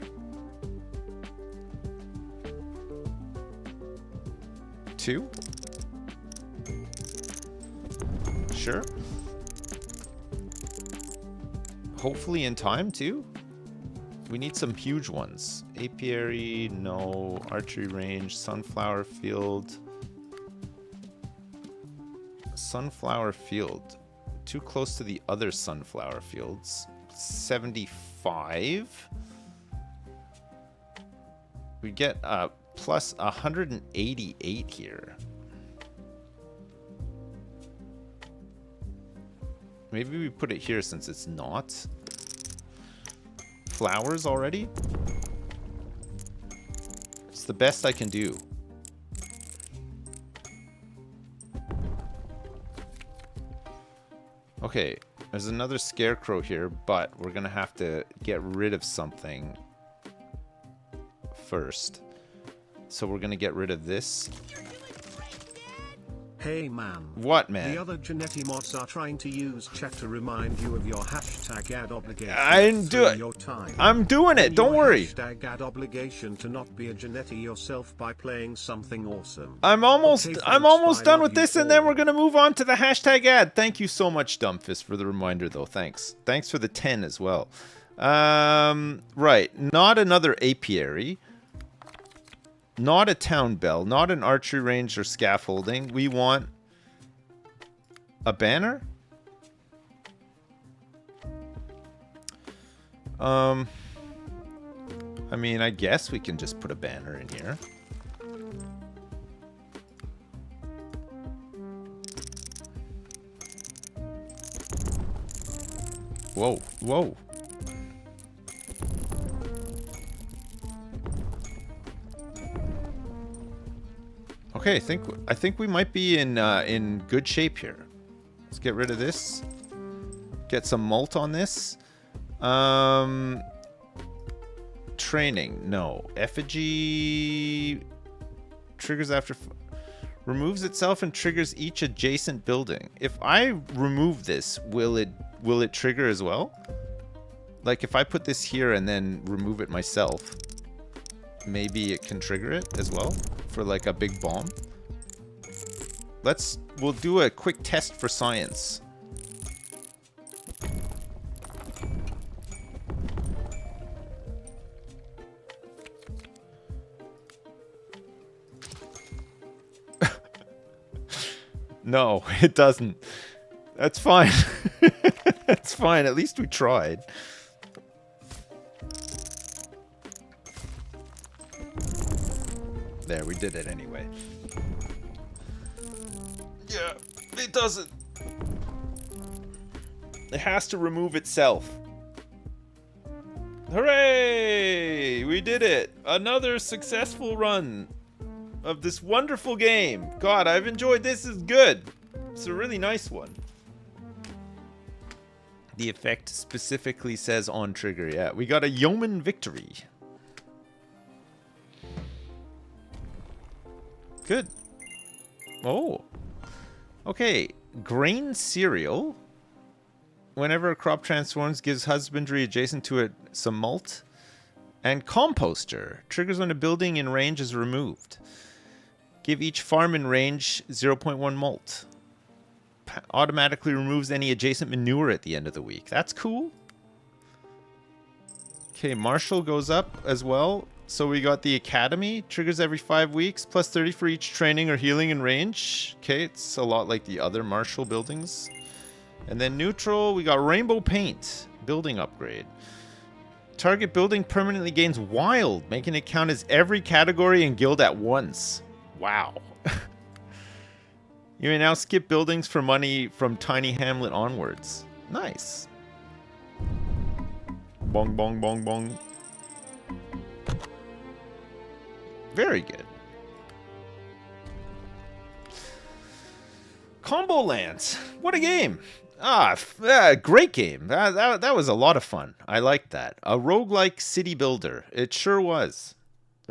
two? Sure. Hopefully in time, too. We need some huge ones. Apiary, no. Archery range, sunflower field. Sunflower field. Too close to the other sunflower fields. 75. We get plus 188 here. Maybe we put it here since it's not. Flowers already? It's the best I can do. Okay, there's another scarecrow here, but we're gonna have to get rid of something first. So we're gonna get rid of this. Hey man. What, man? The other Genetti mods are trying to use chat to remind you of your hashtag ad obligation. I didn't do it. Your time. I'm doing it, don't worry. Hashtag ad obligation to not be a Genetti yourself by playing something awesome. I'm almost done with this, and then we're going gonna move on to the hashtag ad. Thank you so much, Dumbfist, for the reminder though. Thanks for the 10 as well. Right, not another apiary. Not a town bell, not an archery range or scaffolding. We want a banner? I mean, I guess we can just put a banner in here. Whoa, whoa. Okay, I think we might be in good shape here. Let's get rid of this. Get some malt on this. Training, no. Effigy triggers after removes itself and triggers each adjacent building. If I remove this, will it trigger as well? Like if I put this here and then remove it myself, maybe it can trigger it as well for like a big bomb. We'll do a quick test for science. No, it doesn't. That's fine. That's fine. At least we tried. There, we did it anyway. Yeah, it doesn't. It has to remove itself. Hooray! We did it! Another successful run of this wonderful game. God, I've enjoyed this. Is good. It's a really nice one. The effect specifically says on trigger. Yeah, we got a yeoman victory. Good. Oh. Okay. Grain cereal. Whenever a crop transforms, gives husbandry adjacent to it some malt. And composter. Triggers when a building in range is removed. Give each farm in range 0.1 malt. Automatically removes any adjacent manure at the end of the week. That's cool. Okay, Marshall goes up as well. So we got the Academy. Triggers every 5 weeks. Plus 30 for each training or healing in range. Okay, it's a lot like the other Marshall buildings. And then neutral, we got Rainbow Paint. Building upgrade. Target building permanently gains Wild, making it count as every category and guild at once. Wow. You may now skip buildings for money from Tiny Hamlet onwards. Nice. Bong, bong, bong, bong. Very good. Combolands. What a game. Great game. That was a lot of fun. I liked that. A roguelike city builder. It sure was.